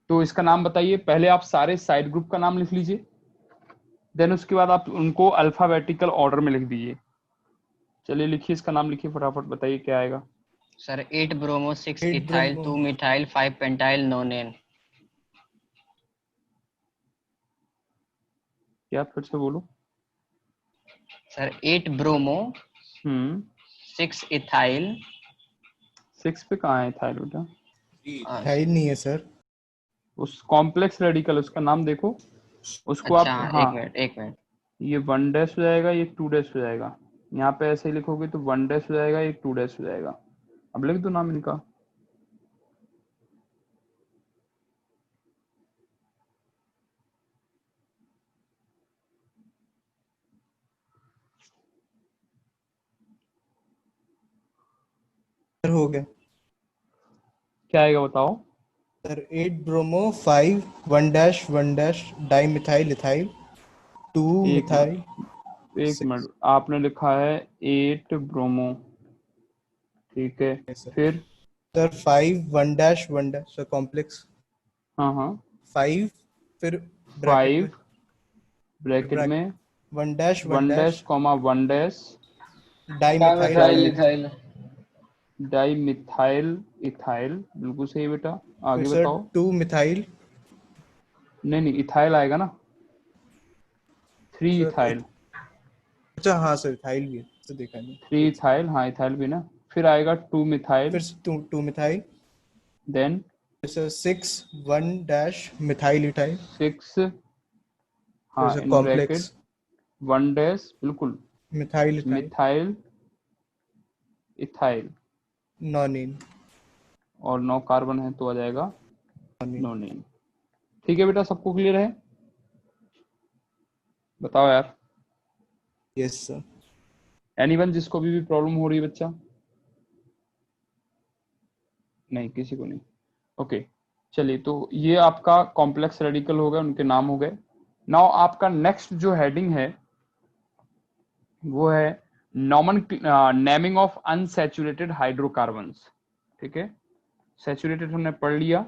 तो इसका नाम बताइए। पहले आप सारे साइड ग्रुप का नाम लिख लीजिए, देन उसके बाद आप उनको अल्फाबेटिकल ऑर्डर में लिख दीजिए। चलिए लिखिए, इसका नाम लिखिए फटाफट, बताइए क्या आएगा। Sir 8 bromo 6 8 ethyl bromo 2 methyl 5 pentyl नोनेन। क्या, फिर से बोलो। Sir 8 bromo 6 ethyl. 6 पे कहाँ है इथाइल बेटा? इथाइल नहीं है सर। उस कॉम्प्लेक्स रेडिकल, उसका नाम देखो, उसको अच्छा आप, हाँ, एक मिनट। ये 1 डैश हो जाएगा, ये 2 डैश हो जाएगा। यहाँ पे ऐसे ही लिखोगे तो 1 डैश हो जाएगा, ये 2 डैश हो जाएगा। अब लिख दो नाम इनका। सर हो गया क्या आएगा बताओ। Sir. 8 bromo 5 1 dash dimethyl ethyl 2 एक मिथाइल मिनट, एक 6। मिनट, आपने लिखा है 8 ब्रोमो, ठीक है, सर फिर सर 5 1 डैश सर कॉम्प्लेक्स हाँ हाँ 5, फिर ब्रैकेट 5 में ब्रैकेट में 1 dash 1 dash comma 1 dash dimethyl di ethyl. Di methyl ethyl, बिल्कुल सही बेटा। फिर आगे सर बताओ। 2 मिथाइल। नहीं नहीं, इथाइल आएगा ना, 3 सर इथाइल। अच्छा हाँ सर इथाइल भी है तो देखा नहीं। 3 इथाइल, हाँ इथाइल भी ना। फिर आएगा 2 मिथाइल, फिर 2 methyl. Then sir 6 1 dash methyl ethyl. 6, फिर हाँ sir in bracket complex 1 dash, बिल्कुल, methyl ethyl methyl ethyl, nonene. और 9 कार्बन है तो आ जाएगा नोनिन। ठीक है बेटा, सबको क्लियर है? बताओ यार, यस सर। एनीवन जिसको भी प्रॉब्लम हो रही है बच्चा? नहीं, किसी को नहीं। ओके, चलिए, तो ये आपका कॉम्प्लेक्स रेडिकल हो गए, उनके नाम हो गए। नाउ आपका नेक्स्ट जो हेडिंग है वो है नेमिंग ऑफ अनसैचुरेटेड हाइड्रोकार्बन्स। ठीक है, सैचुरेटेड हमने पढ़ लिया,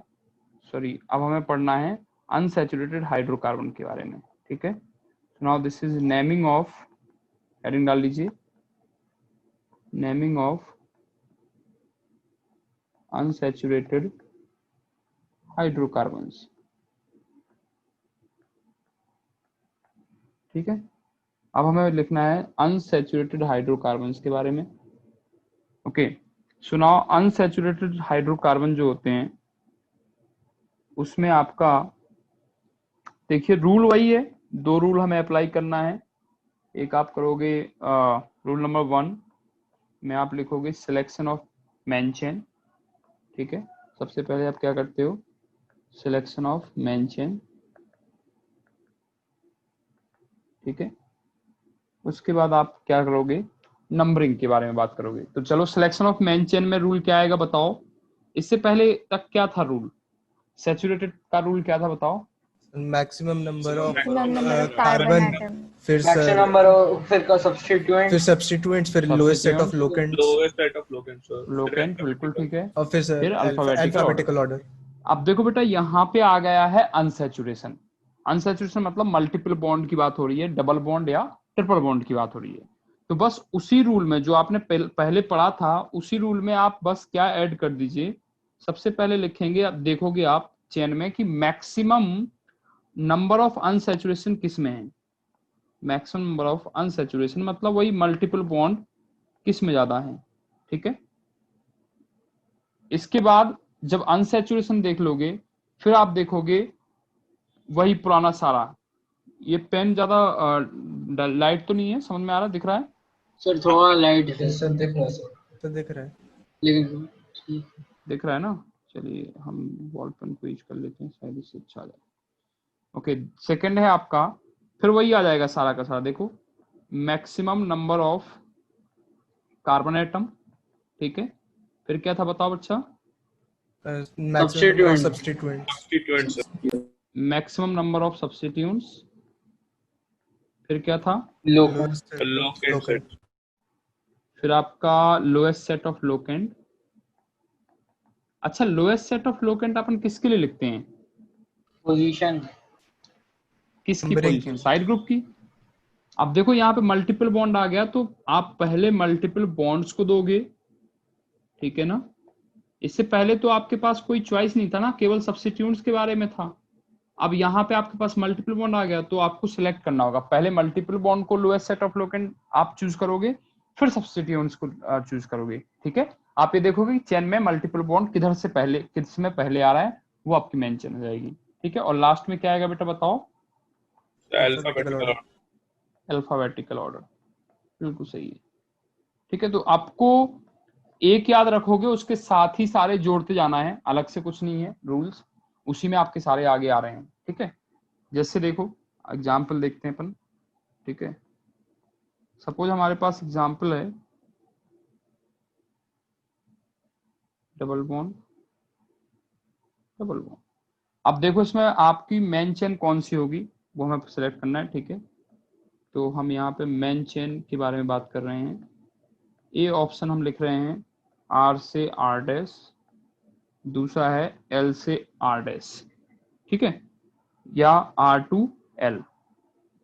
सॉरी, अब हमें पढ़ना है अनसैचुरेटेड हाइड्रोकार्बन के बारे में। ठीक है, now this is naming of, heading डाल लीजिए, नेमिंग ऑफ अनसैचुरेटेड हाइड्रोकार्बन्स। ठीक है, अब हमें लिखना है अनसैचुरेटेड हाइड्रोकार्बन्स के बारे में। ओके, सुनाओ, अनसैचुरेटेड हाइड्रोकार्बन जो होते हैं उसमें आपका, देखिए रूल वही है, 2 रूल हमें अप्लाई करना है। एक आप करोगे रूल नंबर 1 में आप लिखोगे सिलेक्शन ऑफ मेन चेन। ठीक है, सबसे पहले आप क्या करते हो, सिलेक्शन ऑफ मेन चेन। ठीक है, उसके बाद आप क्या करोगे, नंबरिंग के बारे में बात करोगे। तो चलो, सिलेक्शन ऑफ मेन चेन में रूल क्या आएगा बताओ। इससे पहले तक क्या था रूल, सैचुरेटेड का रूल क्या था बताओ। Maximum number of number of carbon carbon, atom. फिर मैक्सिमम सर नंबर फिर का सब्स्टिट्यूएंट, फिर सब्स्टिट्यूएंट्स, फिर lowest set of locants, locant, बिल्कुल ठीक है, और फिर फिर sir alphabetical order. Alphabetical order. अब देखो बेटा, यहाँ पे आ गया है अनसैचुरेशन। अनसैचुरेशन मतलब मल्टीपल बॉन्ड की बात हो रही है, डबल बॉन्ड या ट्रिपल बॉन्ड की बात हो रही है। तो बस उसी रूल में जो आपने पहले पढ़ा था, उसी रूल में आप बस क्या ऐड कर दीजिए, सबसे पहले लिखेंगे, अब देखोगे आप चेन में कि मैक्सिमम नंबर ऑफ अनसैचुरेशन किस में है। मैक्सिमम नंबर ऑफ अनसैचुरेशन मतलब वही मल्टीपल बॉन्ड किस में ज्यादा है। ठीक है, इसके बाद जब अनसैचुरेशन देख लोगे, फिर आप देखोगे वही पुराना सारा। ये पेन ज्यादा लाइट तो नहीं है, समझ में आ रहा, दिख रहा है? सर थोड़ा लाइट है सर दिख रहा है सर। तो दिख रहा है। लेकिन ठीक है। दिख रहा है ना? चलिए हम बॉल पेन को यूज कर लेते हैं, शायद इससे अच्छा आ जाए। ओके, सेकंड है आपका, फिर वही आ जाएगा सारा का सारा, देखो, maximum number of carbon atom. ठीक है, फिर क्या था बताओ बच्चा, maximum number of substituents. Maximum number of substituents, फिर क्या था, लोकेंट। फिर आपका लोएस्ट सेट ऑफ लोकेंट। अच्छा, लोएस्ट सेट ऑफ लोकेंट अपन किसके लिए लिखते हैं, पोजीशन। किसकी Numbering पोजीशन? की। साइड ग्रुप की। अब देखो यहाँ पे मल्टीपल बॉन्ड आ गया तो आप पहले मल्टीपल बॉन्ड्स को दोगे, ठीक है ना। इससे पहले तो आपके पास कोई चॉइस नहीं था ना, केवल सब्स्टिट्यूट्स के बारे में था। अब यहाँ पे आपके पास मल्टीपल बॉन्ड आ गया तो आपको सिलेक्ट करना होगा, पहले मल्टीपल बॉन्ड को लोएस्ट सेट ऑफ लोकेंट आप चूज करोगे, फिर सब्स्टिट्यूट्स को चूज करोगे, ठीक है। आप ये देखोगे कि चेन में मल्टीपल बॉन्ड किधर से पहले, किसमें पहले आ रहा है, वो आपकी मेन चेन हो जाएगी, ठीक है। और लास्ट में क्या आएगा बेटा बताओ? Alphabetical order। अल्फाबेटिकल ऑर्डर, बिल्कुल सही है, ठीक है। तो आपको एक याद रखोगे, उसके साथ ही सारे जोड़ते जाना है, अलग से कुछ नहीं है रूल्स, उसी में आपके सारे आगे आ रहे हैं, ठीक है। जैसे देखो एग्जाम्पल देखते हैं अपन, ठीक है। सपोज हमारे पास एग्जाम्पल है डबल बॉन्ड, डबल बॉन्ड। अब देखो इसमें आपकी मेन चेन कौन सी होगी वो हमें सिलेक्ट करना है, ठीक है। तो हम यहाँ पे मेन चेन के बारे में बात कर रहे हैं। ए ऑप्शन हम लिख रहे हैं आर से आर डैश, दूसरा है एल से आर डैश, ठीक है, या आर टू एल।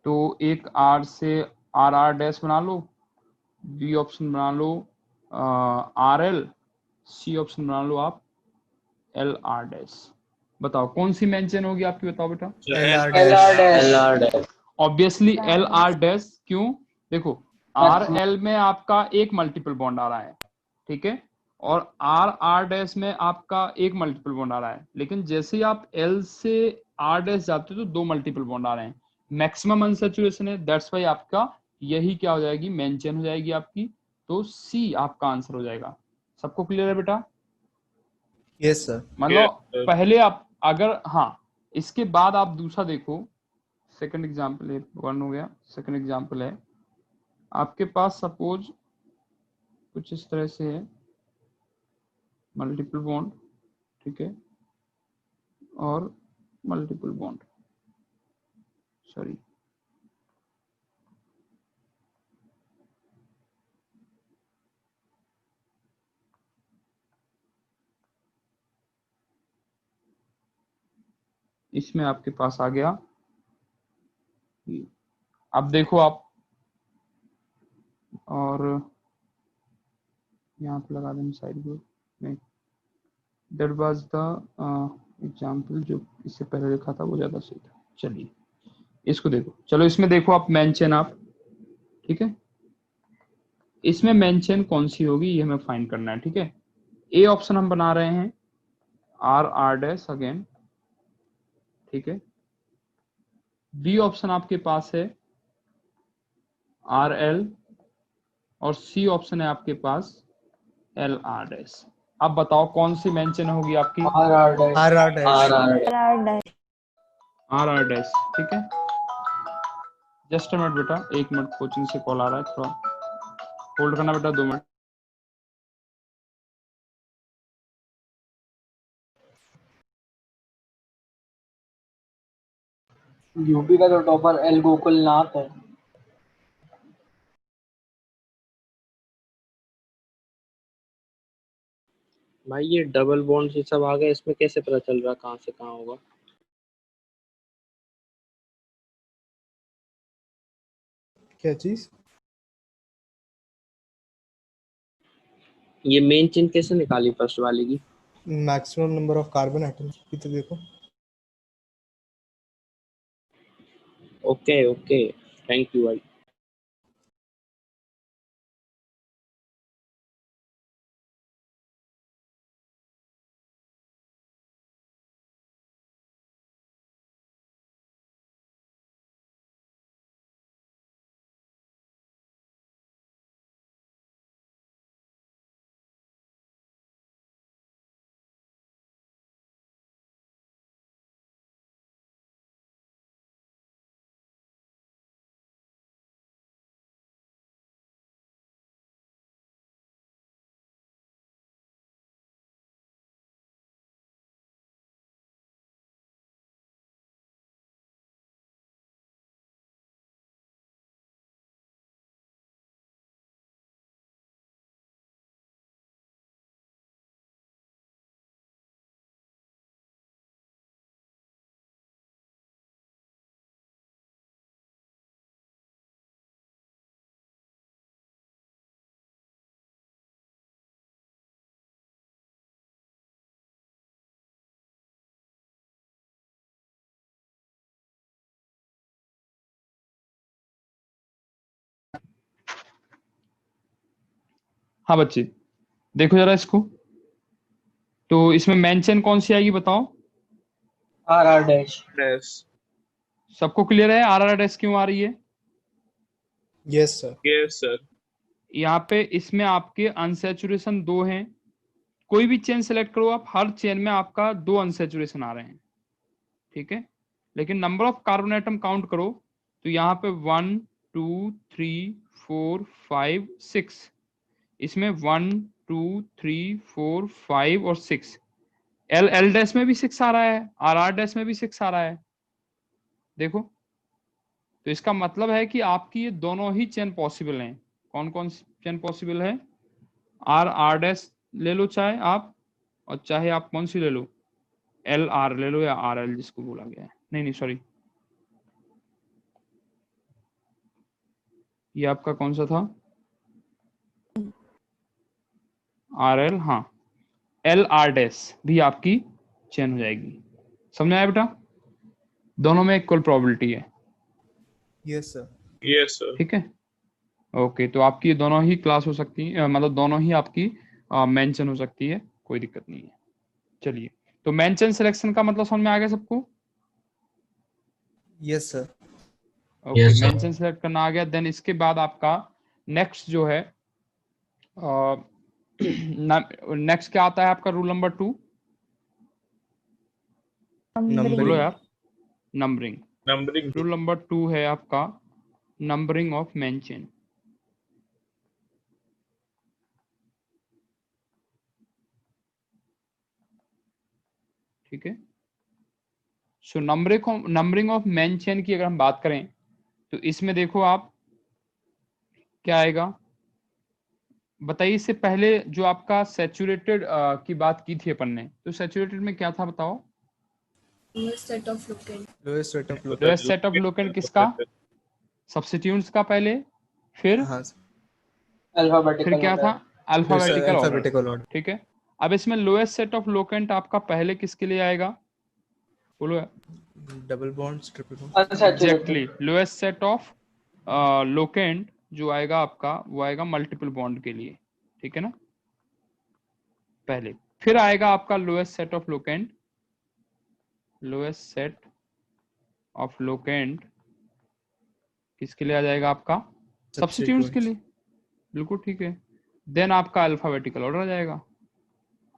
तो एक आर से आर आर डैश बना लो, बी ऑप्शन बना लो आर एल, सी ऑप्शन बना लो आप एल आर डैश। बताओ कौन सी मेन चेन होगी आपकी, बताओ बेटा? LR LR dash। Dash. Obviously L R dash, क्यों? देखो आर मैक्सिमम। एल में आपका एक मल्टीपल बॉन्ड आ रहा है, ठीक है, और आर आर डैश में आपका एक मल्टीपल बॉन्ड आ रहा है, लेकिन जैसे ही आप एल से आर डैश जाते हो तो दो मल्टीपल बॉन्ड आ रहे हैं, मैक्सिमम अनसैचुरेशन है, दैट्स वाई आपका यही क्या हो जाएगी, मेन चेन हो जाएगी आपकी। तो सी आपका आंसर हो जाएगा। सबको क्लियर है बेटा? Yes sir। मतलब पहले आप अगर, हाँ, इसके बाद आप दूसरा देखो, सेकंड एग्जांपल है, वन हो गया, सेकंड एग्जांपल है आपके पास, सपोज कुछ इस तरह से है, मल्टीपल बॉन्ड, ठीक है, और मल्टीपल बॉन्ड, सॉरी, इसमें आपके पास आ गया। अब देखो आप, और यहाँ पे लगा दें साइड ग्रुप में, दैट वाज द एग्जांपल जो इससे पहले लिखा था वो ज्यादा सही था। चलिए इसको देखो, चलो इसमें देखो आप मेन चेन आप, ठीक है, इसमें मेन चेन कौन सी होगी ये हमें फाइंड करना है, ठीक है। ए ऑप्शन हम बना रहे हैं आर आर डैश अगेन, ठीक है। बी ऑप्शन आपके पास है आर एल, और सी ऑप्शन है आपके पास एल आर डैश। अब बताओ कौन सी मेन चेन होगी आपकी? RR dash. RR dash। R R dash, ठीक है। जस्ट अ मिनट बेटा, एक मिनट, कोचिंग से कॉल आ रहा है, थोड़ा होल्ड करना बेटा, 2 मिनट। यूपी का तो टॉपर एल गोकुल नाथ है। भाई ये डबल बॉन्ड ये सब आ गया, इसमें कैसे पता चल रहा कहाँ से कहाँ होगा? क्या चीज? ये मेन चेन कैसे निकाली फर्स्ट वाले की? Maximum number of carbon atoms की तो देखो। ओके ओके, थैंक यू भाई। हाँ बच्चे देखो जरा इसको, तो इसमें मेन चेन कौन सी आएगी बताओ? R R dash. डैश। सबको क्लियर है आर आर डैश क्यों आ रही है? Yes sir. Yes sir. यहाँ पे इसमें आपके अनसैचुरेशन 2 हैं, कोई भी चेन सेलेक्ट करो आप, हर चेन में आपका 2 अनसैचुरेशन आ रहे हैं, ठीक है। लेकिन number of carbon atom count करो तो यहाँ पे 1 2 3 4 5 6, इसमें 1 2 3 4 5 और 6, एल एल डैश में भी 6 आ रहा है, आर आर डैश में भी 6 आ रहा है, देखो। तो इसका मतलब है कि आपकी ये दोनों ही चेन पॉसिबल हैं। कौन कौन सी चेन पॉसिबल है? आर आर डैश ले लो चाहे आप, और चाहे आप कौन सी ले लो, एल आर ले लो या आर एल जिसको बोला गया है, नहीं नहीं सॉरी, ये आपका कौन सा था? आर एल, हाँ एल आर डैश भी आपकी चेन हो जाएगी। समझ आया बेटा? दोनों में इक्वल प्रोबेबिलिटी है। Yes sir. Yes sir. ठीक है, ओके। तो आपकी दोनों ही क्लास हो सकती है, मतलब दोनों ही आपकी मेंशन हो सकती है, कोई दिक्कत नहीं है। चलिए, तो मेंशन सिलेक्शन का मतलब समझ में आ गया सबको? Yes sir. Okay, mention select करना आ गया। देन इसके बाद आपका नेक्स्ट जो है, नेक्स्ट क्या आता है आपका? रूल नंबर 2, बोलो यार। नंबरिंग। नंबरिंग। रूल नंबर 2 है आपका नंबरिंग ऑफ मेंशन। ठीक है, सो नंबरिंग ऑफ मेंशन की अगर हम बात करें तो इसमें देखो आप क्या आएगा, बताइए। इससे पहले जो आपका सैचुरेटेड की बात की थी अपन ने, तो सैचुरेटेड में क्या था बताओ? Lowest set of locant. Lowest set of locant किसका? सब्स्टिट्यूएंट्स का पहले, फिर हाँ अल्फाबेटिकल क्या था? Alphabetical order. Alphabetical order. ठीक है, अब इसमें लोएस्ट सेट ऑफ लोकेंट आपका पहले किसके लिए आएगा, बोलो? Double bonds, triple bond. Exactly, lowest set of locant जो आएगा आपका वो आएगा मल्टीपल बॉन्ड के लिए, ठीक है ना, पहले। फिर आएगा आपका lowest set of locant, lowest set of locant किसके लिए आ जाएगा आपका? सब्स्टिट्यूएंट्स के लिए, बिल्कुल ठीक है। देन आपका अल्फाबेटिकल ऑर्डर आ जाएगा।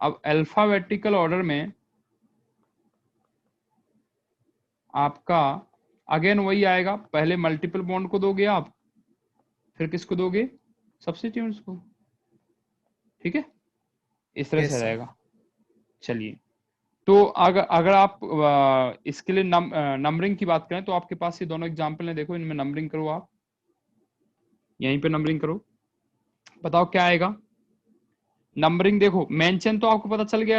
अब अल्फाबेटिकल ऑर्डर में आपका अगेन वही आएगा, पहले मल्टीपल बॉन्ड को दोगे आप, फिर किसको दोगे? सब्स्टिट्यूएंट्स को, ठीक है, इस तरह से आ जाएगा। चलिए, तो अगर आप इसके लिए नंबरिंग की बात करें तो आपके पास ये दोनों एग्जाम्पल हैं, देखो इनमें नंबरिंग करो आप, यहीं पे नंबरिंग करो, बताओ क्या आएगा नंबरिंग? देखो मेंशन तो आपको पता चल गया,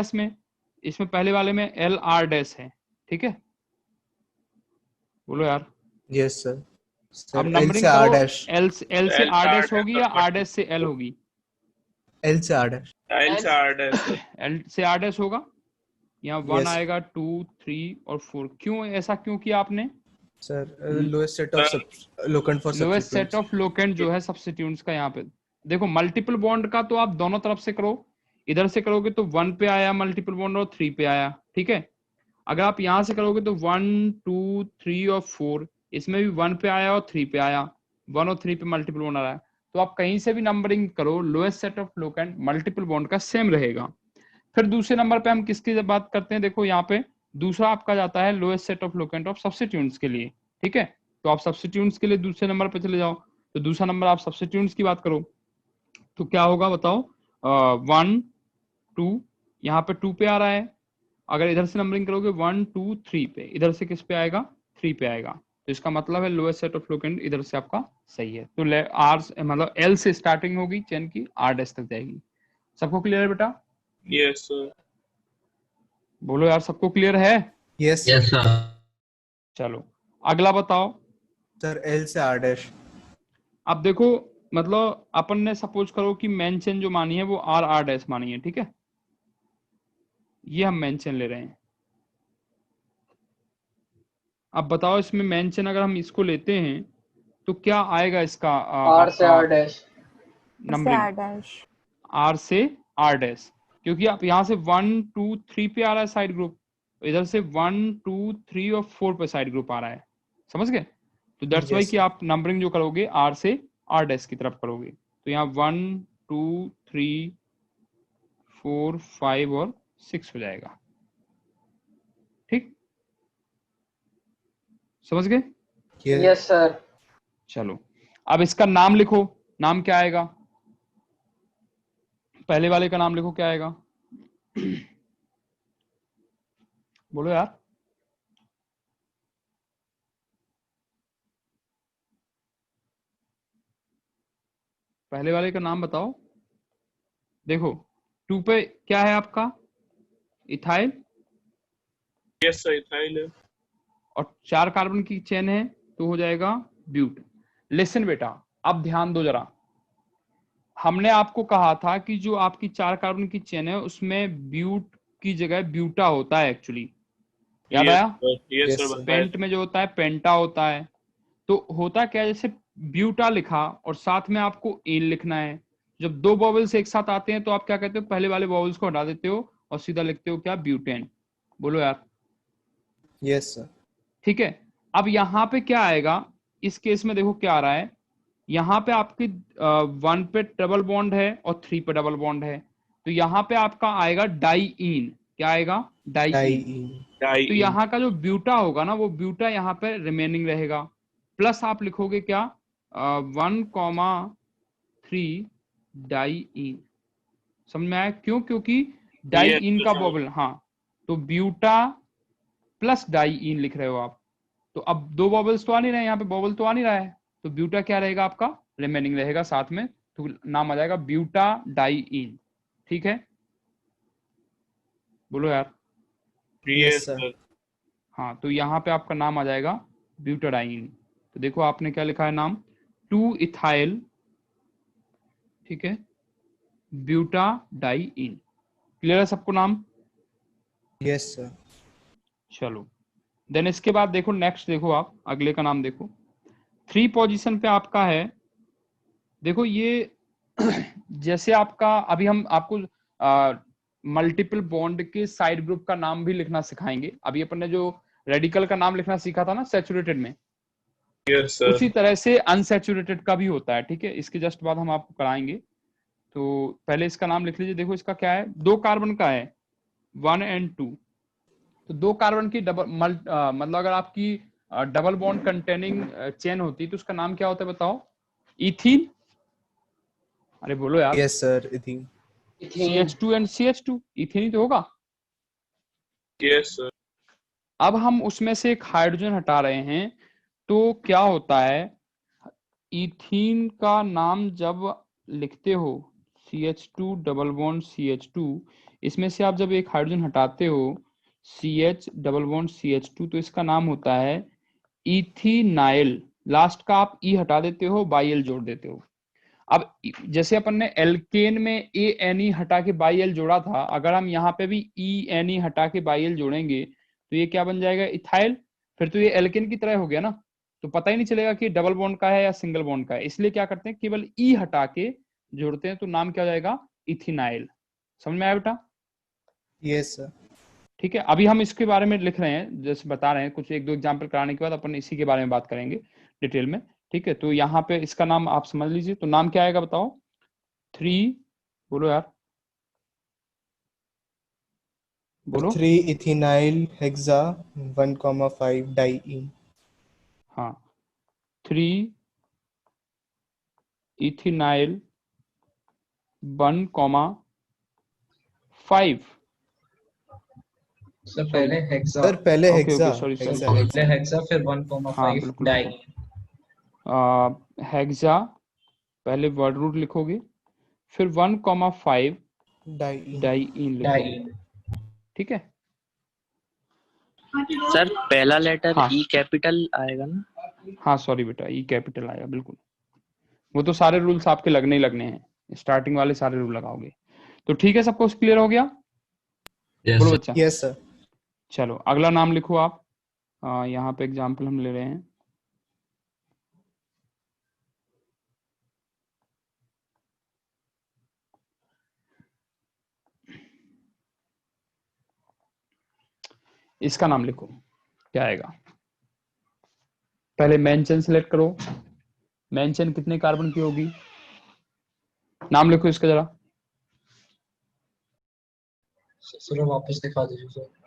इसमें पहले वाले में एल आर डैश है, ठीक है, बोलो यार। Yes sir. अब एल नंबरिंग से आर करो, डैश। एल से आर डैश होगी या आर डैश से एल होगी? एल से आर डैश। एल से आर डैश। एल से आर डैश होगा। यहाँ 1 आएगा, 2 3 और 4। क्यों ऐसा क्यों किया आपने sir? Lowest set of locant for lowest set substituents. Of locant जो है सब्स्टिट्यूएंट्स का। यहाँ पे देखो मल्टीपल बॉन्ड का तो आप दोनों तरफ से करो, इधर से करोगे तो 1 पे आया मल्टीपल बॉन्ड और 3 पे आया, ठीक है। अगर आप यहाँ से करोगे तो 1 2 3 और 4, इसमें भी 1 पे आया और 3 पे आया, 1 और 3 पे मल्टीपल बॉन्ड आ रहा है। तो आप कहीं से भी नंबरिंग करो, lowest set of locant multiple bond का सेम रहेगा। फिर दूसरे नंबर पे हम किसकी बात करते हैं? देखो यहाँ पे दूसरा आपका जाता है lowest set of locant of substituents के लिए, ठीक है। तो आप सब्स्टिट्यूएंट्स के लिए दूसरे नंबर पे चले जाओ, तो दूसरा नंबर आप सब्स्टिट्यूएंट्स की बात करो तो क्या होगा बताओ? 1 2, यहाँ पे 2 पे आ रहा है, अगर इधर से नंबरिंग करोगे 1 2 3 पे, इधर से किस पे आएगा? 3 पे आएगा। तो इसका मतलब है लोएस्ट सेट ऑफ लोकेंट इधर से आपका सही है। तो आर मतलब एल से स्टार्टिंग होगी चेन की, आर डैश तक जाएगी। सबको क्लियर है बेटा? Yes sir. बोलो यार, सबको क्लियर है? Yes sir. चलो अगला बताओ सर एल से आर डैश। अब देखो, मतलब अपन ने सपोज करो कि मेन चेन जो मानी है वो आर आर डैश मानी है, ठीक है, ये हम मेन चेन ले रहे हैं। अब बताओ इसमें मेन चेन अगर हम इसको लेते हैं तो क्या आएगा इसका? आर से आर डैश। नंबरिंग R से R डैश, क्योंकि आप यहाँ से 1 2 3 पे आ रहा है साइड ग्रुप, इधर से 1 2 3 और 4 पे साइड ग्रुप आ रहा है, समझ गए? तो दैट्स वाई यस कि आप नंबरिंग जो करोगे R से R डैश की तरफ करोगे, तो यहाँ 1 2 3 4 5 और 6 हो जाएगा। ठीक, समझ गए? Yes sir. चलो अब इसका नाम लिखो, नाम क्या आएगा? पहले वाले का नाम लिखो, क्या आएगा? बोलो यार। पहले वाले का नाम बताओ। देखो 2 पे क्या है आपका? इथाइल, यस सर, इथाइल है। और 4 कार्बन की चेन है तो हो जाएगा ब्यूट। लिसन बेटा, अब ध्यान दो जरा, हमने आपको कहा था कि जो आपकी 4 कार्बन की चेन है उसमें ब्यूट की जगह ब्यूटा होता है एक्चुअली, याद आया? Yes Yes, sir, sir. बताया पेंट में जो होता है पेंटा होता है, तो होता क्या है, जैसे ब्यूटा लिखा और साथ में आपको एन लिखना है, जब 2 वॉवल्स एक साथ आते हैं तो आप क्या कहते हो, पहले वाले वॉवल्स को हटा देते हो और सीधा लिखते हो क्या? ब्यूटेन। बोलो यार। Yes, sir. ठीक है, अब यहाँ पे क्या आएगा, इस केस में देखो क्या आ रहा है, यहाँ पे आपकी 1 पे डबल बॉन्ड है और 3 पे डबल बॉन्ड है, तो यहाँ पे आपका आएगा डाईइन। क्या आएगा? डाईइन। Diene. तो डाई यहाँ का जो ब्यूटा होगा ना, वो ब्यूटा यहाँ पे रिमेनिंग रहेगा, प्लस आप लिखोगे क्या? 1,3 डाईइन। समझ में आया? क्यों? क्योंकि डाईइन का बॉबल, हाँ, तो ब्यूटा प्लस डाईइन लिख रहे हो आप, तो अब 2 बॉबल्स तो आ नहीं रहे, यहाँ पे बॉबल तो आ नहीं रहा है, तो ब्यूटा क्या रहेगा आपका? रिमेनिंग रहेगा साथ में, तो नाम आ जाएगा ब्यूटा डाईइन। ठीक है, बोलो यार। Yes, yes sir. सर। हाँ, तो यहाँ पे आपका नाम आ जाएगा ब्यूटाडाइन। तो देखो आपने क्या लिखा है नाम? 2 इथाइल, ठीक है, ब्यूटाडाइन। क्लियर है सबको नाम? Yes, sir. चलो देन इसके बाद देखो नेक्स्ट, देखो आप अगले का नाम देखो, 3 पोजीशन पे आपका है। देखो ये जैसे आपका अभी हम आपको मल्टीपल बॉन्ड के साइड ग्रुप का नाम भी लिखना सिखाएंगे। अभी अपन ने जो रेडिकल का नाम लिखना सीखा था ना सैचुरेटेड में, यस सर। उसी तरह से अनसैचुरेटेड का भी होता है। ठीक है, इसके जस्ट बाद हम आपको कराएंगे। तो पहले इसका नाम लिख लीजिए। देखो इसका क्या है, 2 कार्बन का है, 1 और 2। तो 2 कार्बन की मतलब अगर आपकी डबल बॉन्ड कंटेनिंग चेन होती तो उसका नाम क्या होता है बताओ? इथीन। अरे बोलो यार। Yes, sir. Ethene. Ethene. CH2 and CH2, ethene ही तो होगा। Yes sir. अब हम उसमें से एक हाइड्रोजन हटा रहे हैं, तो क्या होता है, इथीन का नाम जब लिखते हो CH2 डबल बॉन्ड CH2, इसमें से आप जब एक हाइड्रोजन हटाते हो CH डबल बॉन्ड CH2, तो इसका नाम होता है इथीनाइल। लास्ट का आप ई हटा देते हो, बाई एल जोड़ देते हो। अब जैसे अपन ने एल्केन में ए एन ई हटा के बाई एल जोड़ा था, अगर हम यहाँ पे भी ई एन ई हटा के बाई एल जोड़ेंगे तो ये क्या बन जाएगा? इथाइल। फिर तो ये एल्केन की तरह हो गया ना, तो पता ही नहीं चलेगा कि डबल बॉन्ड का है या सिंगल बॉन्ड का है। इसलिए क्या करते हैं, केवल ई हटा के जोड़ते हैं, तो नाम क्या हो जाएगा? इथिनाइल। समझ में आया बेटा? Yes, sir. ठीक है, अभी हम इसके बारे में लिख रहे हैं, जैसे बता रहे हैं, कुछ 1-2 एग्जाम्पल कराने के बाद अपन इसी के बारे में बात करेंगे डिटेल में। ठीक है, तो यहाँ पे इसका नाम आप समझ लीजिए। तो नाम क्या आएगा बताओ? 3, बोलो यार, बोलो। 3-ethynyl hexa 1,5 diene. हाँ, 3 इथिनाइल 1,5। सर पहले हेक्सा, Sir, पहले okay hexa. Okay, sorry sorry Hexa. Sorry. पहले हेक्सा फिर 1,5 हाँ बिल्कुल डाई। बिल्कुल। हेक्सा पहले वर्ड रूट लिखोगे, फिर 1,5 Diene. डाईइन लिखोगे। डाई। ठीक है, सर पहला लेटर हाँ ई कैपिटल आएगा ना? हाँ, सॉरी बेटा, ई कैपिटल आएगा बिल्कुल। वो तो सारे रूल्स आपके लगने ही लगने हैं, स्टार्टिंग वाले सारे रूल लगाओगे। तो ठीक है, सबको क्लियर हो गया? बोलो बच्चा। Yes, sir. चलो अगला नाम लिखो आप। यहाँ पे एग्जाम्पल हम ले रहे हैं। इसका नाम लिखो क्या आएगा। पहले मेन चेन सिलेक्ट करो। मेन चेन कितने कार्बन की होगी, नाम लिखो इसका जरा। सर वापस दिखा दीजिए सर।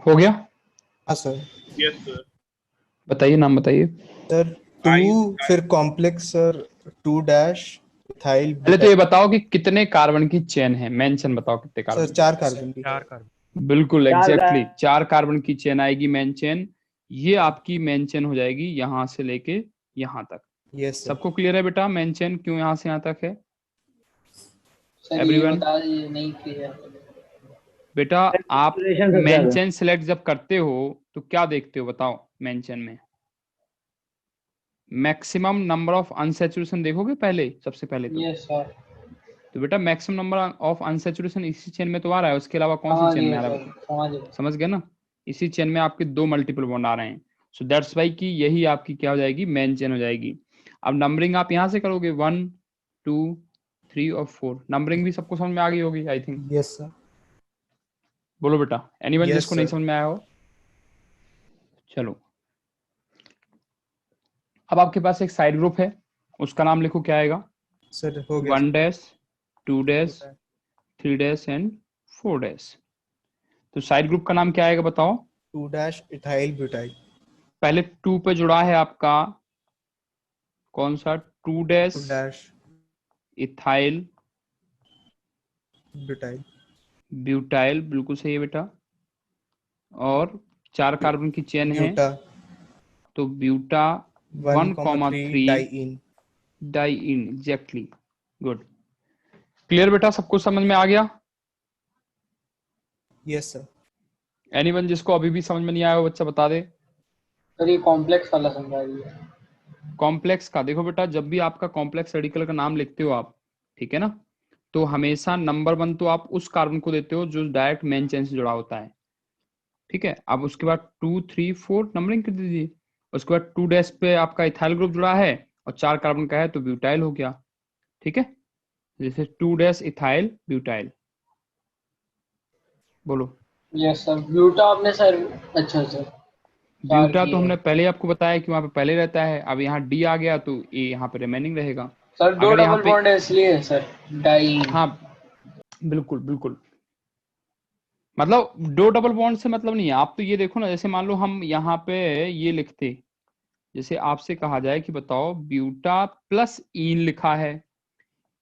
हो गया? हाँ सर। Yes sir. बताइए, नाम बताइए। सर आई 2 फिर कॉम्प्लेक्स सर 2 डैश इथाइल पहले तो ये बताओ कि कितने कार्बन की चेन है, मेन चेन बताओ कितने सर कार्बन 4 कार्बन की। बिल्कुल एग्जैक्टली 4 कार्बन की चेन आएगी मेन चेन। ये आपकी मेन चेन हो जाएगी यहां से लेके यहां तक। Yes sir. सबको क्लियर है बेटा मेन चेन क्यों यहां से यहां तक है? सर ये एवरीवन बता दीजिए, नहीं क्लियर। बेटा आप मेन चेन सिलेक्ट जब करते हो तो क्या देखते हो बताओ? मेन चेन में मैक्सिमम नंबर ऑफ अनसैचुरेशन देखोगे पहले, सबसे पहले तो। Yes sir. तो बेटा मैक्सिमम नंबर ऑफ अनसैचुरेशन इसी चेन में तो आ रहा है, उसके अलावा कौन सी समझ चेन में गए आ रहा है सर, बताओ? समझ गए। समझ गए ना? इसी चेन में आपके 2 मल्टीपल बॉन्ड आ रहे हैं। सो दैट्स वाई कि यही आपकी क्या हो जाएगी, मेन चेन हो जाएगी। अब नंबरिंग आप यहाँ से करोगे 1 2 3 और 4। नंबरिंग भी सबको समझ में आ गई होगी आई थिंक। Yes sir. बोलो बेटा, एनीवन यस जिसको नहीं सर। समझ में आया हो। चलो अब आपके पास एक साइड ग्रुप है, उसका नाम लिखो क्या आएगा। सर हो गया 1 sir. Dash 2 dash 3 dash and 4 dash. तो साइड ग्रुप का नाम क्या आएगा बताओ? 2 डैश इथाइल ब्यूटाइल। पहले 2 पे जुड़ा है आपका कौन सा? 2 dash 2 dash ethyl butyl. Butyl, बिल्कुल सही है बेटा। और 4 कार्बन की चेन है ब्यूटा तो buta 1,3 1,3 diene. Diene, exactly, good. Clear बेटा, सबको समझ में आ गया? Yes sir. एनीवन जिसको अभी भी समझ में नहीं आया वो बच्चा बता दे। सर ये कॉम्प्लेक्स वाला समझा दीजिए। कॉम्प्लेक्स का देखो बेटा, जब भी आपका कॉम्प्लेक्स रेडिकल का नाम लिखते हो आप, ठीक है ना, तो हमेशा नंबर 1 तो आप उस कार्बन को देते हो जो डायरेक्ट मेन चेन से जुड़ा होता है, ठीक है। अब उसके बाद 2 3 4 नंबरिंग कर दीजिए। उसके बाद 2 डैश पे आपका इथाइल ग्रुप जुड़ा है और 4 कार्बन का है तो ब्यूटाइल हो गया, ठीक है। जैसे 2 डैश इथाइल ब्यूटाइल। बोलो। यस सर, ब्यूटा आपने सर, अच्छा सर, 4 ब्यूटा की तो है। हमने पहले आपको बताया कि वहां पे पहले रहता है, अब यहाँ डी आ गया तो ए यहाँ पे रिमेनिंग रहेगा। सर 2 अगर यहाँ डबल पे, बॉन्ड है इसलिए सर डाई। हाँ बिल्कुल बिल्कुल, मतलब 2 डबल बॉन्ड से मतलब नहीं है। आप तो ये देखो ना, जैसे मान लो हम यहाँ पे ये लिखते, जैसे आपसे कहा जाए कि बताओ ब्यूटा प्लस ईन लिखा है,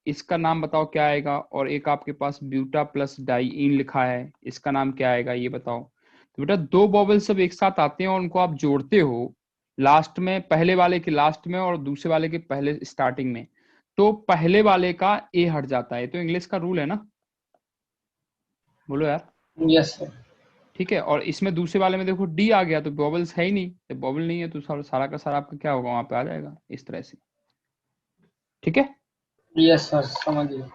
इसका नाम बताओ क्या आएगा। और एक आपके पास ब्यूटा प्लस डाइईन लिखा है, इसका नाम क्या आएगा ये बताओ। तो बेटा 2 बॉबल सब एक साथ आते हैं और उनको आप जोड़ते हो लास्ट में, पहले वाले के लास्ट में और दूसरे वाले के पहले स्टार्टिंग में, तो पहले वाले का ए हट जाता है। तो इंग्लिश का रूल है ना, बोलो यार। Yes sir. ठीक है, और इसमें दूसरे वाले में देखो डी आ गया तो बॉबल्स है ही नहीं, जब बॉबल नहीं है तो सारा का सारा आपका क्या होगा, वहां पे आ जाएगा इस तरह से, ठीक है। यस सर, समझ गए।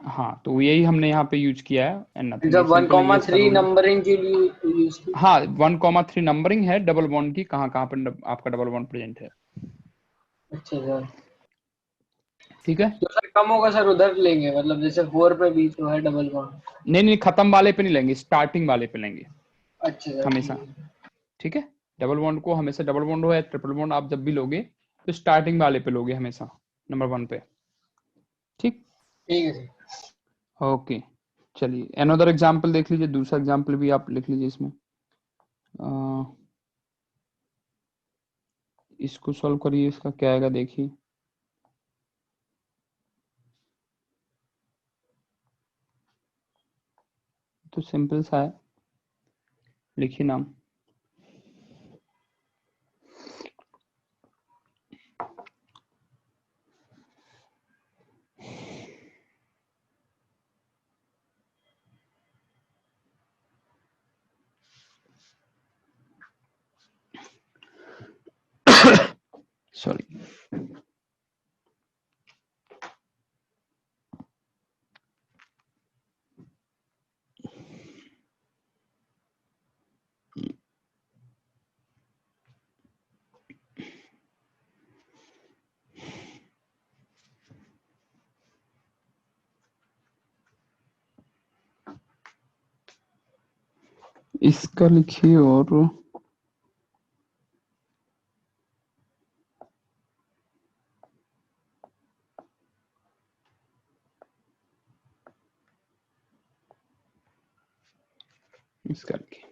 हाँ तो यही हमने यहाँ पे यूज किया है एंड नथिंग, जब सिंपल इंग्लिश का 1,3 रूल है। नंबरिंग के लिए यूज की। हाँ 1,3 नंबरिंग है, डबल बॉन्ड की कहाँ कहाँ पे आपका डबल बॉन्ड प्रेजेंट है, अच्छा सर। ठीक है। तो सर कम होगा सर उधर लेंगे, मतलब जैसे 4 पे बीच में है डबल बॉन्ड। नहीं नहीं, खत्म वाले पे नहीं लेंगे, स्टार्टिंग वाले पे लेंगे अच्छा सर, हमेशा, ठीक है। ठीक है। डबल बॉन्ड को हमेशा, डबल बॉन्ड हो या ट्रिपल बॉन्ड, आप जब भी लोगे तो स्टार्टिंग वाले पे लोगे हमेशा, नंबर 1 पे, ठीक। ठीक है सर। ओके चलिए अनदर एग्जाम्पल देख लीजिए, दूसरा एग्जाम्पल भी आप लिख लीजिए इसमें। इसको सॉल्व करिए, इसका क्या आएगा देखिए। तो सिंपल सा है, लिखिए नाम। सॉरी, इसका लिखिए और इसका लिखिए।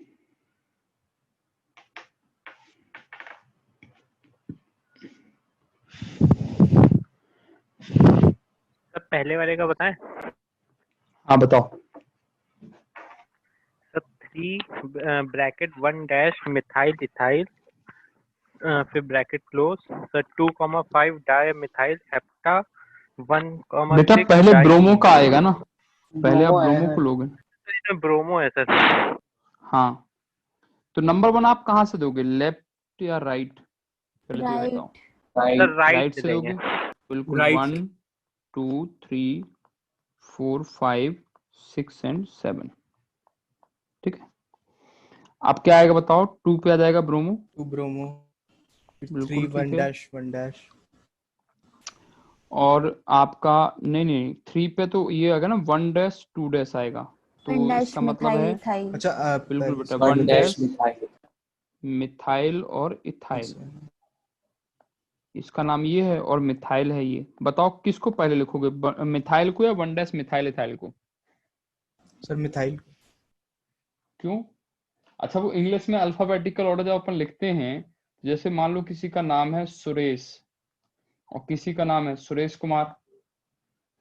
सर पहले वाले का बताएं। हाँ बताओ। Sir 3 bracket 1 dash methyl ethyl फिर bracket close. Sir 2,5 di methyl hepta 1,6 बेटा पहले डाई। ब्रोमो का आएगा ना, पहले आप ब्रोमो है ब्रोमो को लोगे। सर इसमें ब्रोमो है सर। हाँ तो नंबर 1 आप कहाँ से दोगे, लेफ्ट या राइट? पहले तो ये बताओ। सर राइट राइट से से देंगे। दोगे, बिल्कुल। Right 1 2 3 4 5 6 and 7, ठीक है। अब क्या आएगा बताओ? 2 पे आ जाएगा ब्रोमो, 2 ब्रोमो, 3 बिल्कुल 1 ठीक है। डैश 1 डैश, और आपका नहीं 3 पे तो ये आएगा ना 1 डैश 2 डैश आएगा, तो इसका मतलब है अच्छा बिल्कुल बेटा 1 1 डैश डैश मिथाइल और इथाइल, इसका नाम ये है और मिथाइल है ये। बताओ किसको पहले लिखोगे, मिथाइल को या 1 डैश मिथाइल इथाइल को? Sir methyl. क्यों? अच्छा वो इंग्लिश में अल्फाबेटिकल ऑर्डर जब अपन लिखते हैं, जैसे मान लो किसी का नाम है सुरेश और किसी का नाम है सुरेश कुमार,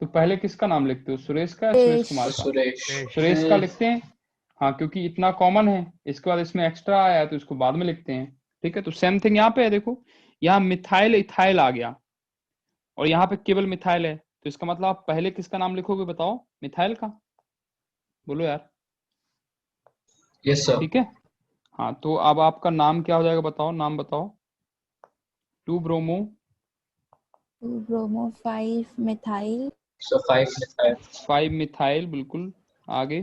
तो पहले किसका नाम लिखते हो, सुरेश का या सुरेश कुमार का? सुरेश का लिखते हैं, हाँ क्योंकि इतना कॉमन है। इसके बाद इसमें एक्स्ट्रा आया है तो इसको बाद में लिखते हैं, ठीक है। तो सेम थिंग यहाँ पे है, देखो यहाँ मिथाइल इथाइल आ गया और यहाँ पे केवल मिथाइल है, तो इसका मतलब आप पहले किसका नाम लिखोगे बताओ? मिथाइल का, बोलो यार। Yes sir. ठीक है, हाँ तो अब आपका नाम क्या हो जाएगा बताओ, नाम बताओ। 2 bromo 5 methyl, so 5 methyl 5 methyl, बिल्कुल। आगे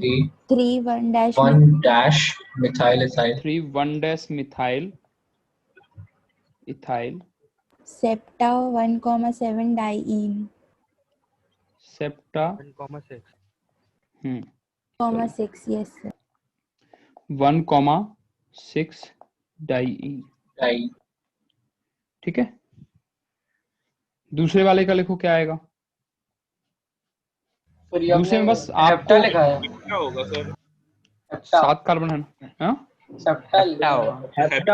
3 1 dash 1 dash methyl ethyl 3 1 dash methyl ethyl septa 1,7 diene, septa 1,6। 6 yes sir. 1,6 diene, di. ठीक है। दूसरे वाले का लिखो क्या आएगा? फिर ये दूसरे में हमने बस आपको हेप्टा लिखा है, क्या होगा सर? हेप्टा 7 कार्बन है ना, हाँ? सेप्टा हेप्टा होगा। हेप्टा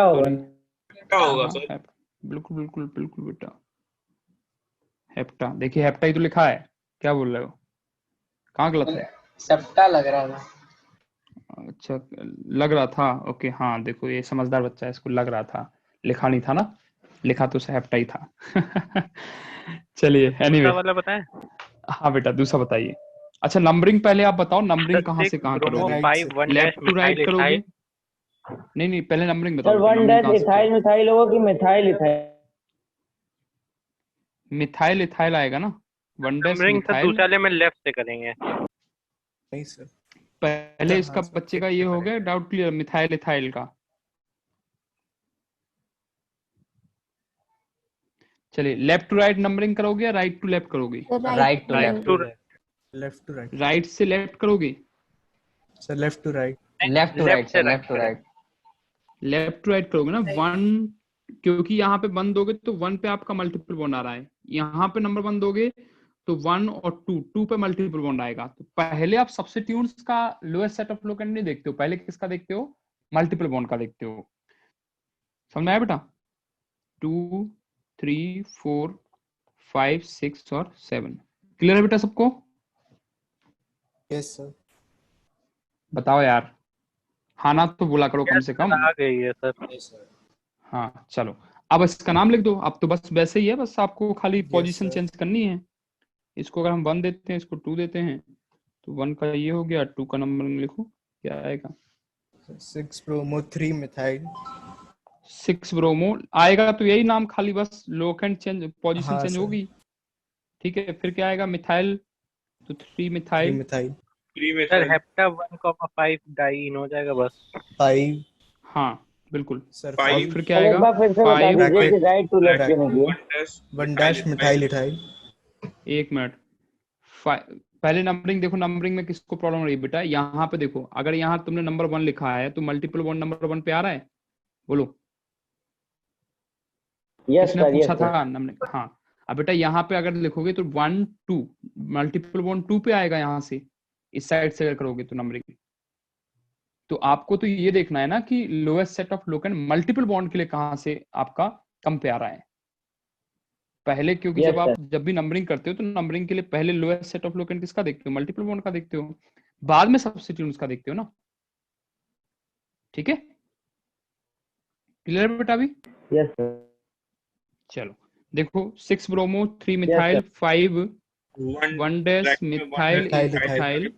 होगा हाँ, सर। बिल्कुल बिल्कुल बिल्कुल बेटा, हेप्टा। देखिए हेप्टा ही तो लिखा है, क्या बोल रहे हो, कहाँ गलत है? सेप्टा लग रहा था। अच्छा लग रहा था, ओके। हाँ देखो ये समझदार बच्चा है, इसको लग रहा था, लिखा नहीं था ना, लिखा तो हेप्टा ही था। चलिए एनीवे, दूसरा वाला बताएं। हाँ बेटा दूसरा बताइए। अच्छा नंबरिंग पहले आप बताओ, नंबरिंग कहाँ से 6 कहाँ ब्रोमो करोगे? 5 1 left dash to right methyl करोगे? इथाइल। नहीं पहले नंबरिंग बताओ सर बेटा, 1 नंबरिंग डैश कहाँ से इथाइल चाहिए? मिथाइल होगा कि मिथाइल इथाइल? मिथाइल इथाइल आएगा ना, 1 डैश नंबरिंग सर मिथाइल। दूसरे वाले में लेफ्ट से करेंगे। नहीं सर। पहले इसका हाँ, बच्चे का ये हो गया डाउट क्लियर, मिथाइल इथाइल का। चलिए लेफ्ट टू राइट नंबरिंग करोगे या राइट टू लेफ्ट करोगे? Right to right left. To left to right right से लेफ्ट करोगे? Sir, left to right. Left to right left से sir, right left to right. Left to right करोगे ना, 1, क्योंकि यहाँ पे 1 दोगे तो 1 पे आपका मल्टीपल बॉन्ड आ रहा है, यहाँ पे नंबर 1 दोगे तो 1 और 2 पे मल्टीपल बॉन्ड आएगा। तो पहले आप सब्स्टिट्यूट्स का लोएस्ट सेट ऑफ फ्लोरेसेंट नहीं देखते हो, पहले किसका देखते हो? मल्टीपल बॉन्ड का देखते हो। समझ में आया बेटा? 2 3 4 5 6 और 7 क्लियर है बेटा सबको? Yes sir. बताओ यार, हाँ ना तो बोला करो कम से कम। आ गई है सर। Yes sir. हाँ चलो अब इसका नाम लिख दो, अब तो बस वैसे ही है, बस आपको खाली पोजीशन sir. चेंज करनी है। इसको अगर हम 1 देते हैं, इसको 2 देते हैं, तो 1 का ये हो गया, 2 का नंबर लिखो क्या आएगा? 6 ब्रोमो 3 मिथाइल 6 ब्रोमो आएगा तो यही नाम खाली, बस लोकेंट चेंज, पोजीशन हाँ चेंज सर, होगी। ठीक है, फिर क्या आएगा? मिथाइल, तो 3 3 मिथाइल। मिथाइल प्री में सर था। हेप्टा 1,5 डाइईन हो जाएगा बस। 5 हाँ बिल्कुल। सर और 5 फिर क्या सर एक आएगा? बार फिर से बता 5, दीजिए कि ब्रैकेट राइट टू लेफ्ट क्यों नहीं किए? 1 डैश मिथाइल इथाइल। 1 मिनट। पहले नंबरिंग देखो, नंबरिंग में किसको प्रॉब्लम हो रही है बेटा? यहाँ पे देखो, अगर यहाँ तुमने नंबर 1 लिखा है तो मल्टीपल बॉन्ड नंबर 1 पे आ रहा है? बोलो, यस किसने सर, पूछा यस सर। था नंबर? हाँ। अब बेटा यहाँ पे अगर लिखोगे तो 1 2 मल्टीपल बॉन्ड 2 पे आएगा, यहाँ से इस साइड से अगर करोगे तो नंबरिंग। तो आपको तो ये देखना है ना कि lowest set of locant multiple bond के लिए कहाँ से आपका कम पे आ रहा है पहले, क्योंकि यस जब आप सर। जब भी नंबरिंग करते हो तो नंबरिंग के लिए पहले लोएस्ट सेट ऑफ लोकेंट किसका देखते हो? मल्टीपल बॉन्ड का देखते हो, बाद में सब्स्टिट्यूट का देखते हो ना। ठीक है, क्लियर बेटा अभी? Yes sir. चलो देखो, 6 bromo 3 yes methyl sir. 5 1 1 dash bracket में 1 मिथाइल मिथाइल इथाइल।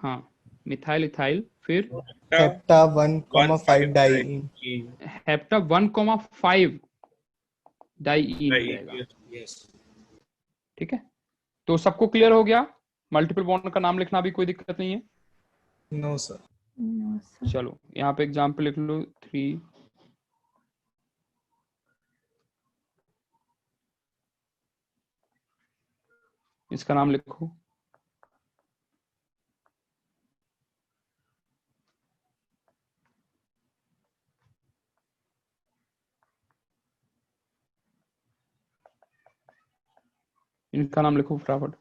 हाँ, मिथाइल इथाइल। फिर हेप्टा 1,5 डाइईन। हेप्टा 1,5 डाइईन हो जाएगा। यस। ठीक है, तो सबको क्लियर हो गया? मल्टीपल बॉन्ड का नाम लिखना भी कोई दिक्कत नहीं है। No sir. No, sir. चलो यहाँ पे एग्जाम्पल लिख लो 3। इसका नाम लिखो। इनका नाम लिखो फटाफट।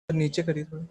नीचे करिए थोड़ा।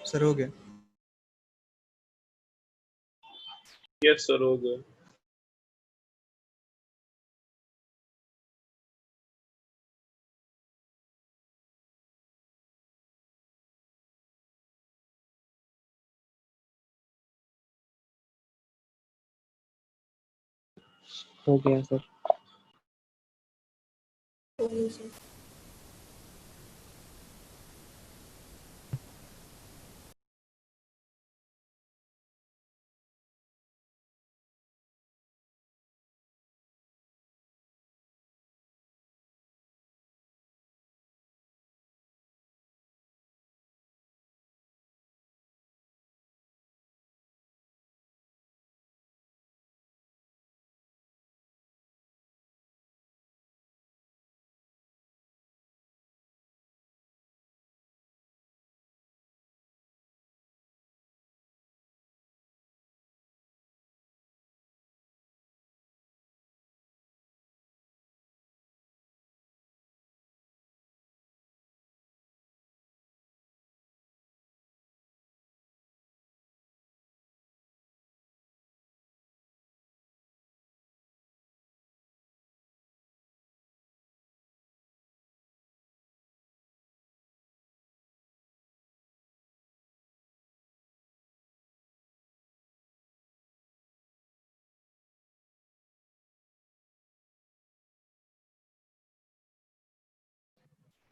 सर हो गया। यस सर, हो गया। हो गया सर।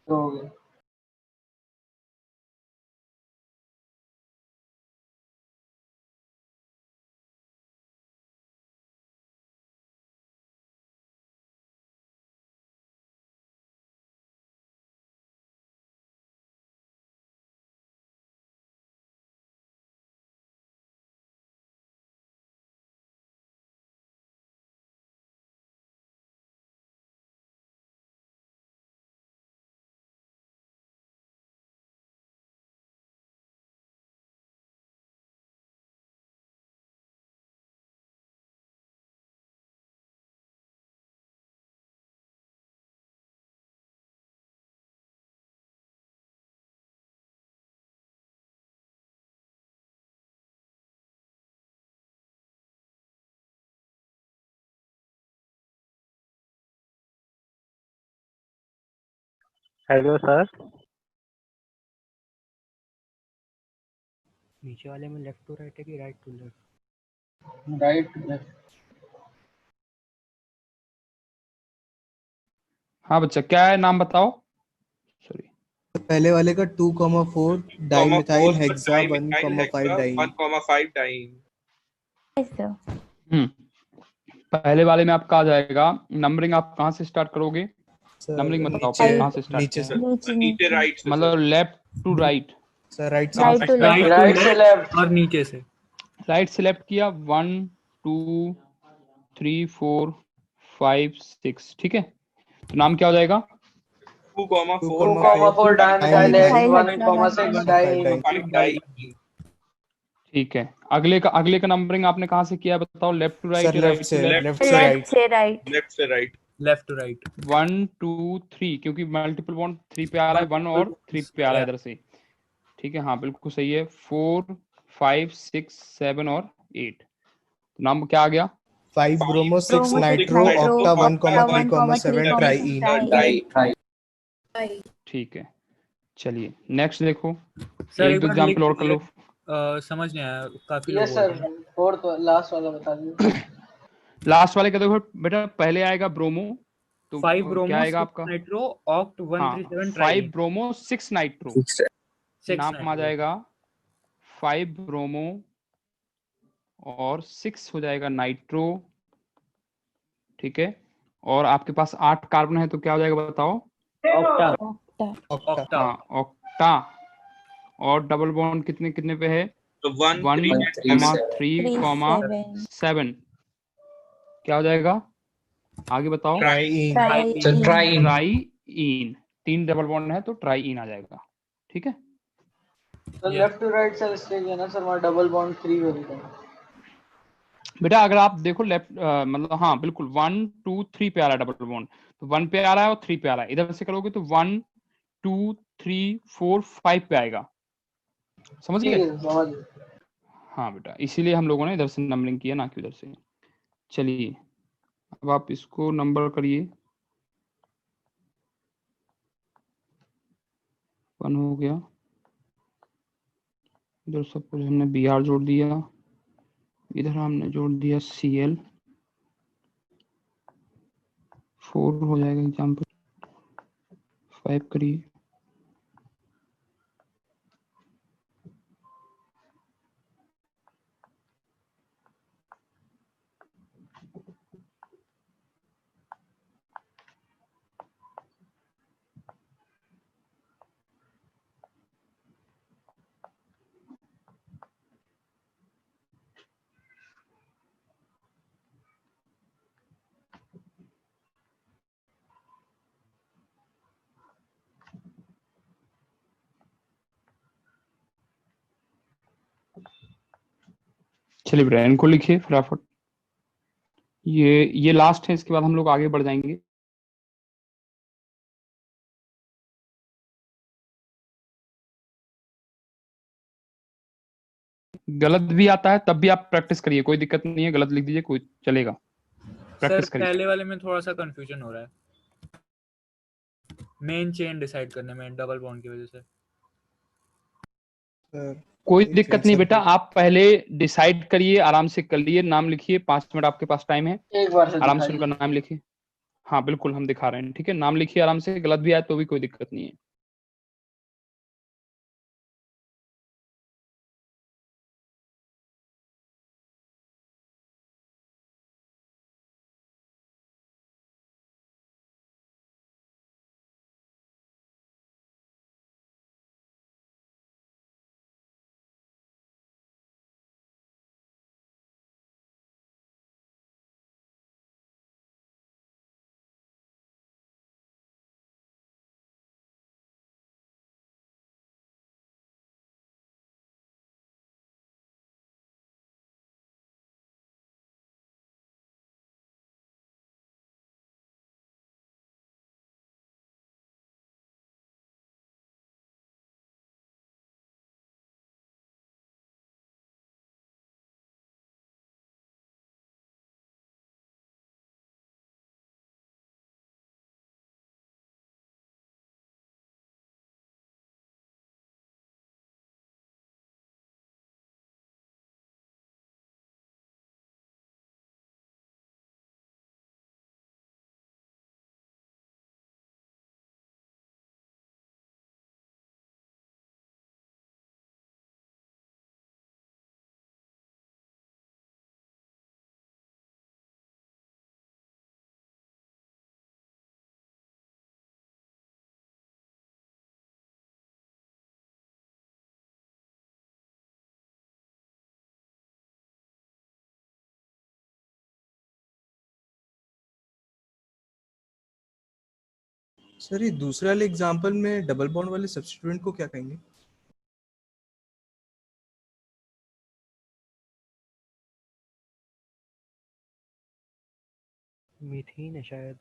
तो हो गया। Hello sir. नीचे वाले में लेफ्ट टू राइट है कि राइट टू लेफ्ट? राइट। हाँ बच्चा, क्या है नाम बताओ। सॉरी, पहले वाले का 2,4 dimethyl hexa 1,5 diene. 1,5 diene. Yes, sir. पहले वाले में आपका आ जाएगा नंबरिंग। आप कहाँ से स्टार्ट करोगे? नंबरिंग बताओ पहले, कहाँ से स्टार्ट नीचे किया से। है? नीचे राइट से मतलब left to right. Sir right से। Right to left. राइट से लेफ्ट। और नीचे से राइट से लेफ्ट किया। 1 2 3 4 5 6, ठीक है। तो नाम क्या हो जाएगा? 2,4 dimethyl Dimethyl 1,6 hexavalent. Diene. 5 diene. ठीक है। अगले का नंबरिंग आपने कहाँ से किया बताओ? लेफ्ट टू राइट सर या लेफ्ट राइट से। To left? लेफ्ट से Left राइट। से right. लेफ्ट से राइट। Left to right. 1 2 3, क्योंकि मल्टीपल बॉन्ड 3 पे आ रहा है, 1 और 3 पे आ रहा है इधर से। ठीक है, हाँ बिल्कुल सही है। 4 5 6 7 और 8। तो नाम क्या आ गया? 5 bromo 6 Bromo 6 nitro nitro, octa octa 1,3,7 1,3,7 ट्राइइन। triene. ठीक है, चलिए नेक्स्ट देखो। सर एक दो बार लिख एग्जाम्पल और कर लो। समझ नहीं आया, काफी लोग यस बोल सर, रहे हैं। फोर्थ लास्ट वाला बता दीजिए। लास्ट वाले का देखो बेटा, पहले आएगा ब्रोमो, तो 5 क्या ब्रोमो आएगा 6 आपका? नाइट्रो ऑक्ट हाँ, 137 5 ट्राइइन। Bromo 6 nitro. 6 नाम आ नाइट्रो। जाएगा 5 ब्रोमो और 6 हो जाएगा नाइट्रो। ठीक है, और आपके पास 8 कार्बन है तो क्या हो जाएगा बताओ? ऑक्टा। Octa. ऑक्टा। हाँ, ऑक्टा। और डबल बॉन्ड कितने कितने पे है? तो 1 1 3 3 7। क्या हो जाएगा आगे बताओ? ट्राइइन। Triene. ट्राइइन। 3 डबल बॉन्ड है तो ट्राइइन आ जाएगा। ठीक है, तो लेफ्ट टू राइट सर इसलिए किया ना सर, वहाँ डबल बॉन्ड 3 हो गया। बेटा अगर आप देखो लेफ्ट मतलब हाँ बिल्कुल 1 2 3 पे आ रहा है डबल बॉन्ड, तो 1 पे आ रहा है और 3 पे आ रहा है। इधर से करोगे तो 1 2 3 4 5 पे आएगा। समझ ठीक गए? है समझ गए। हाँ बेटा, इसीलिए हम लोगों ने इधर से नंबरिंग किया ना कि उधर से। चलिए अब आप इसको नंबर करिए। 1 हो गया, इधर सब कुछ हमने Br जोड़ दिया, इधर हमने जोड़ दिया Cl। 4 हो जाएगा एग्जाम्पल। 5 करिए। चलिए बेटा इनको लिखिए फटाफट। ये लास्ट है, इसके बाद हम लोग आगे बढ़ जाएंगे। गलत भी आता है तब भी आप प्रैक्टिस करिए, कोई दिक्कत नहीं है, गलत लिख दीजिए, कोई चलेगा। सर प्रैक्टिस करिए। पहले वाले में थोड़ा सा कंफ्यूजन हो रहा है, मेन चेन डिसाइड करने में डबल बॉन्ड की वजह से। कोई दिक्कत नहीं बेटा, आप पहले डिसाइड करिए, आराम से कर लिए, नाम लिखिए। 5 मिनट आपके पास टाइम है, एक बार से आराम से दिखाइए। उनका नाम लिखिए। हाँ बिल्कुल हम दिखा रहे हैं, ठीक है, नाम लिखिए आराम से, गलत भी आए तो भी कोई दिक्कत नहीं है। सर ये दूसरे वाले एग्जांपल में डबल बॉन्ड वाले सब्स्टिट्यूएंट को क्या कहेंगे? मीथेन है शायद।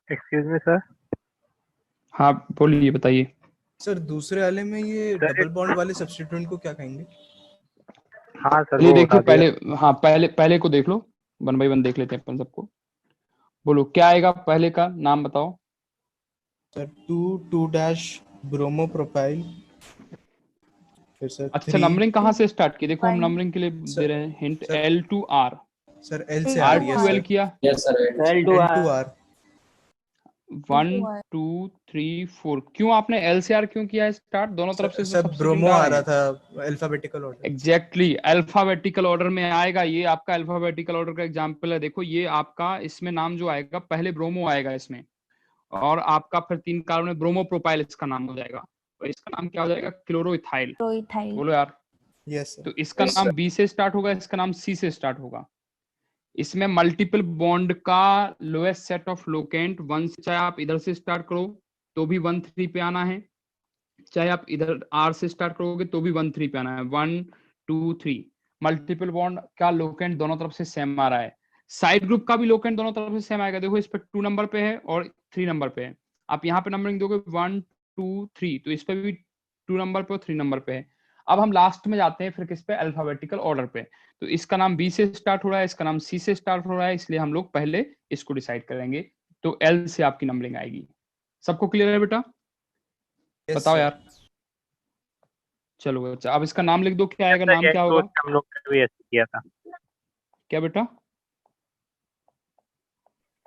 Excuse me sir. हाँ बोलिए, बताइए। सर दूसरे वाले में ये सर डबल बॉन्ड वाले सब्स्टिट्यूएंट को क्या कहेंगे? हाँ सर, चलिए वो देखिए बता दिया। पहले, हाँ पहले को देख लो, 1 बाय 1 देख लेते हैं अपन सबको। बोलो क्या आएगा, पहले का नाम बताओ। सर 2 डैश ब्रोमो प्रोपाइल, फिर सर अच्छा 3 नंबरिंग कहाँ से स्टार्ट की, देखो हम 1 नंबरिंग के लिए दे रहे हैं hint, sir L to R, sir L से L R, to yes R to L sir, किया, Yes, sir. Right. L to L R. To R. 1 2 3 4, क्यों आपने L से R क्यों किया है स्टार्ट, दोनों तरफ से सर सब्स्टिट्यूएंट ब्रोमो आ आ रहे रहा हैं। था alphabetical order. Exactly alphabetical order में आएगा, ये आपका अल्फाबेटिकल ऑर्डर का एग्जाम्पल है। देखो ये आपका इसमें नाम जो आएगा पहले ब्रोमो आएगा इसमें, और आपका फिर 3 कार्बन में ब्रोमो प्रोपाइल इसका नाम हो जाएगा, और इसका नाम क्या हो जाएगा, क्लोरोइथाइल। Proethyl. बोलो यार, यस सर। तो इसका Yes, sir. नाम बी से स्टार्ट होगा, इसका नाम सी से स्टार्ट होगा। इसमें मल्टीपल बॉन्ड का लोएस्ट सेट ऑफ लोकेंट 1 से, चाहे आप इधर से स्टार्ट करो तो भी 1 3 पे आना है, चाहे आप इधर आर से स्टार्ट करोगे तो भी 1 3 पे आना है, 1 2 3। मल्टीपल बॉन्ड का लोकेंट दोनों तरफ से सेम आ रहा है, साइड ग्रुप का भी लोकेंट दोनों तरफ से सेम आएगा। देखो इस पे 2 नंबर पे है और 3 नंबर पे है, आप यहाँ पे नंबरिंग दोगे 1 2 3, तो इस पे भी 2 नंबर पे और 3 नंबर पे है। अब हम लास्ट में जाते हैं फिर किस पे, अल्फाबेटिकल ऑर्डर पे। तो इसका नाम बी से स्टार्ट हो रहा है, इसका नाम सी से स्टार्ट हो रहा है, इसलिए हम लोग पहले इसको डिसाइड करेंगे। तो एल से आपकी नंबरिंग आएगी। सबको क्लियर है बेटा? बताओ यार। चलो बच्चा, अब इसका नाम लिख दो, क्या आएगा, नाम क्या होगा? हम लोग ने भी ऐसे किया था क्या बेटा?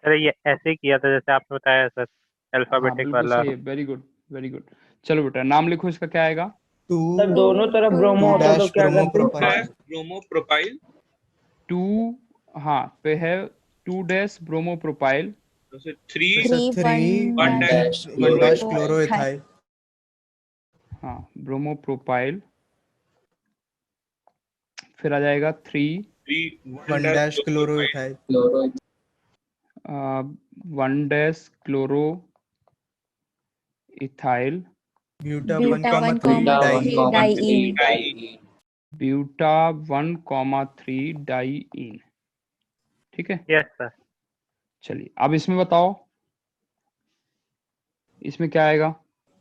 सर, ये ऐसे ही किया था जैसे आपने बताया सर, अल्फाबेटिक वाला। Very good very good. चलो बेटा नाम लिखो, इसका क्या आएगा? सर दोनों तरफ ब्रोमो होता तो क्या करते? Bromo propyl. 2 हाँ पे है 2 dash bromo propyl, 3 1 dash chloroethyl. हाँ ब्रोमो प्रोपाइल। फिर आ जाएगा 3 1 dash chloroethyl. 1 dash chloro ethyl. Buta Buta 1,3 diene. Buta 1,3 diene. ठीक है? Yes sir. चलिए अब इसमें बताओ, इसमें क्या आएगा?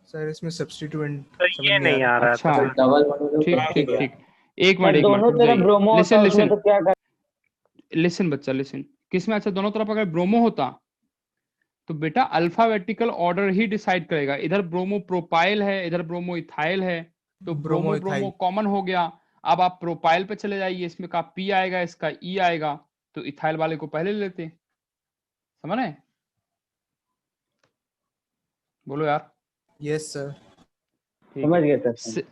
सर इसमें सब्स्टिट्यूएंट सर ये नहीं आ रहा अच्छा था। ठीक ठीक ठीक, एक मिनट दोनों तरफ ब्रोमो होता उसमें तो क्या करते? लिसन बच्चा लिसन। किसमें? अच्छा दोनों तरफ अगर ब्रोमो होता तो बेटा अल्फाबेटिकल ऑर्डर ही डिसाइड करेगा। इधर ब्रोमो प्रोपाइल है, इधर ब्रोमो इथाइल है, तो ब्रोमो ब्रोमो कॉमन हो गया। अब आप प्रोपाइल पे चले जाइए, इसमें का पी आएगा, इसका ई आएगा, तो इथाइल वाले को पहले लेते। समझ रहे? बोलो यार। Yes sir. समझ गए सर।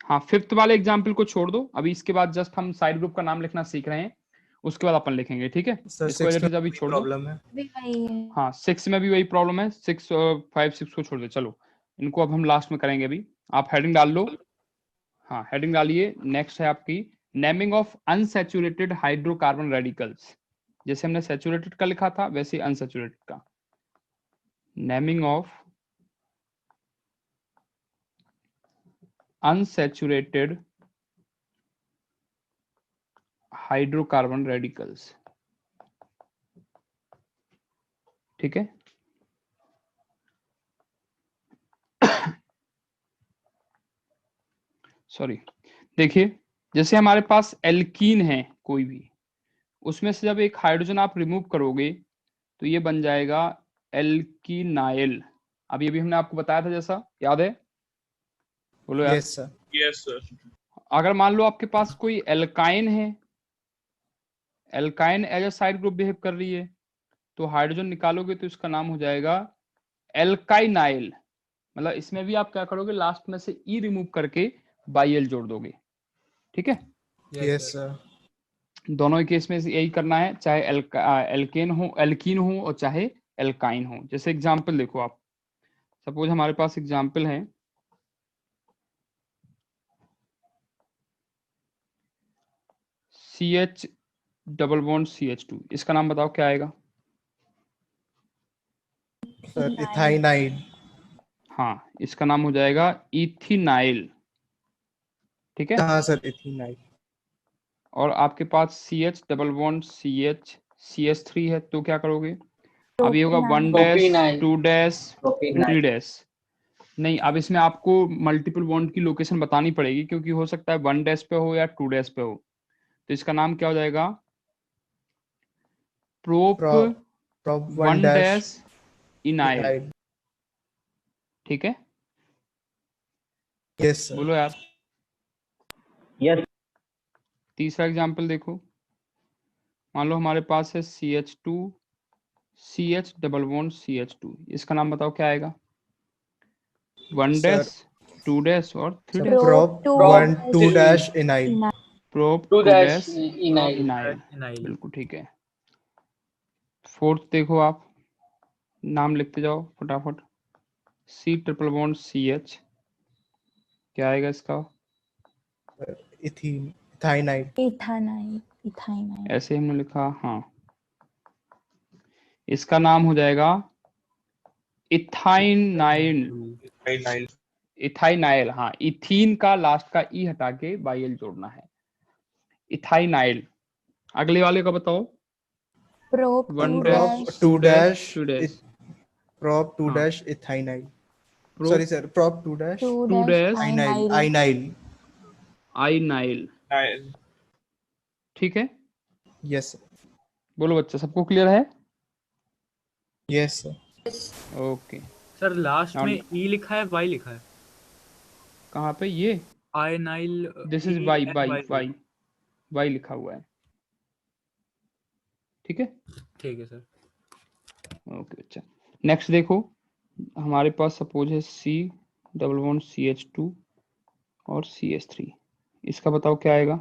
हाँ फिफ्थ वाले एग्जाम्पल को छोड़ दो, अभी इसके बाद जस्ट हम साइड ग्रुप का नाम लिखना सीख रहे हैं, उसके बाद अपन लिखेंगे। ठीक है? इसको एज इट इज अभी छोड़ दो। हाँ 6 में भी वही प्रॉब्लम है, 6 और 5 6 को छोड़ दो। चलो इनको अब हम लास्ट में करेंगे। अभी आप हेडिंग डाल लो। हाँ हेडिंग डालिए। नेक्स्ट है आपकी naming of unsaturated hydrocarbon radicals. जैसे हमने सैचुरेटेड का लिखा था वैसे अनसैचुरेटेड का। Naming of unsaturated hydrocarbon radicals। ठीक है? सॉरी, देखिए जैसे हमारे पास एल्कीन है कोई भी, उसमें से जब एक हाइड्रोजन आप रिमूव करोगे तो ये बन जाएगा एल्कीनाइल। अब ये भी हमने आपको बताया था, जैसा याद है? बोलो यार। Yes sir. Yes sir. अगर मान लो आपके पास कोई एल्काइन है, alkyne as a side group behave कर रही है, तो हाइड्रोजन निकालोगे तो इसका नाम हो जाएगा एल्काइनाइल। मतलब इसमें भी आप क्या करोगे, लास्ट में से ई रिमूव करके बाई जोड़ दोगे। ठीक है? Yes sir. दोनों ही केस में यही करना है, चाहे एल्कीन हो और चाहे एल्काइन हो। जैसे एग्जांपल देखो आप, सपोज हमारे पास एग्जांपल है CH डबल बॉन्ड CH2, इसका नाम बताओ क्या आएगा? सर इथाइनाइल। हाँ इसका नाम हो जाएगा इथिनाइल। ठीक है? हाँ सर इथेनाइल। और आपके पास CH डबल बॉन्ड CH3 है, तो क्या करोगे? अब ये होगा 1 डैश 2 डैश 3 डैश। नहीं, अब इसमें आपको मल्टीपल बॉन्ड की लोकेशन बतानी पड़ेगी, क्योंकि हो सकता है 1 डैश पे हो या 2 डैश पे हो। तो इसका नाम क्या हो जाएगा? Prop 1 dash enyl. ठीक है? Yes sir. बोलो यार। यस। तीसरा एग्जांपल देखो, मान लो हमारे पास है CH2 CH double bond CH2, इसका नाम बताओ क्या आएगा? 1 डैश 2 डैश और 3 dash. Prop 1 2 dash enyl. Prop 2 dash enyl. बिल्कुल ठीक है। फोर्थ देखो आप, नाम लिखते जाओ फटाफट। C ट्रिपल बॉन्ड CH, क्या आएगा इसका? इथाइनाइल। इथाइनाइल। ऐसे हमने लिखा। हाँ इसका नाम हो जाएगा इथाइनाइल। इथाइनाइल। हाँ इथीन का लास्ट का ई हटा के बाइल जोड़ना है। इथाइनाइल। अगले वाले का बताओ। Prop one two dash dash two dash two dash prop 2 हाँ dash ethynyl. Pro Sorry sir, prop 2 dash two two dash dash inyl. Ynyl Inyl. Ynyl. Nine. ठीक है, Yes sir. बोलो बच्चा, सबको क्लियर है? Yes sir. Okay. Sir last now में ई लिखा है वाई लिखा है? कहाँ पे ये? Ynyl this is E Y, N Y Y Y Y लिखा हुआ है। ठीक है, ठीक है सर। ओके बच्चा। नेक्स्ट देखो, हमारे पास सपोज है C डबल बॉन्ड CH2 और CH3। इसका बताओ क्या आएगा?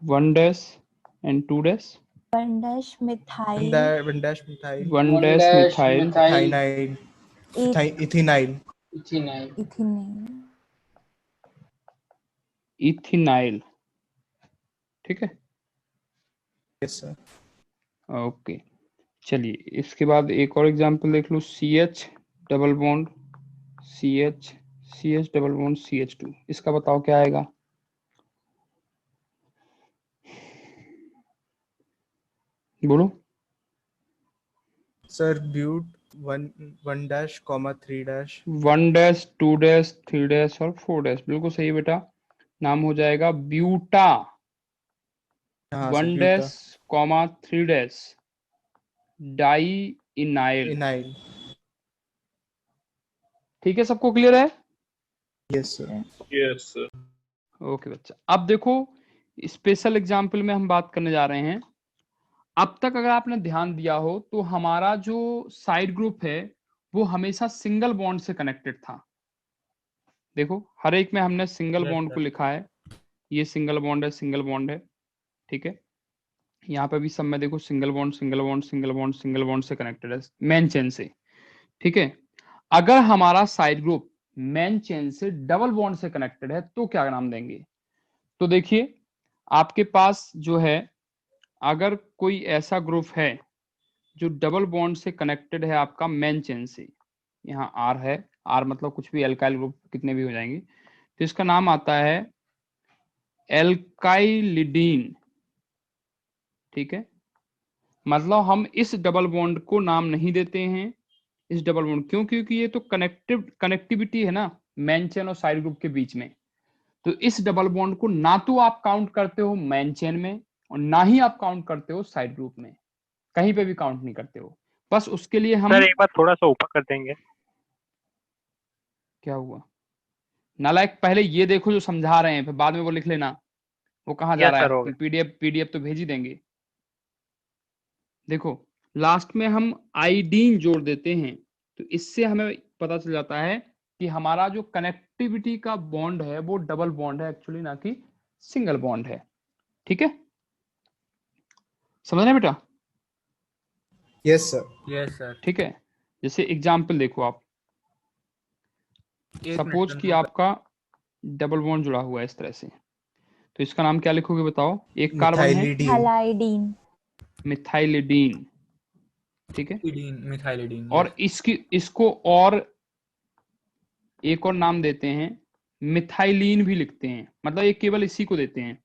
1 dash and 2 dash. 1 dash methyl 1 dash methyl 1 1 dash dash methyl methyl ethynyl. Ethynyl. ethynyl. इथिनाइल। इथिनाइल। ठीक है, Yes sir. ओके। चलिए इसके बाद एक और एग्जांपल देख लो, CH double bond CH double bond CH2। इसका बताओ क्या आएगा? बोलो। Sir, but 1 dash comma 3 dash 1 dash 2 dash 3 dash और 4 डैश, बिल्कुल सही बेटा। नाम हो जाएगा ब्यूटा। हाँ 1 sir, dash buta comma 3 dash di enyl. enyl. ठीक है, सबको क्लियर है? Yes sir. Yes, sir. Okay बच्चा, अब देखो स्पेशल एग्जाम्पल में हम बात करने जा रहे हैं। अब तक अगर आपने ध्यान दिया हो तो हमारा जो साइड ग्रुप है वो हमेशा सिंगल बॉन्ड से कनेक्टेड था। देखो हर एक में हमने सिंगल यस बॉन्ड को सर। लिखा है, ये सिंगल बॉन्ड है, सिंगल बॉन्ड है। ठीक है, यहाँ पे भी सब में देखो single bond single bond single bond single bond से कनेक्टेड है, मेन चेन से। ठीक है, अगर हमारा साइड ग्रुप मेन चेन से डबल बॉन्ड से कनेक्टेड है तो क्या नाम देंगे? तो देखिए आपके पास जो है, अगर कोई ऐसा ग्रुप है जो डबल बॉन्ड से कनेक्टेड है आपका मेन चेन से, यहाँ आर है, आर मतलब कुछ भी एल्काइल ग्रुप कितने भी हो जाएंगे, तो इसका नाम आता है एल्काइलिडीन। ठीक है, मतलब हम इस डबल बॉन्ड को नाम नहीं देते हैं इस डबल बॉन्ड, क्यों? क्योंकि ये तो कनेक्टिविटी है ना मेन चेन और साइड ग्रुप के बीच में। तो इस डबल बॉन्ड को ना तो आप काउंट करते हो मेन चेन में और ना ही आप काउंट करते हो साइड ग्रुप में, कहीं पे भी काउंट नहीं करते हो। बस उसके लिए हम सर एक बार थोड़ा सा ऊपर कर देंगे। क्या हुआ नालायक, पहले ये देखो जो समझा रहे हैं, फिर बाद में वो लिख लेना। वो कहाँ जा यस रहा सर, हो है? गया। पीडीएफ तो भेज ही देंगे। देखो लास्ट में हम आइडीन जोड़ देते हैं तो इससे हमें पता चल जाता है कि हमारा जो कनेक्टिविटी का बॉन्ड है वो डबल बॉन्ड है एक्चुअली, ना कि सिंगल बॉन्ड है। ठीक है, समझ रहे हैं बेटा? Yes sir. Yes sir. ठीक है, जैसे एग्जाम्पल देखो आप, एक मिनट सपोज सर, कि नोट आपका डबल बॉन्ड जुड़ा हुआ है इस तरह से, तो इसका नाम क्या लिखोगे बताओ? एक कार्बन है Methylidene. हैलाइडीन मिथाइलिडीन। ठीक है, इडीन मिथाइलिडीन। और इसको और एक और नाम देते हैं, मिथाइलिन भी लिखते हैं, मतलब ये केवल इसी को देते हैं,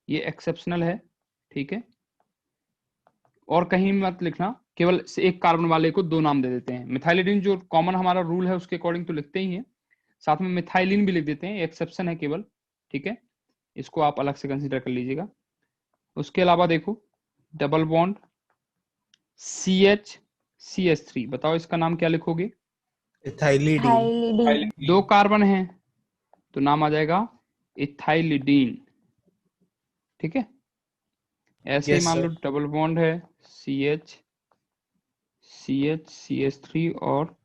ये एक्सेप्शनल है। ठीक है, और कहीं मत लिखना, केवल एक कार्बन वाले को दो नाम दे देते हैं। मिथाइलिडीन जो कॉमन हमारा रूल है उसके अकॉर्डिंग तो लिखते ही हैं, साथ में मिथाइलिन भी लिख देते हैं, एक्सेप्शन है केवल। ठीक है, इसको आप अलग से कंसीडर कर लीजिएगा। उसके अलावा देखो डबल बॉन्ड CH बताओ इसका नाम क्या लिखोगे? Ethylidene. हाइलिडीन दो कार्बन है तो नाम आ जाएगा इथाइलिडीन। ठीक है, ऐसे ही Yes मान लो sir. डबल बॉन्ड है CH और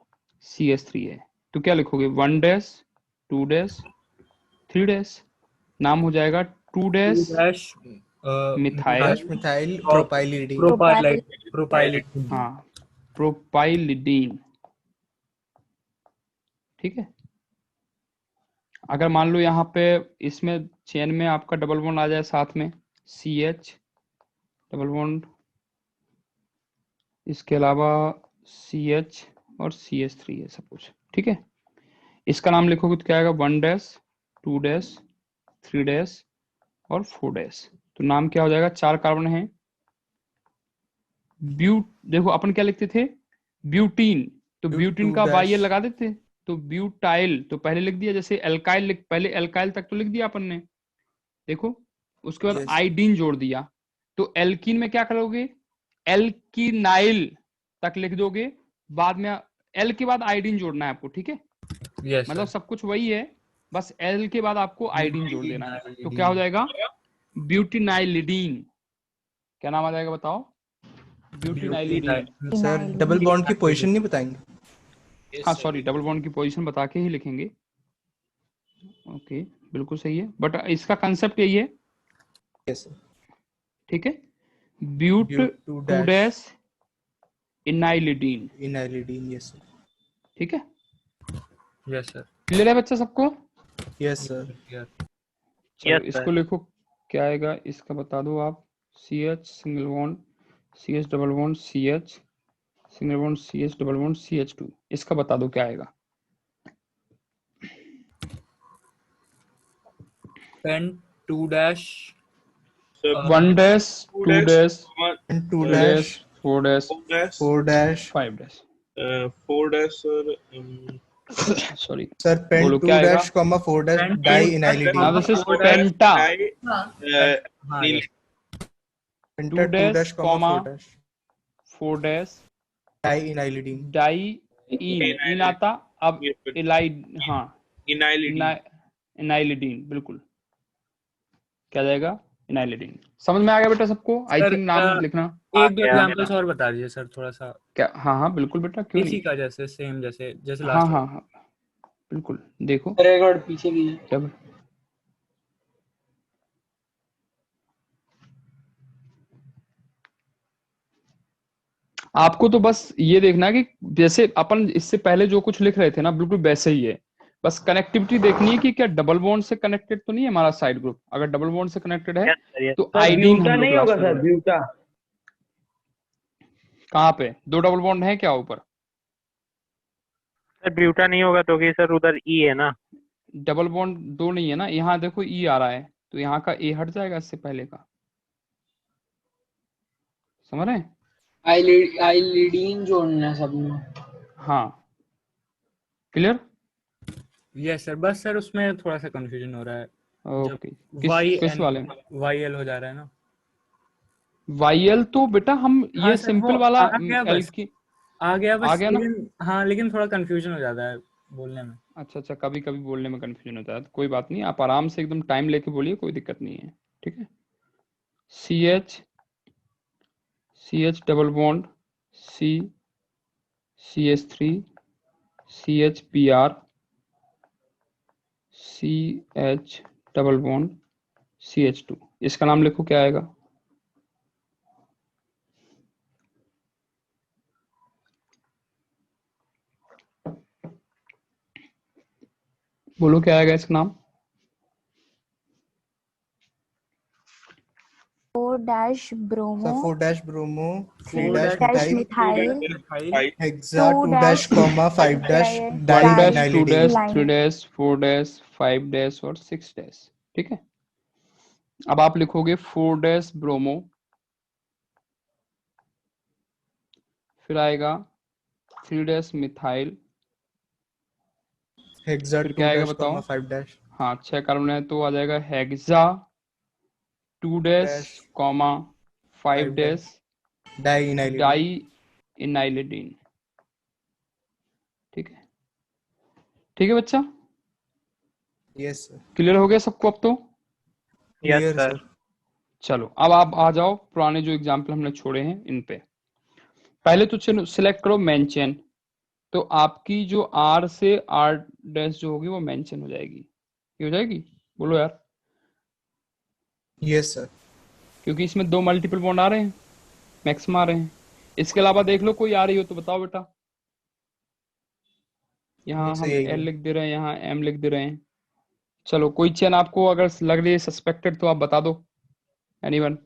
CH3 है, तो क्या लिखोगे? 1 डैश 2 डैश 3 डैश, नाम हो जाएगा 2 two dash dash methyl. Dash methyl propylidene. Propylide propyl propylidene. हाँ, प्रोपाइलिडीन। ठीक है, अगर मान लो यहाँ पे इसमें चेन में आपका डबल बॉन्ड आ जाए साथ में CH डबल बॉन्ड, इसके अलावा CH और CH3 है सब कुछ। ठीक है, इसका नाम लिखोगे तो क्या आएगा 1 डैश 2 डैश 3 डैश और 4 डैश। तो नाम क्या हो जाएगा, 4 कार्बन है। देखो अपन क्या लिखते थे, ब्यूटीन, तो ब्यूटीन का वाई लगा देते, तो ब्यूटाइल तो पहले लिख दिया, जैसे एल्काइल पहले एल्काइल तक तो लिख दिया अपन ने, देखो उसके बाद आइडीन जोड़ दिया, तो एल्कीन में क्या करोगे, एल्कीनाइल तक लिख दोगे, बाद में एल के बाद आइडीन जोड़ना है आपको, ठीक है। मतलब सब कुछ वही है, बस एल के बाद आपको आइडीन जोड़ देना है, तो क्या हो जाएगा ब्यूटिनाइलिडीन। क्या नाम आ जाएगा बताओ, ब्यूटिनाइलिडीन। सर डबल बॉन्ड की पोजीशन नहीं बताएंगे? हाँ सॉरी, डबल बॉन्ड की पोजीशन बता के ही लिखेंगे। ओके बिल्कुल सही है, बट इसका कंसेप्ट यही है, यस ठीक है। But 2 dash enylidene, enylidene, yes sir. ठीक है, यस सर। क्लियर है बच्चा सबको? Yes sir. चलो इसको लिखो, क्या आएगा इसका बता दो आप, CH single bond CH double bond CH single bond CH double bond CH2, इसका बता दो क्या आएगा। Pent 2 dash 1 dash 2 dash 2 dash 4 dash 4 dash 5 dash 4 dash sir, sorry sir pen बोलो 2 क्या आएगा, dash comma 4 dash di enylidene. हाँ this is penta, नील 2 dash comma 4 dash di enylidene. Diene आता, अब इलाइड, हाँ इनाइलिडीन, बिल्कुल क्या जाएगा इनाइलिडीन। समझ में आ गया बेटा सबको? आई थिंक नाम लिखना। एक दो एग्जांपल्स और बता दीजिए सर थोड़ा सा। क्या? हाँ हाँ बिल्कुल बेटा, क्यों इसी नहीं, का जैसे सेम जैसे हाँ लास्ट हाँ हाँ बिल्कुल। देखो पीछे भी क्या आपको तो बस ये देखना है कि जैसे अपन इससे पहले जो कुछ लिख रहे थे ना बिल्कुल वैसे ही है, बस कनेक्टिविटी देखनी है कि क्या डबल बॉन्ड से कनेक्टेड तो नहीं है हमारा साइड ग्रुप। अगर डबल बॉन्ड से कनेक्टेड है तो आइडीन हम लोग लास्ट में। ब्यूटा कहाँ पे 2 डबल बॉन्ड है क्या ऊपर? सर ब्यूटा नहीं होगा तो कि सर उधर ई है ना, डबल बॉन्ड 2 नहीं है ना, यहाँ देखो ई आ रहा है, तो यहाँ का ए हट जाएगा इससे पहले का, समझ रहे हैं? आइलिडीन जोड़ना है सब में। हाँ क्लियर? यस सर, बस सर उसमें थोड़ा सा कंफ्यूजन हो रहा है। ओके किस वाले में? YL हो जा रहा है ना, YL तो बेटा हम हाँ ये सर, सिंपल वाला आ गया एल बस, की आ गया बस, आ गया ना? लेकिन हाँ लेकिन थोड़ा कंफ्यूजन हो जाता है बोलने में। अच्छा कभी कभी बोलने में कंफ्यूजन होता है, तो कोई बात नहीं, आप आराम से एकदम टाइम लेके बोलिए, कोई दिक्कत नहीं है, ठीक है। CH double bond CH3 CHBr CH double bond CH2, इसका नाम लिखो क्या आएगा। बोलो क्या आएगा इसका नाम। 4 dash bromo 4 dash bromo 3 3 dash dash methyl methyl hexa 2 2 dash comma 5 dash 1 di dash 2 enylidene. Dash 3 dash 4 dash 5 dash और 6 डैश, ठीक है। अब आप लिखोगे 4 डैश ब्रोमो, फिर आएगा 3 डैश मिथाइल, हेक्सा फिर 2 क्या आएगा डैश बताओ। कॉमा 5 डैश हाँ 6 कार्बन है तो आ जाएगा hexa 2 dash comma 5 dash di enylidene. Di enylidene, ठीक है, ठीक है बच्चा, यस सर। क्लियर हो गया सबको अब तो? Yes sir. चलो अब आप आ जाओ पुराने जो एग्जाम्पल हमने छोड़े हैं इन पे। पहले तो चलो सिलेक्ट करो मेन चेन, तो आपकी जो R से R डैश जो होगी वो मेन चेन हो जाएगी, ये हो जाएगी, बोलो यार। Yes sir. क्योंकि इसमें 2 मल्टीपल बॉन्ड आ रहे हैं, मैक्सिमम आ रहे हैं। इसके अलावा देख लो कोई आ रही हो तो बताओ बेटा। यहाँ हम L लिख दे रहे हैं, यहाँ M लिख दे रहे हैं। चलो कोई चेन आपको अगर लग रही है सस्पेक्टेड तो आप बता दो, एनीवन?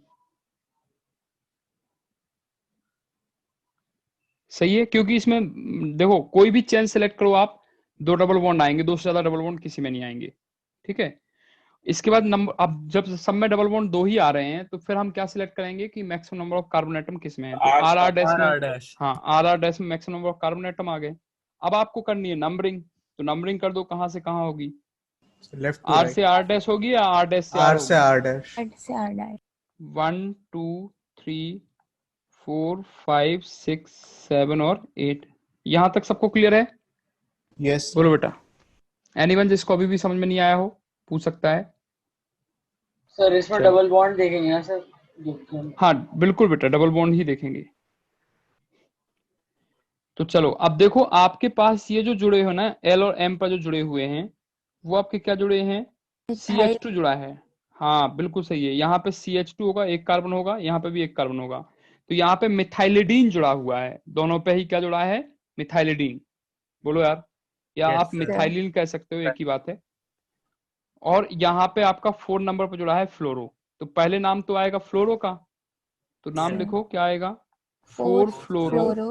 सही है, क्योंकि इसमें देखो कोई भी चेन सेलेक्ट करो आप, 2 डबल बॉन्ड आएंगे, 2 से ज्यादा डबल बॉन्ड किसी में नहीं आएंगे। ठीक है, इसके बाद नंबर, अब जब सब में डबल बॉन्ड 2 ही आ रहे हैं तो फिर हम क्या सिलेक्ट करेंगे कि maximum number of carbon atom किस में है, तो आर आर डैश में, हाँ आर आर डैश में maximum number of carbon atom आ गए। अब आपको करनी है नंबरिंग, तो नंबरिंग कर दो, कहाँ से कहाँ होगी, लेफ्ट आर से आर डैश होगी या आर डैश से आर से आर डैश। 1 2 3 4 5 6 7 और 8। यहाँ तक सबको क्लियर है? यस। बोलो बेटा, एनीवन जिसको अभी भी समझ में नहीं आया हो पूछ सकता है। सर इसमें डबल बॉन्ड देखेंगे ना सर? हाँ बिल्कुल बेटा, डबल बॉन्ड ही देखेंगे। तो चलो अब देखो, आपके पास ये जो जुड़े हो ना एल और एम पर जो जुड़े हुए हैं, वो आपके क्या जुड़े हैं, CH2 जुड़ा है। हाँ बिल्कुल सही है, यहाँ पे CH2 होगा, एक कार्बन होगा, यहाँ पे भी एक कार्बन होगा, तो यहाँ पे मिथाइलिडीन जुड़ा हुआ है, दोनों पे ही क्या जुड़ा है, मिथाइलिडीन। बोलो यार, या आप मिथाइलिन कह सकते हो, एक ही बात है। और यहाँ पे आपका 4 नंबर पे जुड़ा है फ्लोरो, तो पहले नाम तो आएगा फ्लोरो का, तो नाम लिखो क्या आएगा, 4 फ्लोरो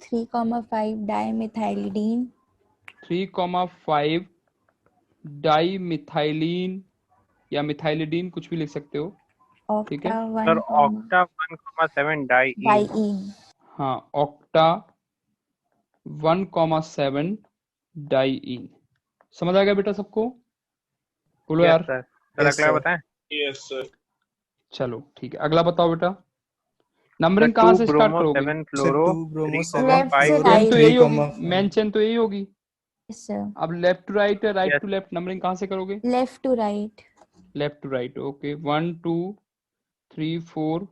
3,5 डाइमिथाइलिडीन 3,5 डाइमिथाइलिन या मिथाइलिडीन, कुछ भी लिख सकते हो। ठीक है सर, ऑक्टा 1,7 डाइईन। हाँ ऑक्टा 1,7 डाइईन। समझ आ गया बेटा सबको? बोलो यार। सर अगला बताएं? Yes sir. चलो ठीक है, अगला बताओ बेटा। नंबरिंग कहाँ से स्टार्ट करोगे? चेन तो यही होगी, मेन चेन तो यही होगी। अब left to right, right to left, numbering कहाँ से करोगे? Left to right. Left to right, okay. 1 2 3 4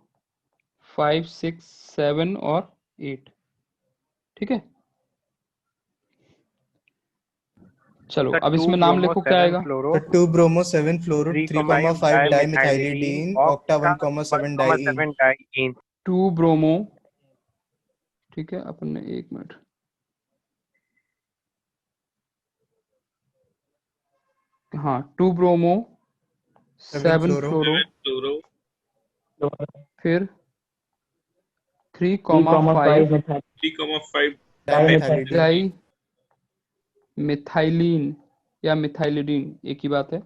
5 6 7 और 8। ठीक है, चलो अब इसमें नाम लिखो, क्या आएगा? 2 ब्रोमो 7 फ्लोरो 3,5 डाइमिथाइलिडीन ऑक्टा 1,7 डाइईन। 2 ब्रोमो, ठीक है, अपन ने 1 मिनट, हाँ 2 ब्रोमो 7 फ्लोरो, फिर 3,5 डाई मिथाइलिन या मिथाइलिडीन, एक ही बात है।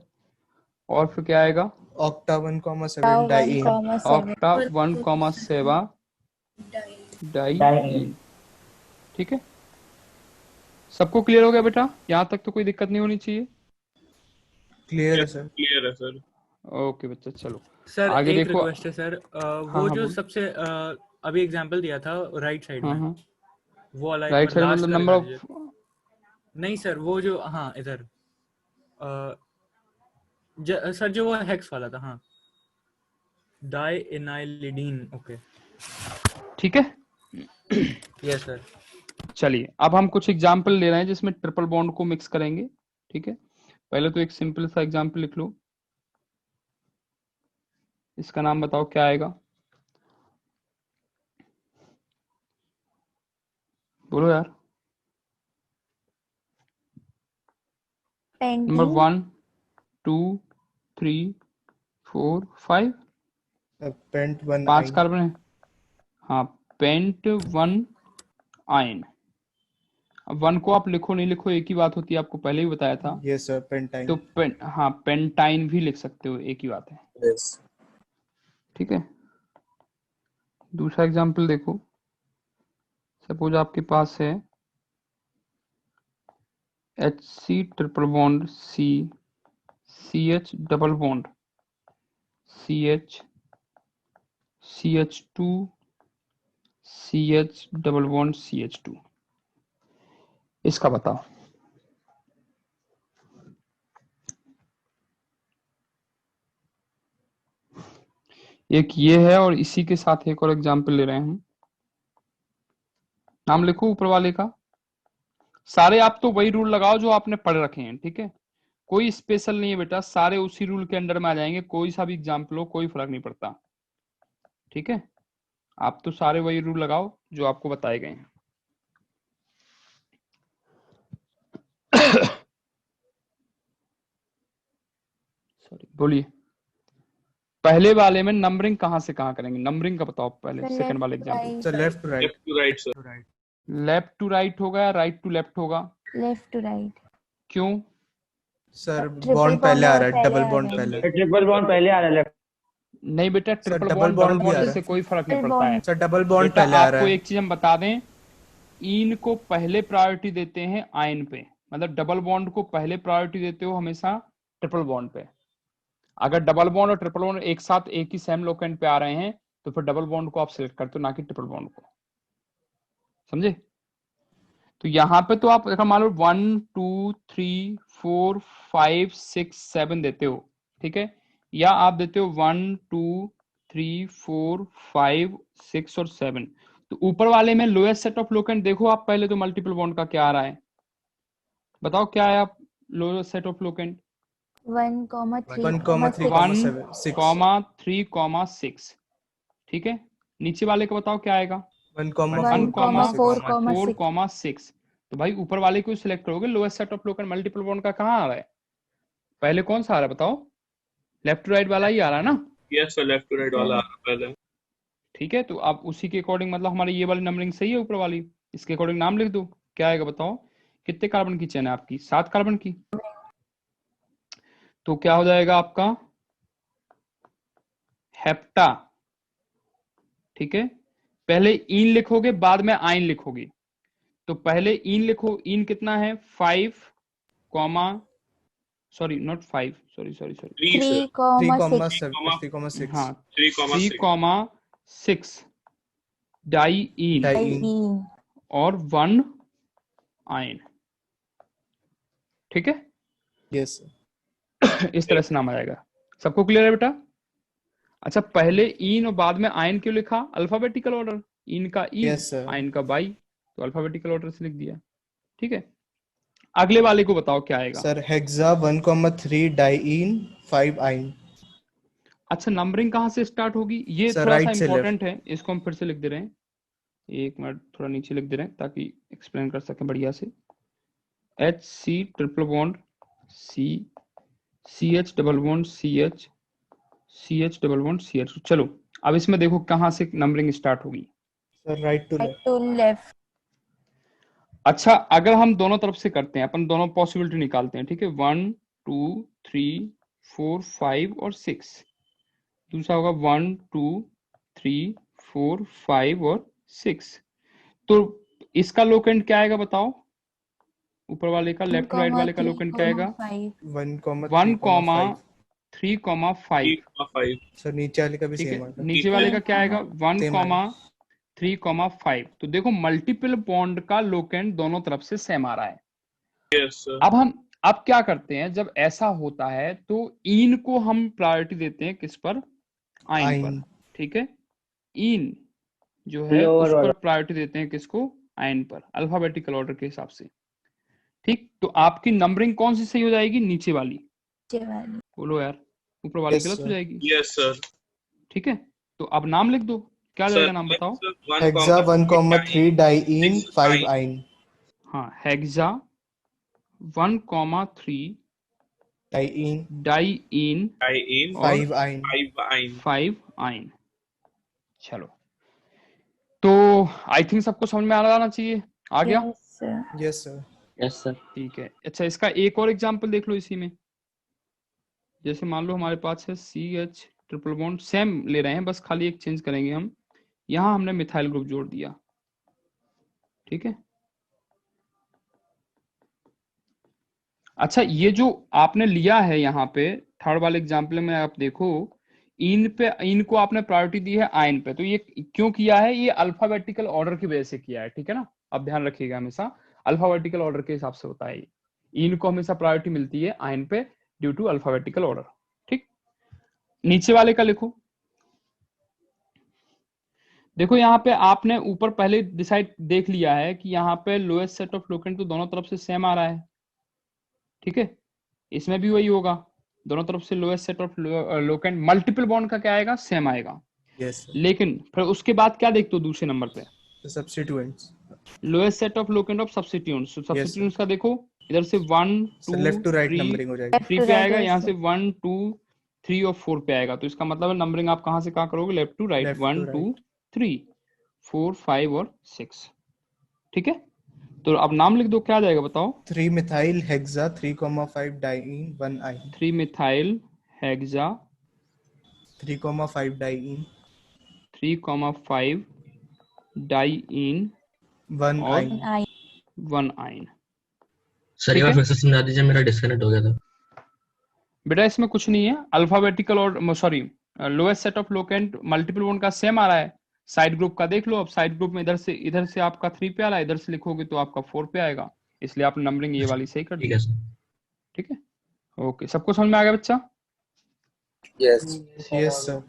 और फिर क्या आएगा? Octa 1,7 diene. Octa 1,7 diene. ठीक है, सबको क्लियर हो गया बेटा? यहाँ तक तो कोई दिक्कत नहीं होनी चाहिए। क्लियर है सर? क्लियर है सर। ओके बच्चा, चलो सर आगे एक देखो। रिक्वेस्ट है सर, वो जो सबसे अभी एग्जांपल दिया था राइट साइड में, वो वाला राइट साइड मतलब नंबर ऑफ, नहीं सर वो जो, हाँ इधर सर जो वो हेक्स वाला था, हाँ डाइइनाइलिडीन। ओके ठीक है। Yes sir. चलिए अब हम कुछ एग्जाम्पल ले रहे हैं जिसमें ट्रिपल बॉन्ड को मिक्स करेंगे। ठीक है, पहले तो एक सिंपल सा एग्जाम्पल लिख लो, इसका नाम बताओ क्या आएगा? बोलो यार। नंबर 1 2 3 4 5 पेंट 1 5 कार्बन है, हाँ पेंट 1 आयन। अब 1 को आप लिखो नहीं लिखो एक ही बात होती है, आपको पहले ही बताया था। Yes sir, pentyne. तो हाँ पेंटाइन भी लिख सकते हो, एक ही बात है। यस। ठीक है, दूसरा एग्जांपल देखो। सपोज आपके पास है HC triple bond C, CH double bond CH, CH2 CH double bond CH2, इसका बताओ। एक ये है और इसी के साथ एक और एग्जांपल ले रहे हैं हम। नाम लिखो ऊपर वाले का। सारे आप तो वही रूल लगाओ जो आपने पढ़ रखे हैं। ठीक है, कोई स्पेशल नहीं है बेटा, सारे उसी रूल के अंडर में आ जाएंगे। कोई सा भी एग्जांपल हो, कोई फर्क नहीं पड़ता। ठीक है, आप तो सारे वही रूल लगाओ जो आपको बताए गए हैं। सॉरी, बोलिए। पहले वाले में नंबरिंग कहां से कहां करेंगे? नंबरिंग का बताओ पहले, सेकंड वाले example. Sir left to right. Left to right sir. Left to right होगा या राइट टू लेफ्ट होगा? Left to right. क्यों? सर ट्रिपल बॉन्ड पहले आ रहा है, पहले डबल आ बॉन्ड रहा है। पहले। ट्रिपल बॉन्ड पहले आ रहा है लेफ्ट। नहीं बेटा, sir triple double bond double bond भी आ बॉन्ड रहा से है। कोई फर्क नहीं ट्रिपल पड़ता है। बॉन्ड। सर डबल बॉन्ड बेटा पहले आ रहा आपको है। एक चीज हम बता दें, इन को पहले प्रायोरिटी देते हैं आयन पे, मतलब डबल बॉन्ड को पहले प्रायोरिटी देते हो हमेशा ट्रिपल बॉन्ड पे। अगर डबल बॉन्ड और ट्रिपल बॉन्ड एक साथ एक ही सेम लोकेंट पे आ रहे हैं तो फिर डबल बॉन्ड को आप सिलेक्ट करते हो, ना कि ट्रिपल बॉन्ड को। समझे? तो यहाँ पे तो आप अगर मान लो 1 2 3 4 5 6 7 देते हो, ठीक है, या आप देते हो 1 2 3 4 5 6 और 7, तो ऊपर वाले में लोएस्ट सेट ऑफ लोकेंट देखो आप पहले तो मल्टीपल बॉन्ड का क्या आ रहा है, बताओ क्या है आप लोएस्ट सेट ऑफ लोकेंट? 1,3,6 ठीक है, नीचे वाले का बताओ क्या आएगा? 1,4,6। तो भाई ऊपर वाले को सिलेक्ट करोगे, lowest set of locant multiple bond का कहाँ आ रहा है? पहले कौन सा आ रहा है बताओ? लेफ्ट टू राइट वाला ही आ रहा है ना? Yes sir, left to right वाला आ रहा है पहले। ठीक है, तो आप उसी के अकॉर्डिंग, मतलब हमारी ये वाली नंबरिंग सही है ऊपर वाली, इसके अकॉर्डिंग नाम लिख दो। क्या आएगा बताओ? कितने कार्बन की चेन है आपकी? 7 कार्बन की। तो क्या हो जाएगा आपका? हेप्टा। ठीक है, पहले इन लिखोगे बाद में आइन लिखोगे, तो पहले इन लिखो। इन कितना है? 5 कॉमा सॉरी नॉट 5 सॉरी 3,6 हाँ 3,6 डाई इन और 1 आयन। ठीक है, यस इस तरह से नाम आ जाएगा। सबको क्लियर है बेटा? अच्छा, पहले इन और बाद में आयन क्यों लिखा? अल्फाबेटिकल ऑर्डर, इन का ई आयन का बाई, तो अल्फाबेटिकल ऑर्डर से लिख दिया। ठीक है, अगले वाले को बताओ क्या आएगा? सर हेक्सा 1,3 डाइईन 5 आइन। अच्छा, नंबरिंग कहाँ से स्टार्ट होगी? ये सर थोड़ा सा राइट से इंपॉर्टेंट है, इसको हम फिर से लिख दे रहे हैं। एक मिनट, थोड़ा नीचे लिख दे रहे हैं ताकि एक्सप्लेन कर सकें बढ़िया से। H C triple bond C, C H double bond C H, C H double bond C H. चलो अब इसमें देखो कहाँ से नंबरिंग स्टार्ट होगी। Sir right to left. अच्छा, अगर हम दोनों तरफ से करते हैं, अपन दोनों पॉसिबिलिटी निकालते हैं। ठीक है, 1 2 3 4 5 और 6। दूसरा होगा 1 2 3 4 5 और 6। तो इसका लोकेंट क्या आएगा बताओ? ऊपर वाले का, लेफ्ट राइट वाले का लोकेंट क्या आएगा? 1,3,5। सर नीचे वाले का भी सेम आएगा। नीचे वाले का क्या आएगा? 1,3,5। तो देखो मल्टीपल बॉन्ड का लोकेंट दोनों तरफ से सेम आ रहा है। Yes sir. अब क्या करते हैं, जब ऐसा होता है तो इन को हम प्रायोरिटी देते हैं किस पर? आइन पर। ठीक है, इन जो है उस पर प्रायोरिटी देते हैं किसको? आइन पर, अल्फाबेटिकल ऑर्डर के हिसाब से। ठीक, तो आपकी नंबरिंग कौन सी सही हो जाएगी? नीचे वाली। बोलो यार, ऊपर वाली गलत हो जाएगी। Yes sir. ठीक है, तो अब नाम लिख दो, क्या जाएगा नाम बताओ? हेक्सा 1,3 डाइईन 5 आइन। हाँ, हेक्सा 1,3 डाइईन 5 आइन। 5 आइन। चलो, तो आई थिंक सबको समझ में आ जाना चाहिए। आ गया? Yes sir. Yes sir. ठीक है, अच्छा इसका एक और एग्जांपल देख लो इसी में। जैसे मान लो हमारे पास है CH ट्रिपल बॉन्ड, सेम ले रहे हैं, बस खाली एक चेंज करेंगे हम। यहां हमने मिथाइल ग्रुप जोड़ दिया। ठीक है, अच्छा ये जो आपने लिया है यहाँ पे थर्ड वाले एग्जाम्पल में, आप देखो इन पे, इन को आपने प्रायोरिटी दी है आयन पे। तो ये क्यों किया है? ये अल्फाबेटिकल ऑर्डर की वजह से किया है। ठीक है ना, अब ध्यान रखिएगा, हमेशा अल्फाबेटिकल ऑर्डर के हिसाब से होता है। इन को हमेशा प्रायोरिटी मिलती है आयन पे ड्यू टू अल्फाबेटिकल ऑर्डर। ठीक, नीचे वाले का लिखो। देखो यहाँ पे आपने ऊपर पहले डिसाइड देख लिया है कि यहाँ पे लोएस्ट सेट ऑफ लोकेंट तो दोनों तरफ से सेम आ रहा है। ठीक है, इसमें भी वही होगा, दोनों तरफ से lowest set of locant multiple bond का क्या आएगा? सेम आएगा। यस। लेकिन फिर उसके बाद क्या देखते हो दूसरे नंबर पे? Substituents, lowest set of locant of substituents. Substituents का देखो, इधर से 1 2 लेफ्ट टू राइट नंबरिंग हो जाएगी। 3 पे आएगा, यहाँ से 1 2 3 और 4 पे आएगा। तो इसका मतलब है नंबरिंग आप कहाँ से कहाँ करोगे? लेफ्ट टू राइट, 1 2 3 4 5 और 6। ठीक है, तो अब नाम लिख दो, क्या आ जाएगा बताओ। 3 मिथाइल हेक्सा 3,5 डाइईन 1 आइन 3 मिथाइल हेक्सा 3,5 डाइईन 3,5 डाइईन 1 और आइन 1 आइन। सर एक बार फिर से समझा दीजिए, मेरा डिस्कनेक्ट हो गया था। बेटा इसमें कुछ नहीं है, अल्फाबेटिकल और sorry lowest set of locant multiple bond का सेम आ रहा है। साइड ग्रुप का देख लो, अब साइड ग्रुप में इधर से आपका 3 पे आ रहा है, इधर से लिखोगे तो आपका 4 पे आएगा, इसलिए आपने नंबरिंग ये वाली सही कर दी। ठीक है सर। ठीक है, ओके, सबको समझ में आ गया बच्चा? Yes sir.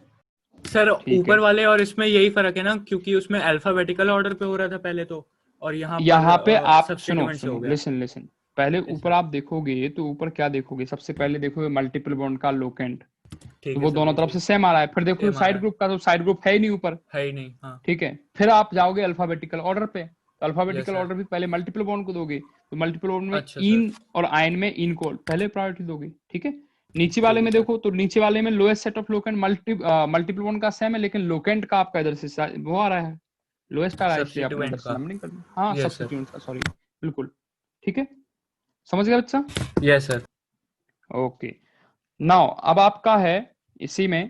सर ठीक है। ऊपर वाले और इसमें यही फर्क है ना, क्योंकि उसमें अल्फाबेटिकल ऑर्डर पे हो रहा था पहले तो, और यहाँ पे आप सुनो सब्स्टिट्यूएंट से हो सुनो, गया। लिसन पहले ऊपर आप देखोगे तो ऊपर क्या देखोगे, सबसे पहले देखोगे मल्टीपल बॉन्ड का लोकेंट, ठीक तो है वो सर, दोनों तरफ से सेम आ रहा है। फिर देखो सेम आ साइड रहा है। ग्रुप का, तो साइड ग्रुप है ही नहीं ऊपर, है ही नहीं, हाँ। ठीक है। फिर आप जाओगे अल्फाबेटिकल ऑर्डर पे, तो Yes, अल्फाबेटिकल sir. ऑर्डर भी पहले मल्टीपल बॉन्ड को दोगे, तो मल्टीपल बॉन्ड में अच्छा इन सर, और आयन में इन को पहले प्रायोरिटी दोगे, ठीक है। नीचे वाले ठीक में है सर। देखो, तो नीचे वाले में lowest set of locant multiple bond का सेम है, लेकिन लोकेंट का आपका इधर से वो आ रहा है, लोएस्ट आ रहा है, इसलिए आपने इधर सब्स्टिट्यूएंट से का। नंबरिंग कर दी। हाँ, Yes, sir. सब्स्टिट्यूएंट का, सॉरी, बिल्कुल ठीक है, समझ गया बच्चा? Yes sir. ओके, नाउ अब आपका है इसी में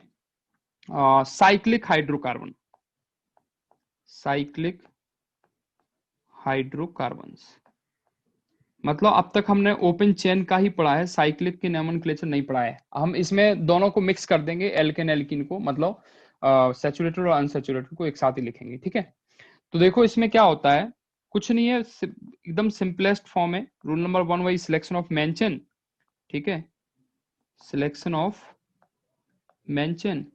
साइक्लिक हाइड्रोकार्बन, साइक्लिक हाइड्रोकार्बन्स, मतलब अब तक हमने ओपन चेन का ही पढ़ा है, साइक्लिक की नोमेनक्लेचर नहीं पढ़ा है। हम इसमें दोनों को मिक्स कर देंगे, एल्केन एल्कीन को, मतलब सैचुरेटेड और अनसैचुरेटेड को एक साथ ही लिखेंगे, ठीक है। तो देखो इसमें क्या होता है, कुछ नहीं है, एकदम सिंपलेस्ट फॉर्म है। रूल नंबर 1 वही सिलेक्शन ऑफ मेंशन, ठीक है, सिलेक्शन ऑफ मेंशन।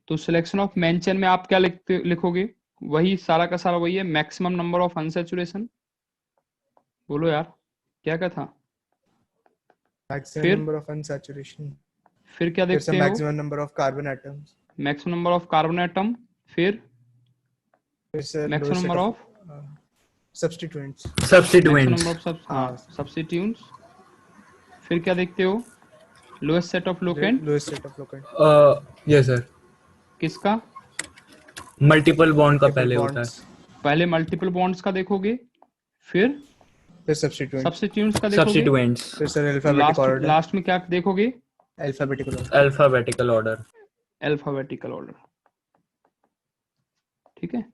तो सिलेक्शन ऑफ मेंशन में आप क्या लिखोगे, वही सारा का सारा वही है, मैक्सिमम नंबर ऑफ अनसैचुरेशन। बोलो यार क्या था? मैक्सिमम फिर नंबर ऑफ अनसैचुरेशन, फिर क्या फिर से देखते हो? Maximum number of carbon atoms, maximum number of carbon atom, फिर से maximum number of substituents, maximum number of हाँ सब्स्टिट्यूएंट्स। फिर क्या देखते हो? Lowest set of locant, lowest set of locant. Yes sir, किसका? मल्टीपल बॉन्ड का पहले होता है। पहले मल्टीपल बॉन्ड्स का देखोगे, फिर सब्स्टिट्यूएंट्स का देखोगे, सब्स्टिट्यूएंट्स, फिर सर अल्फाबेटिक ऑर्डर, लास्ट में क्या देखोगे? Alphabetical order. अल्फाबेटिकल ऑर्डर, ठीक है।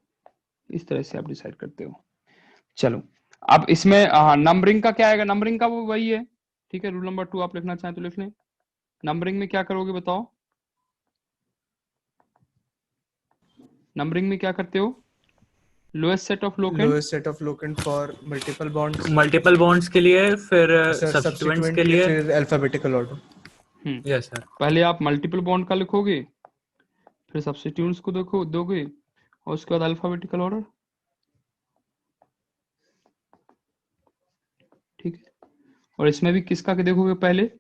इस तरह से आप डिसाइड करते हो। चलो अब इसमें नंबरिंग का क्या आएगा? नंबरिंग का वो वही है, ठीक है। रूल नंबर 2 आप लिखना चाहें तो लिख लें। नंबरिंग में क्या करोगे बताओ? नंबरिंग में क्या करते हो? Lowest set of locant for multiple bonds, multiple bonds के लिए, फिर सब्स्टिट्यूएंट के लिए फिर अल्फाबेटिकल ऑर्डर। Yes sir. पहले आप मल्टीपल बॉन्ड का लिखोगे, फिर सब्स्टिट्यूएंट्स को दोगे, और उसके बाद अल्फाबेटिकल ऑर्डर, ठीक है। और इसमें भी किसका के देखोगे? पहले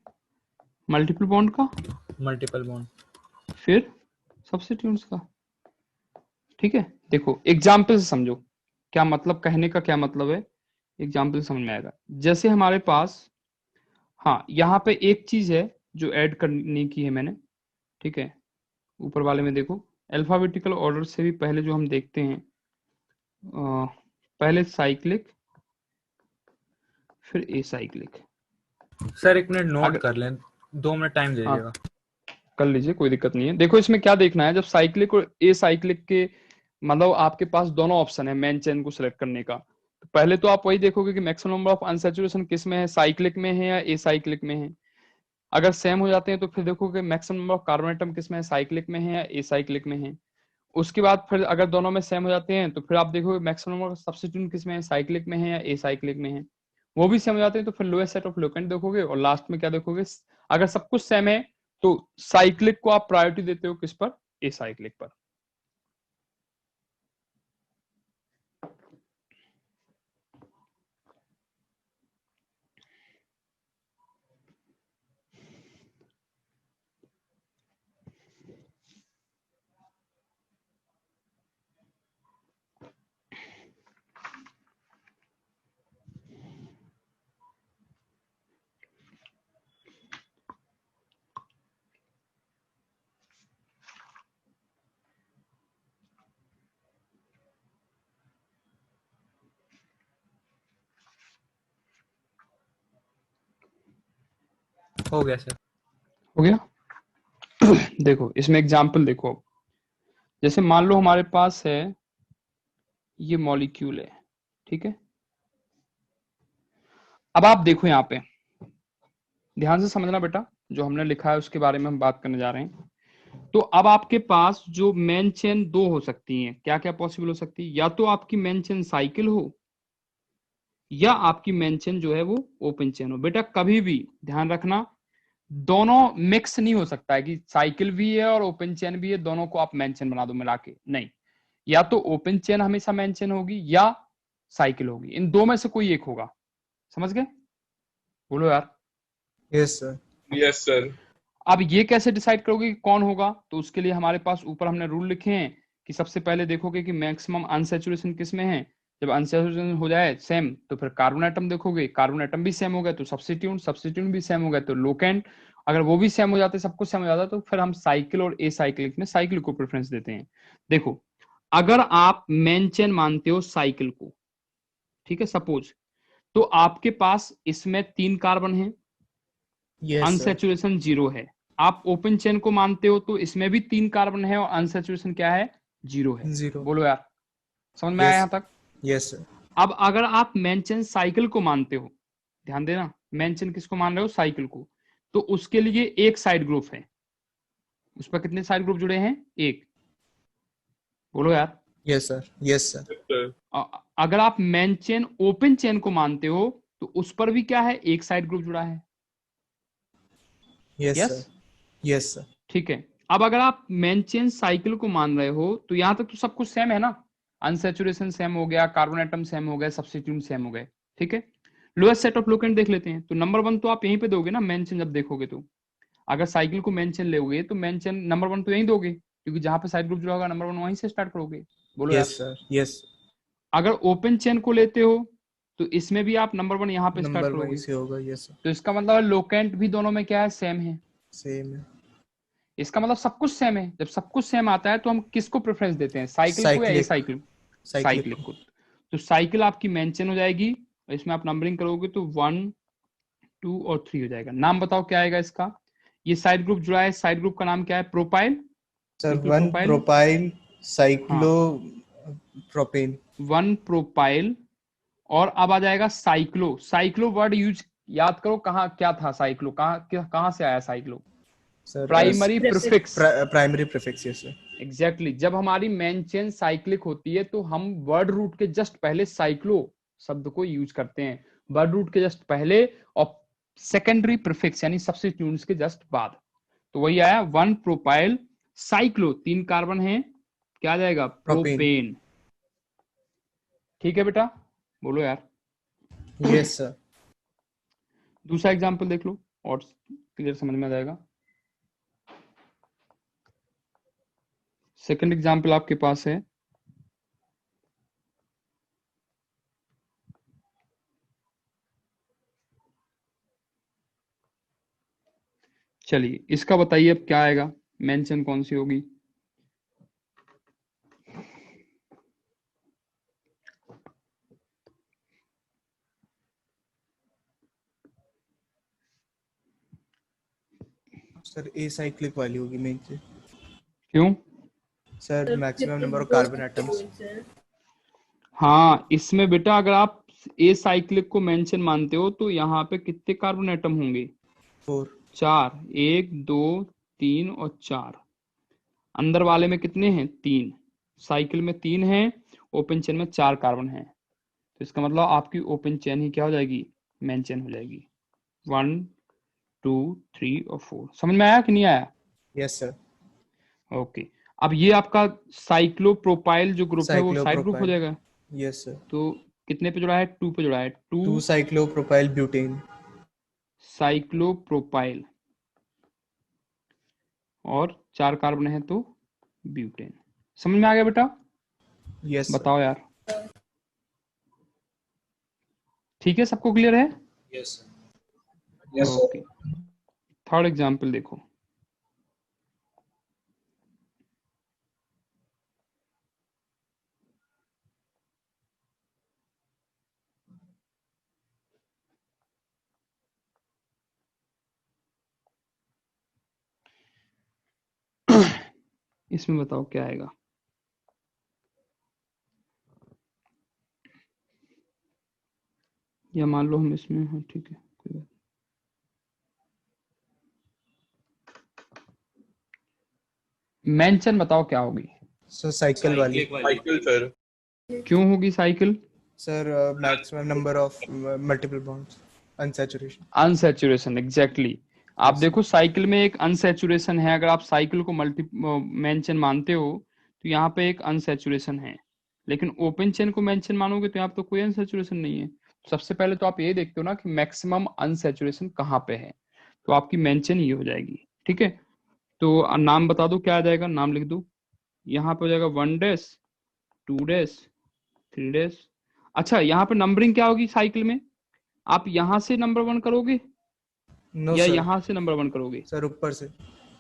मल्टीपल बॉन्ड का, मल्टीपल बॉन्ड, फिर सब्स्टिट्यूएंट्स का, ठीक है। देखो एग्जाम्पल से समझो क्या मतलब, कहने का क्या मतलब है, एग्जाम्पल समझ में आएगा। जैसे हमारे पास, हाँ, यहाँ पे एक चीज है जो ऐड करने की है मैंने, ठीक है। ऊपर वाले में देखो, अल्फाबेटिकल ऑर्डर से भी पहले जो हम देखते हैं, पहले साइक्लिक, फिर एसाइक्लिक। सर एक मिनट नोट कर लें, 2 मिनट टाइम दे दीजिएगा। कर लीजिए, कोई दिक्कत नहीं है। देखो इसमें क्या देखना है, जब साइक्लिक और एसाइक्लिक के मतलब आपके पास दोनों ऑप्शन है मेन चेन को सिलेक्ट करने का, तो पहले तो आप वही देखोगे कि मैक्सिमम नंबर ऑफ अनसैचुरेशन किस में है, साइक्लिक में है या एसाइक्लिक में है। अगर सेम हो जाते हैं तो फिर देखोगे maximum number of carbon atom किस में है, साइक्लिक में है या एसाइक्लिक में है। उसके बाद फिर अगर दोनों में सेम हो जाते हैं तो फिर आप देखोगे मैक्सिमम नंबर ऑफ सब्स्टिट्यूएंट किस में है, साइक्लिक में है या एसाइक्लिक में है। वो भी सेम हो जाते हैं तो फिर लोएस्ट सेट ऑफ लोकेंट देखोगे, और लास्ट में क्या देखोगे? अगर सब कुछ सेम है तो साइक्लिक को आप प्रायोरिटी देते हो किस पर? एसाइक्लिक पर। हो गया सर। हो गया। देखो इसमें एग्जाम्पल देखो, जैसे मान लो हमारे पास है ये मॉलिक्यूल है, ठीक है। अब आप देखो यहाँ पे ध्यान से समझना बेटा, जो हमने लिखा है उसके बारे में हम बात करने जा रहे हैं। तो अब आपके पास जो मेन चेन दो हो सकती हैं, क्या क्या पॉसिबल हो सकती है, या तो आपकी मेन चेन साइकिल हो या आपकी मेन चेन जो है वो ओपन चेन हो। बेटा कभी भी ध्यान रखना, दोनों मिक्स नहीं हो सकता है कि साइकिल भी है और ओपन चेन भी है, दोनों को आप मेन चेन बना दो मिला के, नहीं। या तो ओपन चेन हमेशा मेन चेन होगी या साइकिल होगी, इन दो में से कोई एक होगा। समझ गए? बोलो यार। Yes sir. Yes sir. अब ये कैसे डिसाइड करोगे कि कौन होगा? तो उसके लिए हमारे पास ऊपर हमने रूल लिखे हैं कि सबसे पहले देखोगे कि मैक्सिमम अनसैचुरेशन किस में है। जब अनसैचुरेशन हो जाए सेम तो फिर कार्बन एटम देखोगे, कार्बन एटम भी सेम हो गए तो सब्स्टिट्यूट, सब्स्टिट्यूट भी सेम हो गए तो लोकेंट, अगर वो भी सेम हो जाते, सब कुछ सेम हो जाता तो फिर हम साइकिल और ए साइक्लिक में साइकिल को प्रेफरेंस देते हैं। देखो अगर आप मेन चेन मानते हो साइकिल को, ठीक है, सपोज, तो आपके पास इसमें 3 कार्बन है, अनसैचुरेशन 0 है। आप ओपन चेन को मानते हो तो इसमें भी 3 कार्बन है और अनसैचुरेशन क्या है? 0 है। 0। बोलो यार, समझ में आया यहां तक? Yes sir. अब अगर आप मेन चेन साइकिल को मानते हो, ध्यान देना, मेन चेन किसको मान रहे हो? साइकिल को। तो उसके लिए एक साइड ग्रुप है, उस पर कितने साइड ग्रुप जुड़े हैं? एक। बोलो यार। Yes sir. Yes sir. अगर आप मेन चेन ओपन चेन को मानते हो तो उस पर भी क्या है? एक साइड ग्रुप जुड़ा है। Yes sir. Yes sir. ठीक है। अब अगर आप मेन चेन साइकिल को मान रहे हो तो यहां तक तो सब कुछ सेम है ना, अनसैचुरेशन सेम हो गया, कार्बन एटम सेम हो गए, सब्स्टिट्यूट सेम हो गए, ठीक है। लोएस्ट सेट ऑफ लोकेंट देख लेते हैं। तो नंबर 1 तो आप यहीं पे दोगे ना मेन चेन, जब देखोगे तो अगर साइकिल को मेन चेन लोगे तो मेन चेन नंबर 1 तो यहीं दोगे, क्योंकि जहां पे साइड ग्रुप जुड़ा होगा नंबर 1 वहीं से स्टार्ट करोगे। बोलो यार। Yes sir. यस। अगर ओपन चेन को लेते हो तो इसमें भी आप नंबर 1 यहाँ पे स्टार्ट नंबर वहीं करोगे, से होगा। Yes sir. तो इसका मतलब लोकेंट भी दोनों में क्या है? सेम है। सेम है। इसका मतलब सब कुछ सेम है। जब सब कुछ सेम आता है तो हम किसको प्रेफरेंस देते हैं? साइकिल को या ए साइकिल? साइकिल को। तो साइकिल आपकी मेंशन हो जाएगी और इसमें आप नंबरिंग करोगे तो 1 2 और 3 हो जाएगा। नाम बताओ क्या आएगा इसका? ये साइड ग्रुप जुड़ा है, साइड ग्रुप का नाम क्या है? Propyl. Sir 1 propyl cyclo propane. 1 propyl. और अब आ जाएगा साइक्लो। साइक्लो वर्ड यूज याद करो, कहाँ क्या था साइक्लो? कहाँ से आया cyclo? Primary prefix. Primary prefix. Yes sir. Exactly. जब हमारी मेन चेन साइक्लिक होती है तो हम वर्ड रूट के जस्ट पहले साइक्लो शब्द को यूज करते हैं, वर्ड रूट के जस्ट पहले और सेकेंडरी प्रीफिक्स यानी सब्स्टिट्यूट्स के जस्ट बाद। तो वही आया 1 प्रोपाइल साइक्लो, 3 कार्बन है, क्या आ जाएगा? प्रोपेन। ठीक है बेटा, बोलो यार। Yes sir. दूसरा एग्जांपल देख लो और क्लियर समझ में आ जाएगा। सेकंड एग्जांपल आपके पास है, चलिए इसका बताइए अब क्या आएगा, मेंशन कौन सी होगी? सर ए साइक्लिक वाली होगी मेन से। क्यों? Sir maximum number of carbon atoms. हाँ, इसमें बेटा अगर आप ए साइक्लिक को मेंशन मानते हो तो यहाँ पे कितने कार्बन एटम होंगे? 4। 1 2 3 और 4। अंदर वाले में कितने हैं? 3। साइकिल में 3 है, ओपन चेन में 4 कार्बन है। तो इसका मतलब आपकी ओपन चेन ही क्या हो जाएगी? मेन चेन हो जाएगी। 1 2 3 और 4। समझ में आया कि नहीं आया? Yes sir. ओके। अब ये आपका साइक्लोप्रोपाइल जो ग्रुप है वो साइड ग्रुप हो जाएगा। Yes sir. तो कितने पे जुड़ा है? 2 पे जुड़ा है। 2 साइक्लोप्रोपाइल ब्यूटेन। साइक्लोप्रोपाइल और 4 कार्बन है तो ब्यूटेन। समझ में आ गया बेटा? यस बताओ यार। ठीक है, सबको क्लियर है? Yes sir. Yes okay. Third example देखो। इसमें बताओ क्या आएगा। या मान लो हम इसमें, हाँ ठीक है कोई बात। मेंशन बताओ क्या होगी। सर साइकिल वाली। Cycle sir. क्यों होगी cycle? Sir maximum number of multiple bonds, unsaturation. Unsaturation, exactly. आप देखो साइकिल में एक अनसैचुरेशन है, अगर आप साइकिल को मेंशन मानते हो तो यहाँ पे एक अनसैचुरेशन है, लेकिन ओपन चेन को मेंशन मानोगे तो यहाँ पे तो कोई अनसैचुरेशन नहीं है। सबसे पहले तो आप ये देखते हो ना कि मैक्सिमम अनसैचुरेशन कहाँ पे है, तो आपकी मेंशन ये हो जाएगी। ठीक है, तो नाम बता दो क्या आ जाएगा, नाम लिख दो। यहाँ पे हो जाएगा 1 डैश 2 डैश 3 डैश। अच्छा यहाँ पे नंबरिंग क्या होगी साइकिल में, आप यहाँ से नंबर 1 करोगे नो या सर। यहाँ से नंबर 1 करोगे? सर ऊपर से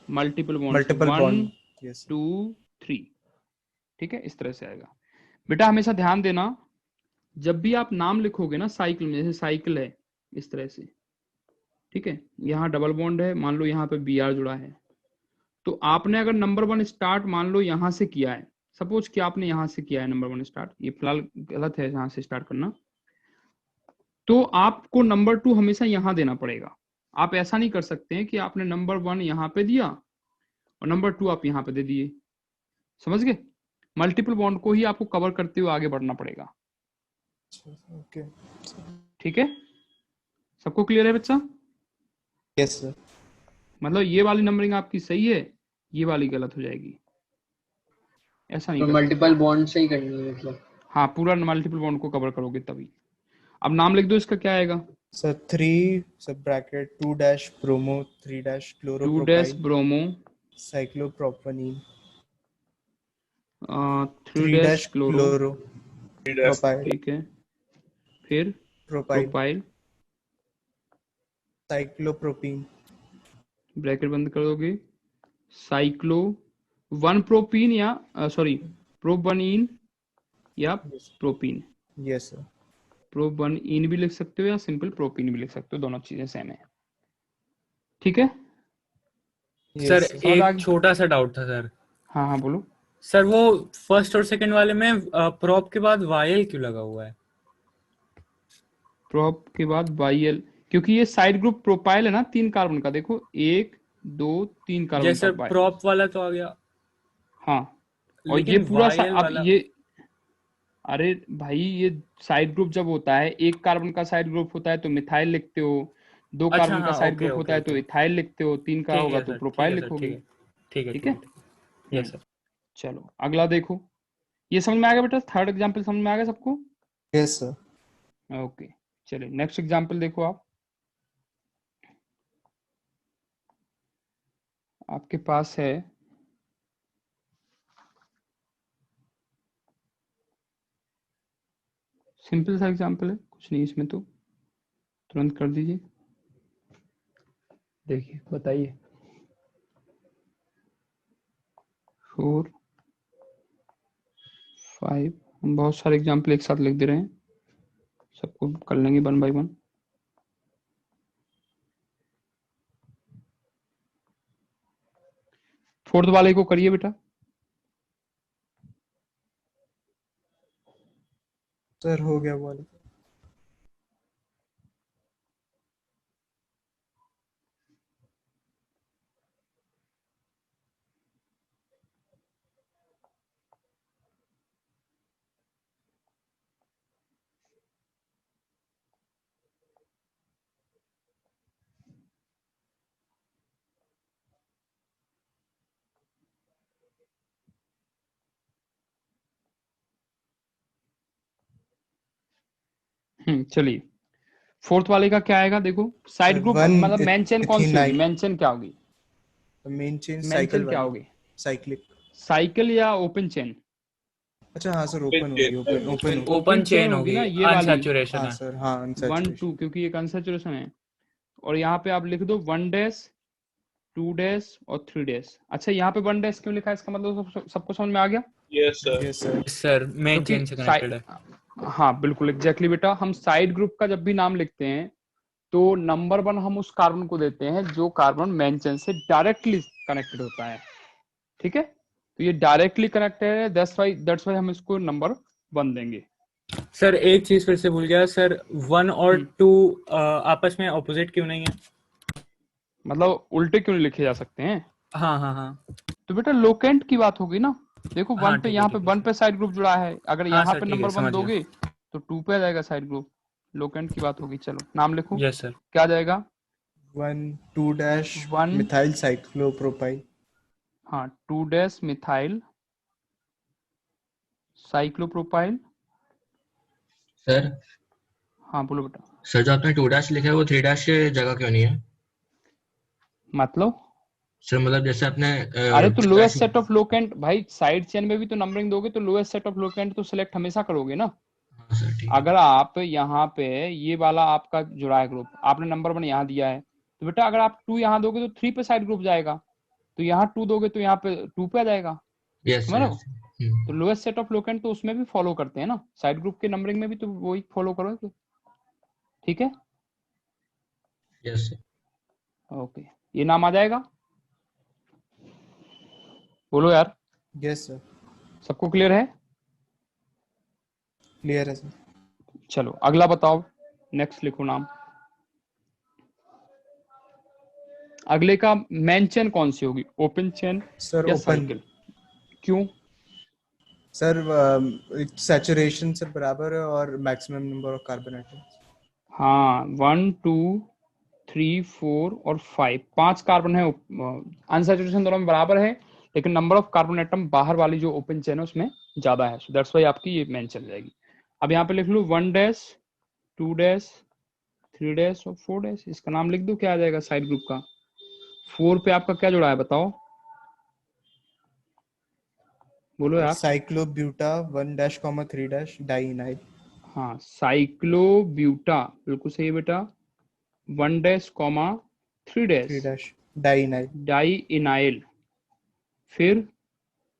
multiple bond, multiple 1 bond. Yes 2 3। ठीक है, इस तरह से आएगा। बेटा हमेशा ध्यान देना, जब भी आप नाम लिखोगे ना साइकिल में, जैसे साइकिल है इस तरह से, ठीक है, यहाँ डबल बॉन्ड है, मान लो यहाँ पे बी आर जुड़ा है, तो आपने अगर नंबर 1 स्टार्ट मान लो यहाँ से किया है, सपोज कि आपने यहाँ से किया है नंबर 1 स्टार्ट, ये फिलहाल गलत है यहाँ से स्टार्ट करना, तो आपको नंबर 2 हमेशा यहाँ देना पड़ेगा। आप ऐसा नहीं कर सकते हैं कि आपने नंबर 1 यहाँ पे दिया और नंबर 2 आप यहाँ पे दे दिए, समझ गए? मल्टीपल बॉन्ड को ही आपको कवर करते हुए आगे बढ़ना पड़ेगा। ओके ठीक है, सबको क्लियर है बच्चा? Yes sir. मतलब ये वाली नंबरिंग आपकी सही है, ये वाली गलत हो जाएगी, ऐसा नहीं तो कर मल्टीपल बॉन्ड से ही करनी है मतलब? हाँ, पूरा मल्टीपल बॉन्ड को कवर करोगे तभी। अब नाम लिख दो, इसका क्या आएगा? Sir 3 sub bracket 2 dash bromo 3 dash 2 chloropropyl dash bromo cyclopropenene 3 dash chloro, propyl. ठीक है, फिर प्रोपाइल साइक्लोप्रोपीन ब्रैकेट बंद कर दोगे, साइक्लो 1 प्रोपीन या सॉरी प्रोबनीन या प्रोपीन। Yes sir. प्रोबनीन भी लिख सकते हो या सिंपल प्रोपीन भी लिख सकते हो, दोनों चीजें सेम है। ठीक है सर Yes, एक छोटा सा डाउट था सर। हाँ हाँ बोलो। सर वो फर्स्ट और सेकंड वाले में प्रॉप के बाद वायल क्यों लगा हुआ है? प्रोप के बाद वाईएल, क्योंकि ये साइड ग्रुप प्रोपाइल है ना 3 कार्बन का, देखो 1 2 3 कार्बन जैसे का प्रॉप वाला तो आ गया। हाँ, और ये पूरा अब ये, अरे भाई ये साइड ग्रुप जब होता है, 1 कार्बन का साइड ग्रुप होता है तो मिथाइल लिखते हो, 2 अच्छा, कार्बन का हाँ, साइड ओके, ग्रुप होता है ओके, तो इथाइल लिखते हो, 3 का ठीक होगा है तो सर, प्रोपाइल ठीक है सर, लिखोगे। ठीक है ठीक है, यस सर। चलो अगला देखो, ये समझ में आ गया बेटा? थर्ड एग्जाम्पल समझ में आ गया सबको? Yes sir. ओके, चलिए नेक्स्ट एग्जाम्पल देखो आप। आपके पास है सिंपल सा एग्जाम्पल है, कुछ नहीं इसमें, तो तुरंत कर दीजिए। देखिए बताइए, 4 5, हम बहुत सारे एग्जाम्पल एक साथ लिख दे रहे हैं, सबको कर लेंगे 1 बाय 1। फोर्थ वाले को करिए बेटा। सर हो गया वाला। चलिए फोर्थ वाले का क्या आएगा, देखो साइड ग्रुप मतलब मेंशन कौन सी होगी, मेंशन क्या होगी? मेन चेन मेंशन साइकिल क्या होगी? साइक्लिक। साइकिल या ओपन चेन? अच्छा हाँ सर, ओपन होगी, ओपन चेन होगी ना, ये वाली। अनसैचुरेशन हाँ है सर, हाँ 1 2, क्योंकि एक अनसैचुरेशन है। और यहाँ पे आप लिख दो 1 डैश 2 डैश और 3 डैश। अच्छा यहाँ पे 1 डैश क्यों लिखा है, इसका मतलब सबको समझ में आ गया? Yes sir. Yes sir. Sir main chain से कनेक्टेड है। हाँ बिल्कुल एग्जैक्टली बेटा, हम साइड ग्रुप का जब भी नाम लिखते हैं तो नंबर 1 हम उस कार्बन को देते हैं जो कार्बन मेन चेन से डायरेक्टली कनेक्टेड होता है। ठीक है, तो ये डायरेक्टली कनेक्टेड है, दैट्स वाई हम इसको नंबर 1 देंगे। सर एक चीज फिर से भूल गया सर, 1 और 2 आपस में ऑपोजिट क्यों नहीं है? मतलब उल्टे क्यों नहीं लिखे जा सकते हैं? हाँ हाँ हाँ, तो बेटा लोकेंट की बात होगी ना। देखो 1 हाँ पे ठीक है यहाँ पे ठीक है 1 पे साइड ग्रुप जुड़ा है, अगर हाँ यहाँ सर पे ठीक है नंबर 1 समझ गया। दोगे तो 2 पे आ जाएगा साइड ग्रुप। लोकेंट की बात होगी। चलो नाम लिखो, यस सर। क्या आ जाएगा? 1,2- 1 मिथाइल साइक्लोप्रोपाइल। हाँ 2 मिथाइल साइक्लोप्रोपाइल। सर हाँ बोलो बेटा। सर जो आपने 2 लिखा है वो 3 की जगह क्यों नहीं है? मतलब सर मतलब जैसे आपने अरे तो लोएस्ट सेट ऑफ लोकेंट भाई, साइड चेन में भी तो नंबरिंग दोगे तो लोएस्ट सेट ऑफ लोकेंट तो सिलेक्ट हमेशा करोगे ना। हाँ सर ठीक है। अगर आप यहाँ पे ये वाला आपका जुड़ा है ग्रुप, आपने नंबर 1 यहाँ दिया है, तो बेटा अगर आप 2 यहाँ दोगे तो 3 पे साइड ग्रुप जाएगा, तो यहाँ 2 दोगे तो यहाँ पे 2 पे आ जाएगा। यस समझ रहे सर। हो? तो लोएस्ट सेट ऑफ लोकेंट तो उसमें भी फॉलो करते हैं ना, साइड ग्रुप के नंबरिंग में भी तो वही फॉलो करोगे। ठीक है, यस सर। ओके, ये नाम आ जाएगा। बोलो यार। यस सर, सबको क्लियर है? क्लियर है सर। चलो अगला बताओ, नेक्स्ट लिखो नाम। अगले का मेन चेन कौन सी होगी, ओपन चेन सर या ओपन। साइकिल? क्यों? सर सैचुरेशन से बराबर है और maximum number of carbon atoms. हाँ 1 2 3 4 और 5, 5 कार्बन है। अनसैचुरेशन दोनों में बराबर है, लेकिन नंबर ऑफ कार्बन एटम बाहर वाली जो ओपन चेन है उसमें ज्यादा है, सो दैट्स वाई आपकी ये मेन चल जाएगी। अब यहाँ पे लिख लो 1 2 3 और 4। इसका नाम लिख दो, क्या आ जाएगा साइड ग्रुप का? 4 पे आपका क्या जुड़ा है बताओ, बोलो यार। साइक्लोब्यूटा 1-3- डाइइनाइल। हाँ साइक्लोब्यूटा, बिल्कुल सही है बेटा। 1-3 डाइइनाइल। डाइइनाइल। फिर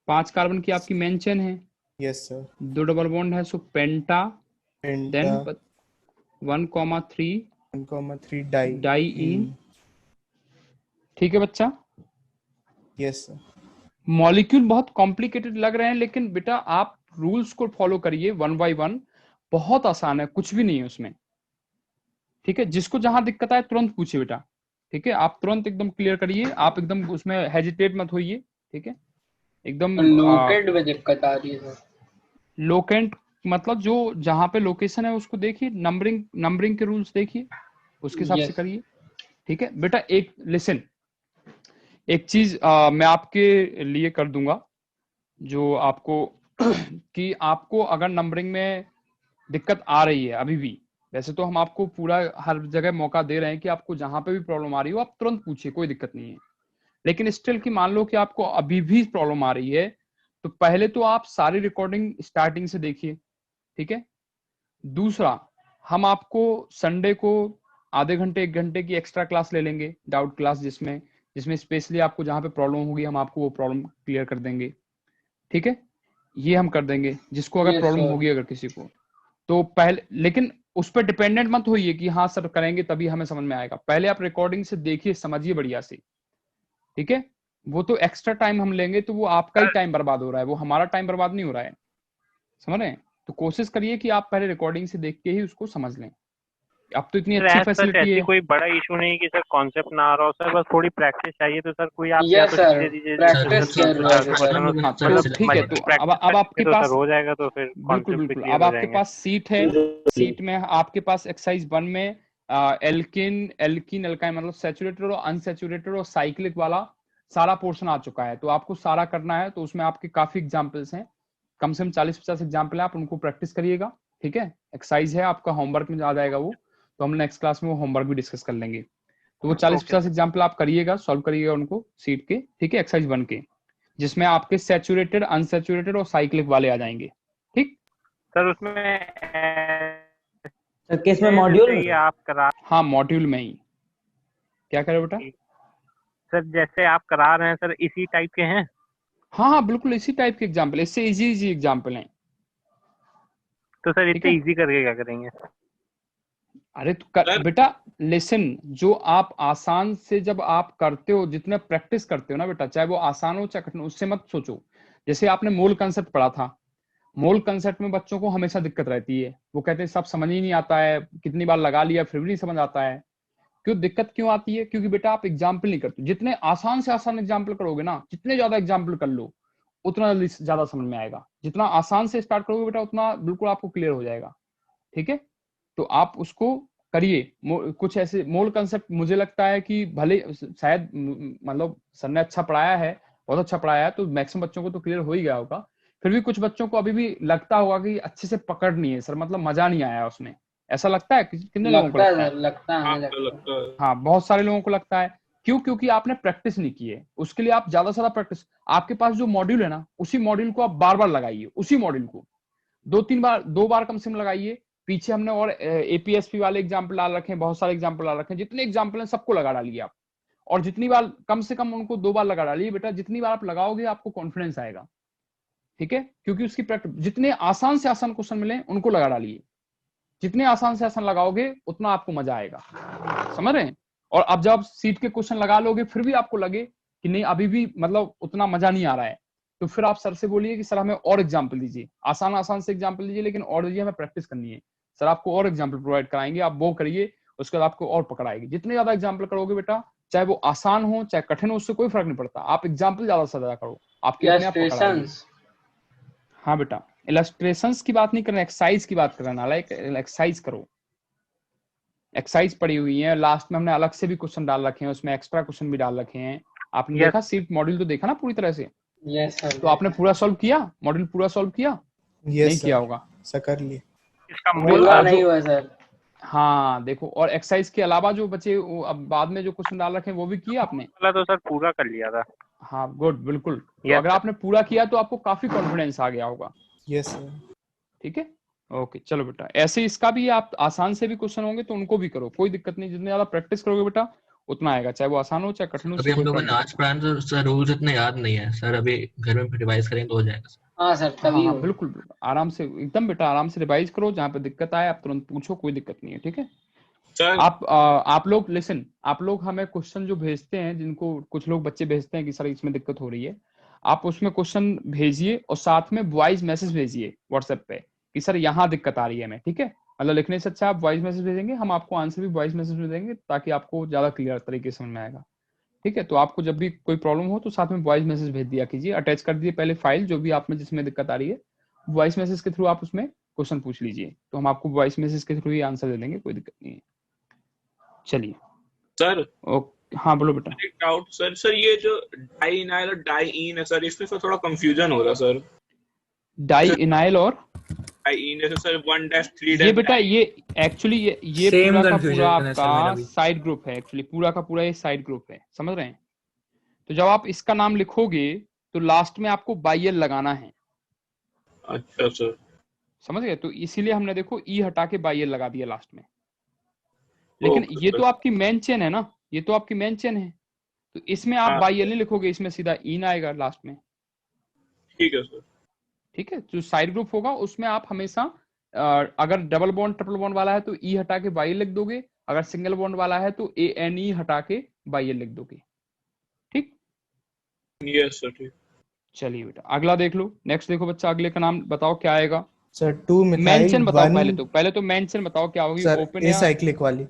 5 कार्बन की आपकी मेन चेन है। Yes sir. 2 डबल बॉन्ड है, सो पेंटा। Then 1,3 diene. ठीक है बच्चा? Yes sir. मॉलिक्यूल बहुत कॉम्प्लिकेटेड लग रहे हैं, लेकिन बेटा आप रूल्स को फॉलो करिए 1 बाय 1, बहुत आसान है, कुछ भी नहीं है उसमें। ठीक है, जिसको जहां दिक्कत आए तुरंत पूछिए बेटा। ठीक है, आप तुरंत एकदम क्लियर करिए, आप एकदम उसमें हेजिटेट मत होइए। ठीक है, एकदम। लोकेंट में दिक्कत आ रही है सर। लोकेंट मतलब जो जहां पे लोकेशन है उसको देखिए, नंबरिंग के रूल्स देखिए, उसके हिसाब से करिए। ठीक है बेटा, एक लिसन, एक चीज मैं आपके लिए कर दूंगा, जो आपको कि आपको अगर नंबरिंग में दिक्कत आ रही है अभी भी, वैसे तो हम आपको पूरा हर जगह मौका दे रहे हैं कि आपको जहां पे भी प्रॉब्लम आ रही हो आप तुरंत पूछिए, कोई दिक्कत नहीं है। लेकिन स्टिल की मान लो कि आपको अभी भी प्रॉब्लम आ रही है, तो पहले तो आप सारी रिकॉर्डिंग स्टार्टिंग से देखिए। ठीक है, दूसरा हम आपको संडे को आधे घंटे 1 घंटे की एक्स्ट्रा क्लास ले लेंगे, डाउट क्लास, जिसमें स्पेशली आपको जहां पे प्रॉब्लम होगी हम आपको वो प्रॉब्लम क्लियर कर देंगे। ठीक है, ये हम कर देंगे जिसको अगर प्रॉब्लम होगी अगर किसी को तो पहले, लेकिन उस पर डिपेंडेंट मत होइए कि हाँ सर करेंगे तभी हमें समझ में आएगा। पहले आप रिकॉर्डिंग से देखिए, समझिए बढ़िया से। ठीक है, वो तो एक्स्ट्रा टाइम हम लेंगे तो वो आपका ही टाइम बर्बाद हो रहा है, वो हमारा टाइम बर्बाद नहीं हो रहा है। समझ रहे हैं? तो कोशिश करिए कि आप पहले रिकॉर्डिंग से देख के ही उसको समझ लें। अब तो इतनी अच्छी फैसिलिटी है, कोई बड़ा इशू नहीं कि सर कॉन्सेप्ट ना आ रहा हो सर, बस थोड़ी प्रैक्टिस चाहिए। तो सर कोई आप यस सर, दे दीजिए प्रैक्टिस कर रहे हैं सर। हाँ तो ठीक है, तो अब आपके तो पास सर हो जाएगा, तो फिर बिल्कुल बिल्कुल, अब आपके पास सीट है, सीट में आपके पास एक्सरसाइज 1 में एल्किन एल्काइन मतलब सैचुरेटेड और अनसैचुरेटेड और साइक्लिक वाला सारा पोर्शन आ चुका है, तो आपको सारा करना है। तो उसमें आपके काफी एग्जाम्पल्स हैं, कम से कम 40-50 एग्जाम्पल है, आप उनको प्रैक्टिस करिएगा। ठीक है, एक्सरसाइज है आपका, होमवर्क में आ जाएगा वो, तो हम नेक्स्ट क्लास में वो होमवर्क भी डिस्कस कर लेंगे। तो वो 40-50 एग्जाम्पल आप करिएगा, सॉल्व करिएगा उनको सीट के। ठीक है, एक्सरसाइज 1 के, जिसमें आपके सैचुरेटेड अनसैचुरेटेड और साइक्लिक वाले आ जाएंगे। ठीक सर उसमें किस में मॉड्यूल आप करा? हाँ मॉड्यूल में ही। क्या करे बेटा? सर जैसे आप करा रहे हैं सर इसी टाइप के हैं? हाँ बिल्कुल इसी टाइप के एग्जाम्पल, इससे इजी एग्जाम्पल हैं। तो सर इतने इजी करके क्या करेंगे? अरे तो बेटा लेसन, जो आप आसान से जब आप करते हो, जितना प्रैक्टिस करते हो ना बेटा, चाहे वो आसान हो चाहे कठिन, उससे मत सोचो। जैसे आपने मोल कंसेप्ट पढ़ा था, मोल कंसेप्ट में बच्चों को हमेशा दिक्कत रहती है, वो कहते हैं सब समझ ही नहीं आता है, कितनी बार लगा लिया फिर भी नहीं समझ आता है। क्यों दिक्कत क्यों आती है? क्योंकि बेटा आप एग्जाम्पल नहीं करते। जितने आसान से आसान एग्जाम्पल करोगे ना, जितने ज्यादा एग्जाम्पल कर लो उतना ज्यादा समझ में आएगा। जितना आसान से स्टार्ट करोगे बेटा उतना बिल्कुल आपको क्लियर हो जाएगा। ठीक है, तो आप उसको करिए। कुछ ऐसे मोल कंसेप्ट मुझे लगता है कि भले शायद मतलब सर ने अच्छा पढ़ाया है, बहुत अच्छा पढ़ाया है, तो मैक्सिमम बच्चों को तो क्लियर हो ही गया होगा। फिर भी कुछ बच्चों को अभी भी लगता होगा कि अच्छे से पकड़ नहीं है सर, मतलब मजा नहीं आया उसमें। ऐसा लगता है कितने लोगों को लगता है? लगता है। हाँ, बहुत सारे लोगों को लगता है। क्यों? क्योंकि आपने प्रैक्टिस नहीं की है। उसके लिए आप ज्यादा से ज्यादा प्रैक्टिस, आपके पास जो मॉड्यूल है ना, उसी मॉड्यूल को आप बार बार लगाइए, उसी मॉड्यूल को 2 बार कम से कम लगाइए। पीछे हमने और एपीएसपी वाले एग्जाम्पल डाल रखे हैं, बहुत सारे एग्जाम्पल डाल रखे हैं। जितने एग्जाम्पल हैं सबको लगा डालिए आप, और जितनी बार कम से कम उनको 2 बार लगा डालिए बेटा। जितनी बार आप लगाओगे आपको कॉन्फिडेंस आएगा। ठीक है, क्योंकि उसकी प्रैक्टिस, जितने आसान से आसान क्वेश्चन मिले उनको लगा डालिए। जितने आसान से आसान लगाओगे उतना आपको मजा आएगा, समझ रहे हैं? और अब जब सीट के क्वेश्चन लगा लोगे फिर भी आपको लगे कि नहीं अभी भी मतलब उतना मजा नहीं आ रहा है, तो फिर आप सर से बोलिए कि सर हमें और एग्जाम्पल दीजिए, आसान आसान से एग्जाम्पल दीजिए, लेकिन और दीजिए, हमें प्रैक्टिस करनी है। सर आपको और एग्जाम्पल प्रोवाइड कराएंगे, आप वो करिए, उसके बाद आपको और पकड़ आएगी। जितने ज्यादा एग्जाम्पल करोगे बेटा, चाहे वो आसान हो चाहे कठिन हो, उससे कोई फर्क नहीं पड़ता। आप एग्जाम्पल ज्यादा से ज्यादा करो, आपके अपने आप पकड़ आएगी। हाँ बेटा, इलस्ट्रेशंस की बात नहीं कर रहे, एक्सरसाइज की बात कर रहे हैं। लाइक एक्सरसाइज करो, एक्सरसाइज पड़ी हुई है। लास्ट में हमने अलग से भी क्वेश्चन डाल रखे हैं, उसमें एक्स्ट्रा क्वेश्चन भी डाल रखे हैं। आपने देखा सीट मॉड्यूल तो देखा ना पूरी तरह से? Yes sir. तो आपने पूरा सॉल्व किया, मॉड्यूल पूरा सॉल्व किया? नहीं किया होगा सर, कर लिए। इसका पूरा नहीं हुआ सर। हाँ देखो, और एक्सरसाइज के अलावा जो बचे अब बाद में जो क्वेश्चन डाल रखे हैं वो भी किया आपने? तो सर पूरा कर लिया था। हाँ गुड, बिल्कुल। तो अगर आपने पूरा किया तो आपको काफी कॉन्फिडेंस आ गया होगा। Yes sir. ठीक है, ओके चलो बेटा। ऐसे इसका भी आप आसान से भी क्वेश्चन होंगे तो उनको भी करो, कोई दिक्कत नहीं। जितने ज्यादा प्रैक्टिस करोगे बेटा उतना आएगा, चाहे वो आसान हो चाहे कठिन हो। अभी हम लोगों ने आज पढ़ा तो सर रूल्स इतने याद नहीं है सर, अभी घर में रिवाइज करेंगे तो हो जाएगा सर। हाँ सर, तभी हाँ बिल्कुल, आराम से एकदम बेटा, आराम से रिवाइज करो। जहाँ पे दिक्कत आए आप तुरंत पूछो, कोई दिक्कत नहीं है। ठीक है, आप लोग लिसन, आप लोग हमें क्वेश्चन जो भेजते हैं, जिनको कुछ लोग बच्चे भेजते हैं कि सर इसमें दिक्कत हो रही है, आप उसमें क्वेश्चन भेजिए और साथ में वॉइस मैसेज भेजिए व्हाट्सएप पे कि सर यहाँ दिक्कत आ रही है हमें। ठीक है, मतलब लिखने से अच्छा आप वॉइस मैसेज भेजेंगे, हम आपको आंसर भी वॉइस मैसेज में देंगे ताकि आपको ज्यादा क्लियर तरीके से समझ में आएगा। ठीक है, तो आपको जब भी कोई प्रॉब्लम हो तो साथ में वॉइस मैसेज भेज दिया कीजिए, अटैच कर दीजिए पहले फाइल जो भी आप में जिसमें दिक्कत आ रही है, वॉइस मैसेज के थ्रू आप उसमें क्वेश्चन पूछ लीजिए, तो हम आपको वॉइस मैसेज के थ्रू ही आंसर दे देंगे, कोई दिक्कत नहीं है। चलिए सर। हाँ बोलो बेटा। एक डाउट सर, ये जो डाइइनाइल और डाइइन है सर, इसमें सर थोड़ा कंफ्यूजन हो रहा सर। डाइइनाइल और डाइइन जैसे सर 1-3 ये बेटा, ये एक्चुअली ये पूरा का पूरा आपका साइड ग्रुप है। एक्चुअली पूरा का पूरा ये साइड ग्रुप है, समझ रहे हैं? तो जब आप इसका नाम लिखोगे तो लास्ट में आपको बाइयल लगाना है। अच्छा सर, समझ गए? तो इसीलिए हमने देखो ई हटा के बाइयल लगा दिया लास्ट में। लेकिन ये तो आपकी मेन चेन है ना, ये तो आपकी मेन चेन है, तो इसमें आप बाइयल नहीं लिखोगे, इसमें सीधा इन आएगा लास्ट में। ठीक है सर। ठीक है, जो साइड ग्रुप होगा उसमें आप हमेशा अगर डबल बॉन्ड ट्रिपल बॉन्ड वाला है तो ई हटा के बाइयल लिख दोगे, अगर सिंगल बॉन्ड वाला है तो ए एन ई हटा के बाइयल लिख दोगे। ठीक, यस सर, ठीक। चलिए बेटा अगला देख लो। नेक्स्ट देखो बच्चा, अगले का नाम बताओ क्या आएगा सर? 2 मिथाइल मेंशन बताओ। पहले तो मेंशन बताओ क्या होगी। सर ओपन ए साइक्लिक वाली,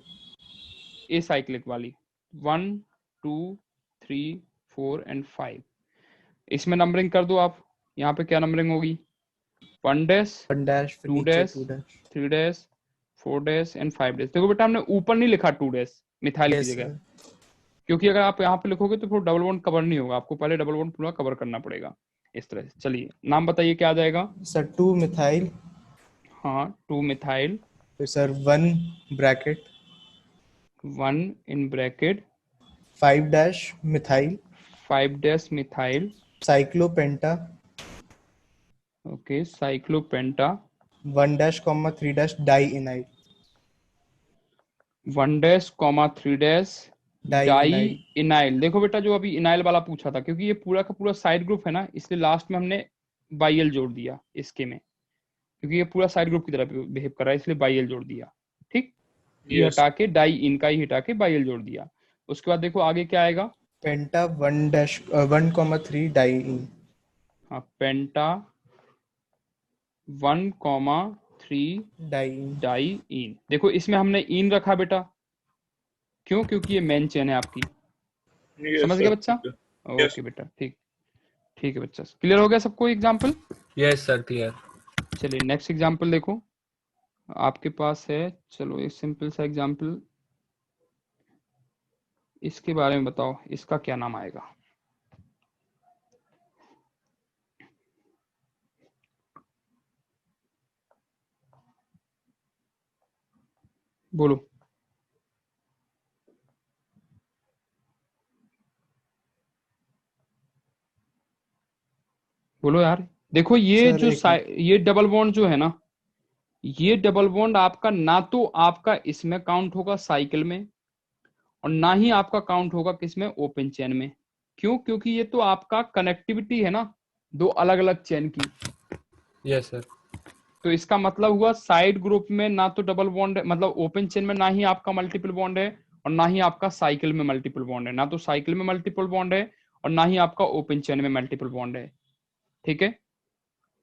ए साइक्लिक वाली 1 2 3 4 एंड 5। इसमें नंबरिंग कर दो आप। यहाँ पे क्या नंबरिंग होगी? 1 dash 2 dash 3 dash 4 dash and 5 dash. देखो बेटा हमने ऊपर नहीं लिखा 2 डैश मिथाइल की जगह, क्योंकि अगर आप यहाँ पे लिखोगे तो फिर डबल बॉन्ड कवर नहीं होगा, आपको पहले डबल बॉन्ड पूरा कवर करना पड़ेगा इस तरह से। चलिए नाम बताइए क्या आ जाएगा सर? 2 मिथाइल। हाँ 2 मिथाइल, फिर sir 1 bracket 1 in bracket 5 dash methyl 5 dash methyl cyclopenta. Okay, cyclopenta 1 dash 3 dash dienyl 1 dash 3 dash dienyl. देखो बेटा जो अभी इनाइल वाला पूछा था, क्योंकि ये पूरा का पूरा साइड ग्रुप है ना, इसलिए लास्ट में हमने बाइयल जोड़ दिया इसके में, क्योंकि ये पूरा साइड ग्रुप की तरह बिहेव कर रहा है इसलिए बाइयल जोड़ दिया। ठीक, ये हटा के डाई इनका ही हटा के बाइयल जोड़ दिया। उसके बाद देखो आगे क्या आएगा? पेंटा 1 डैश 1 3 डाइइन हाँ पेंटा 1,3 डाई डाई इन। देखो इसमें हमने इन रखा बेटा, क्यों? क्योंकि ये मेन चेन है आपकी। यस समझ गया सर, बच्चा? ठीक है। यस ओके बेटा, ठीक। ठीक है बच्चा, क्लियर हो गया सबको एग्जाम्पल? Yes sir, clear. चलिए नेक्स्ट एग्जाम्पल देखो आपके पास है। चलो एक सिंपल सा एग्जाम्पल, इसके बारे में बताओ, इसका क्या नाम आएगा? बोलो बोलो यार। देखो ये सर जो एक मिनट। ये डबल बॉन्ड जो है ना, ये डबल बॉन्ड आपका ना तो आपका इसमें काउंट होगा साइकिल में, और ना ही आपका काउंट होगा किसमें, ओपन चेन में। क्यों? क्योंकि ये तो आपका कनेक्टिविटी है ना, दो अलग अलग चेन की। Yes sir. तो इसका मतलब हुआ साइड ग्रुप में ना तो डबल बॉन्ड है, मतलब ओपन चेन में ना ही आपका मल्टीपल बॉन्ड है, और ना ही आपका साइकिल में मल्टीपल बॉन्ड है। ना तो साइकिल में मल्टीपल बॉन्ड है और ना ही आपका ओपन चेन में मल्टीपल बॉन्ड है। ठीक है,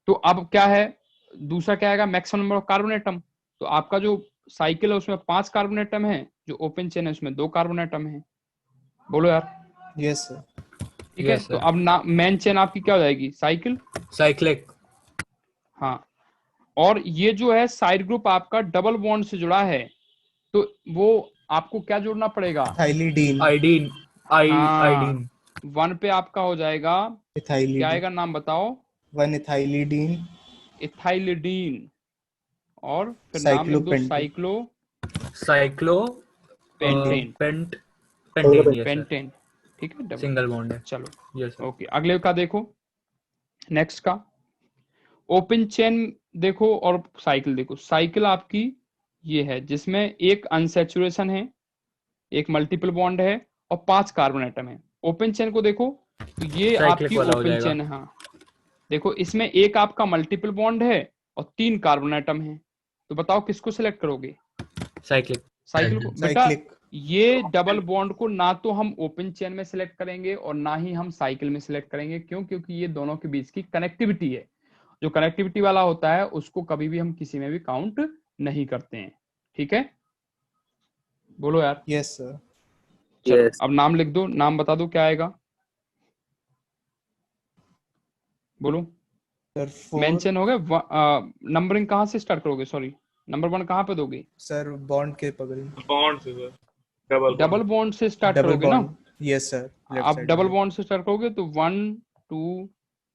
तो अब क्या है, दूसरा क्या आएगा, maximum number of carbon atom. तो आपका जो साइकिल है उसमें 5 कार्बन एटम है, जो ओपन चेन है उसमें 2 कार्बन एटम है। बोलो यार। Yes sir. ठीक है, यस तो सर। अब ना मेन चेन आपकी क्या हो जाएगी, साइकिल। साइक्लिक। हाँ, और ये जो है साइड ग्रुप आपका डबल बॉन्ड से जुड़ा है, तो वो आपको क्या जोड़ना पड़ेगा, इथाइलिडीन। आइडीन। हाँ, आइडीन। 1 पे आपका हो जाएगा, क्या इथाइलिडीन। आएगा नाम बताओ, 1 इथाइलिडीन। इथाइलिडीन। और फिर नाम लिख दो, cyclopentane. Cyclo cyclopentane. Pent pentane. Yes sir. Pentane. ठीक है, डबल। सिंगल बॉन्ड है। चलो यस सर। ओके, अगले का देखो, नेक्स्ट का ओपन चेन देखो और साइकिल देखो। साइकिल आपकी ये है जिसमें एक अनसैचुरेशन है, एक मल्टीपल बॉन्ड है और 5 कार्बन एटम है। ओपन चेन को देखो तो ये साइक्लिक आपकी वाला हो ओपन जाएगा। चेन है। हाँ, देखो इसमें एक आपका मल्टीपल बॉन्ड है और 3 कार्बन एटम है। तो बताओ किसको सिलेक्ट करोगे, साइक्लिक। साइकिल को बेटा। साइक्लिक। ये डबल बॉन्ड को ना तो हम ओपन चेन में सिलेक्ट करेंगे और ना ही हम साइकिल में सिलेक्ट करेंगे। क्यों? क्योंकि ये दोनों के बीच की कनेक्टिविटी है, जो कनेक्टिविटी वाला होता है उसको कभी भी हम किसी में भी काउंट नहीं करते हैं। ठीक है, बोलो यार। Yes sir. चलो अब नाम लिख दो, नाम बता दो क्या आएगा, बोलो। सर 4। मेंशन हो गया। नंबरिंग कहाँ से स्टार्ट करोगे, सॉरी, नंबर 1 कहाँ पे दोगे? सर बॉन्ड के बगल। बॉन्ड से sir, double bond. Double bond से स्टार्ट डबल करोगे ना। बॉन्ड। यस सर, लेफ्ट आप साइड डबल वाले। बॉन्ड से स्टार्ट करोगे तो 1 2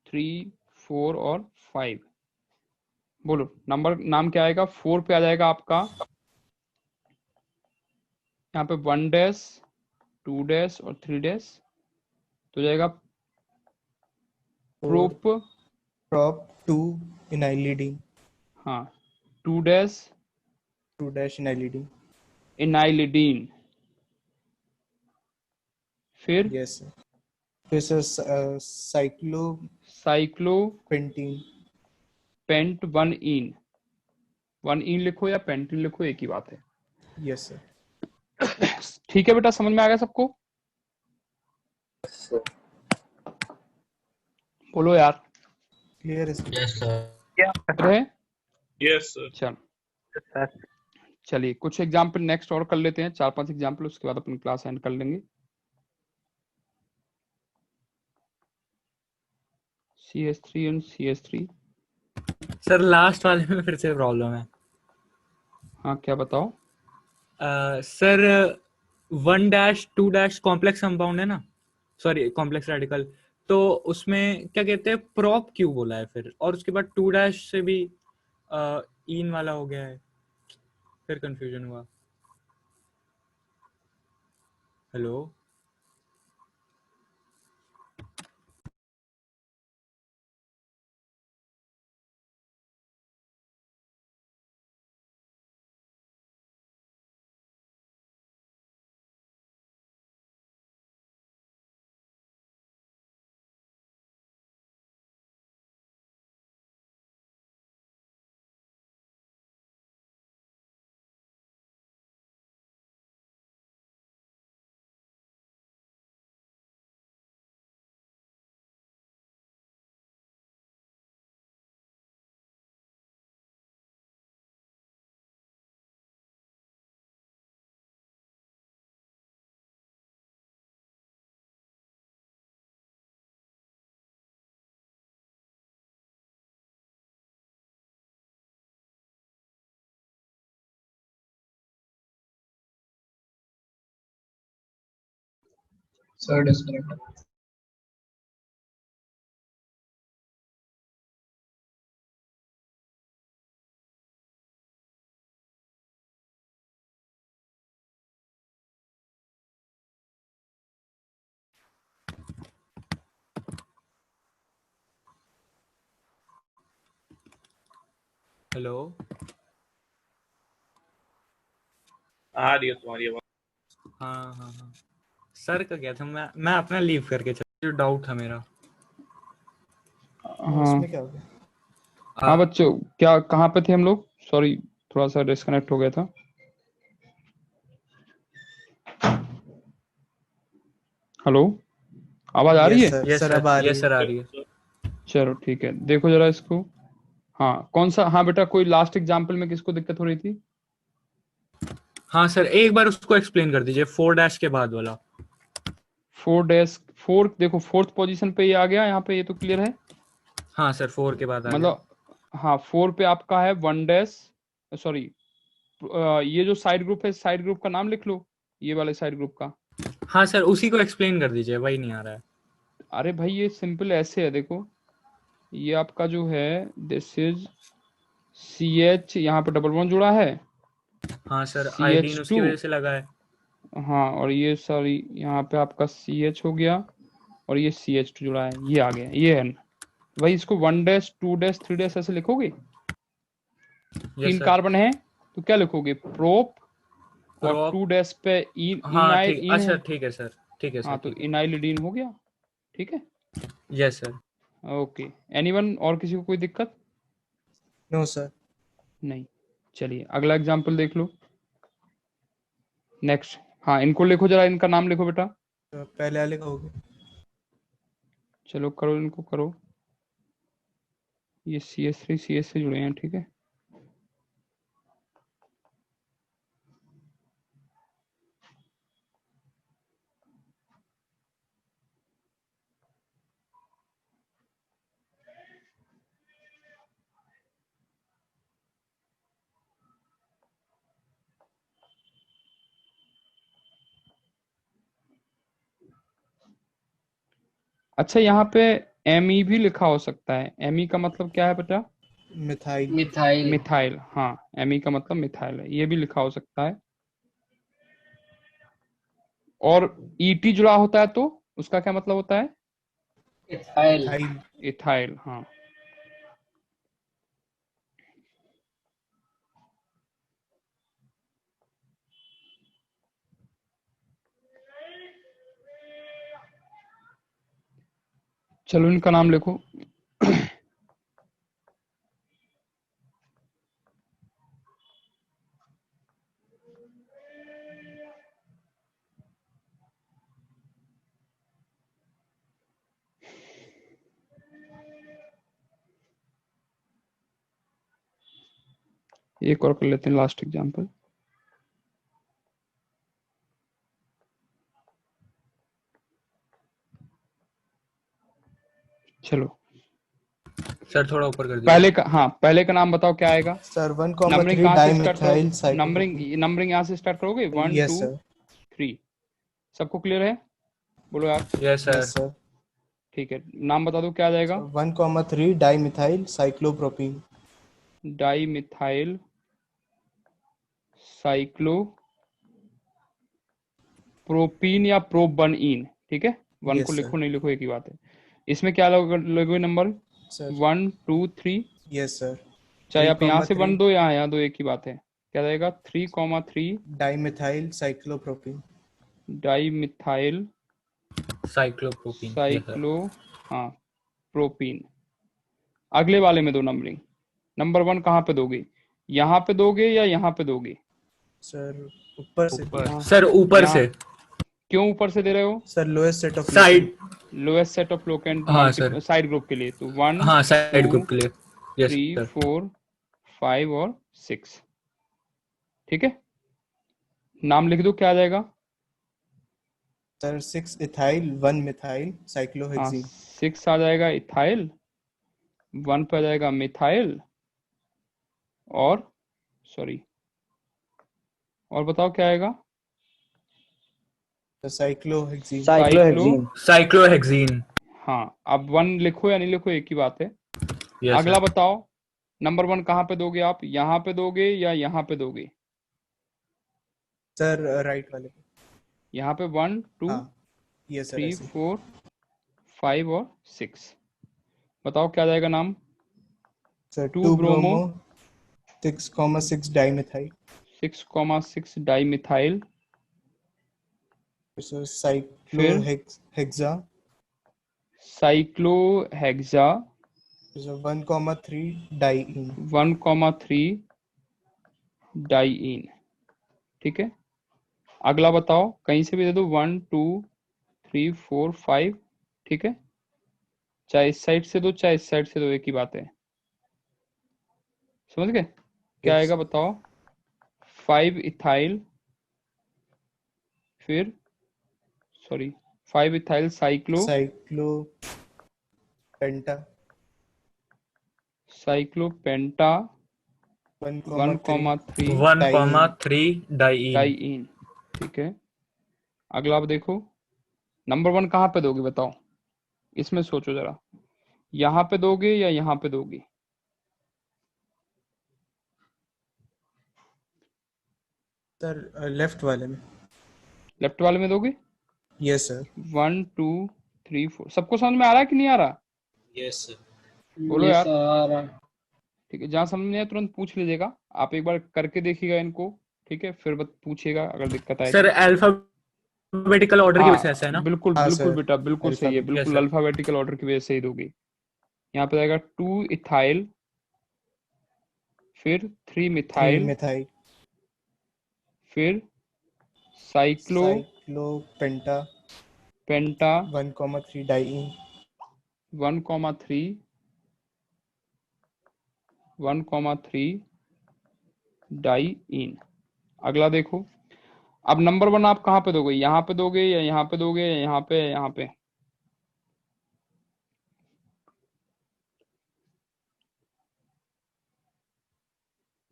3 4 और 5। बोलो नंबर, नाम क्या आएगा, 4 पे आ जाएगा आपका, यहाँ पे 1 डैश 2 डैश और 3 डैश, तो जाएगा 4 प्रोप। prop 2 इनाइलिडीन। हाँ, 2 डैश 2 डैश इनाइलिडीन। इनाइलिडीन। फिर यस सर। फिर सर साइक्लोपेंटीन। पेंट 1 इन। 1 इन लिखो या पेंटिन लिखो, एक ही बात है। Yes sir. ठीक है बेटा, समझ में आ गया सबको? बोलो यार। क्लियर है सर। Yes sir. है, यस सर। चल चलिए कुछ एग्जाम्पल नेक्स्ट और कर लेते हैं, 4-5 एग्जाम्पल, उसके बाद अपनी क्लास एंड कर लेंगे। CH3 and CH3। Sir last वाले में फिर से प्रॉब्लम है। हाँ क्या बताओ? Sir 1 dash 2 dash complex compound है ना, सॉरी कॉम्प्लेक्स रेडिकल। तो उसमें क्या कहते हैं, प्रॉप क्यों बोला है फिर, और उसके बाद 2 डैश से भी इन वाला हो गया है, फिर कंफ्यूजन हुआ। हेलो। Sir, disconnect. हेलो। आ रही है तुम्हारी आवाज। हाँ हाँ हाँ, सर का क्या था, मैं अपना लीव करके चला, जो डाउट था मेरा। हाँ उसमें क्या हो गया? हाँ बच्चों, क्या कहाँ पे थे हम लोग? सॉरी, थोड़ा सा डिस्कनेक्ट हो गया था। हेलो, आवाज आ रही यस है? सर, यस सर सर, अब आ रही यस है। सर, आ रही है। चलो ठीक है, देखो जरा इसको। हाँ कौन सा? हाँ बेटा, कोई लास्ट एग्जाम्पल में किसको दिक्कत हो रही थी? हाँ सर, एक बार उसको एक्सप्लेन कर दीजिए, 4 डैश के बाद वाला। 4 देखो, फोर्थ पोजीशन पे ये आ गया, यहाँ पे ये तो क्लियर है। हाँ सर, 4 के बाद आ गया। मतलब हाँ, 4 पे आपका है 1 डैश, सॉरी, ये जो साइड ग्रुप है, साइड ग्रुप का नाम लिख लो, ये वाले साइड ग्रुप का। हाँ सर, उसी को एक्सप्लेन कर दीजिए, वही नहीं आ रहा है। अरे भाई ये सिंपल ऐसे है, देखो ये आपका जो है, दिस इज CH, यहाँ पे डबल बॉन्ड जुड़ा है। हाँ सर, आयोडीन उसकी CH2, वजह से लगा है। हाँ, और ये सॉरी यहाँ पे आपका CH हो गया, और ये CH2 जुड़ा है, ये आ गया, ये है ना। भाई इसको 1 डैश 2 डैश 3 डैश ऐसे लिखोगे? 3 सर। कार्बन है तो क्या लिखोगे? प्रोप, और प्रोप। 2 डैश पे हाँ इनाइल ठीक, इन अच्छा है। ठीक है सर, ठीक है सर, हाँ तो ठीक है। इनाइलिडीन हो गया, ठीक है। Yes sir. ओके, एनीवन, और किसी को कोई दिक्कत? No sir. नहीं। चलिए अगला एग्जांपल देख लो, नेक्स्ट। हाँ इनको लिखो जरा, इनका नाम लिखो बेटा। पहले वाले का हो गया। चलो करो, इनको करो। ये CH3 से जुड़े हैं, ठीक है। अच्छा, यहाँ पे Me भी लिखा हो सकता है। Me का मतलब क्या है बेटा? मिथाइल। मिथाइल। मिथाइल, हाँ, Me का मतलब मिथाइल है, ये भी लिखा हो सकता है। और Et जुड़ा होता है तो उसका क्या मतलब होता है? इथाइल। इथाइल। इथाइल, हाँ। चलो इनका नाम लिखो। एक और कर लेते हैं, लास्ट एग्जांपल। चलो सर थोड़ा ऊपर कर दीजिए। पहले का, हाँ पहले का नाम बताओ क्या आएगा? सर नंबरिंग 1,3 कहाँ से स्टार्ट डाइमिथाइल करोगे? Numbering cyclopropene. नंबरिंग यहाँ से स्टार्ट करोगे, 1 यस 2 सर। 3। सबको क्लियर है? बोलो यार। Yes sir. Yes sir. ठीक है, नाम बता दो क्या आ जाएगा? 1,3 dimethyl cyclopropene. Di methyl cyclo propene या प्रोबनइन, ठीक है। 1 को यस सर। लिखो, नहीं लिखो एक ही बात है। इसमें क्या लगोगे नंबर? सर 1 2 3। Yes sir. चाहे आप यहाँ से 1 3,3 दो या यहाँ दो, एक ही बात है। क्या रहेगा? 3,3 dimethyl cyclopropene. Di methyl cyclopropene. Yes sir. Cyclo, हाँ, प्रोपीन। अगले वाले में दो नंबरिंग। नंबर 1 कहाँ पे दोगे? यहाँ पे दोगे या यहाँ पे दोगे? सर ऊपर से। ऊपर सर, ऊपर यहाँ से। क्यों ऊपर से दे रहे हो? Sir lowest set of side. Lowest set of locant, हाँ सर। साइड ग्रुप के लिए तो 1 हाँ, साइड 2 ग्रुप के लिए। Yes 3 sir. 4 5 और 6, ठीक है। नाम लिख दो, क्या आ जाएगा? सर 6 इथाइल 1 मिथाइल हाँ, साइक्लोहेक्सीन। 6 आ जाएगा इथाइल, 1 पे आ जाएगा मिथाइल, और सॉरी, और बताओ क्या आएगा? साइक्लोहेक्सीन। साइक्लोहेक्सीन। साइक्लोहेक्सीन। हाँ, अब 1 लिखो या नहीं लिखो एक ही बात है। यस अगला सर। बताओ, नंबर 1 कहाँ पे दोगे आप? यहाँ पे दोगे या यहाँ पे दोगे? सर राइट वाले पे। यहाँ पे 1 2 हाँ यस सर 3 ऐसे। 4 5 और 6। बताओ क्या जाएगा नाम? Sir 2 2 bromo bromo 6,6 dimethyl. 6,6 dimethyl. Sir फिर साइक्लोहेक्सा। साइक्लोहेक्सा। 1,3 डाइईन। 1,3 डाइईन। ठीक है, अगला बताओ, कहीं से भी दे दो, 1 2 3 4 5। ठीक है, चाहे इस साइड से दो चाहे इस साइड से दो, एक ही बात है। समझ गए? क्या आएगा बताओ? 5 इथाइल, फिर 5 इथाइल साइक्लोपेंटा 1,3 1,3 डाइईन। डाइईन। ठीक है, अगला आप देखो, नंबर 1 कहाँ पे दोगे बताओ? इसमें सोचो जरा, यहाँ पे दोगे या यहाँ पे दोगे? सर लेफ्ट वाले में। लेफ्ट वाले में दोगे? Yes sir. 1 2 3 4। सबको समझ में आ रहा है कि नहीं आ रहा? Yes sir. बोलो ये यार। सर आ रहा है। ठीक है, जहाँ समझ में आए तुरंत पूछ लीजिएगा। आप एक बार करके देखिएगा इनको, ठीक है, फिर पूछिएगा अगर दिक्कत आए सर तो। अल्फाबेटिकल ऑर्डर की वजह से हाँ ऐसा है ना? बिल्कुल हाँ बिल्कुल सर बेटा, बिल्कुल सही है, अल्फाबेट। बिल्कुल सर। अल्फाबेटिकल ऑर्डर की वजह से ही दोगे। यहाँ पे जाएगा 2 इथाइल, फिर 3 मिथाइल, मिथाइल। फिर साइक्लोपेंटा पेंटा 1,3 डाइईन। 1,3 डाइईन। अगला देखो, अब नंबर 1 आप कहाँ पे दोगे? यहाँ पे दोगे या यहाँ पे दोगे या यहाँ पे या यहाँ पे?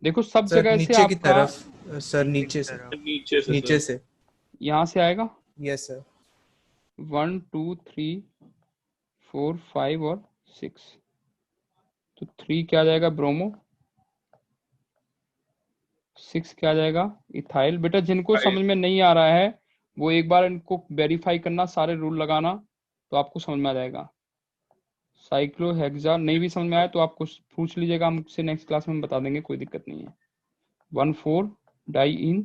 देखो सब सर जगह से नीचे की आपका तरफ। सर नीचे से। नीचे से नीचे सर। से। यहाँ से आएगा। Yes sir. 1 2 3 4 5 और 6। तो 3 क्या आ जाएगा? ब्रोमो। 6 क्या आ जाएगा? इथाइल। बेटा जिनको समझ में नहीं आ रहा है वो एक बार इनको वेरीफाई करना, सारे रूल लगाना, तो आपको समझ में आ जाएगा। साइक्लोहेक्सा नहीं भी समझ में आया तो आप कुछ पूछ लीजिएगा, हमसे नेक्स्ट क्लास में हम बता देंगे, कोई दिक्कत नहीं है। 1,4 डाइईन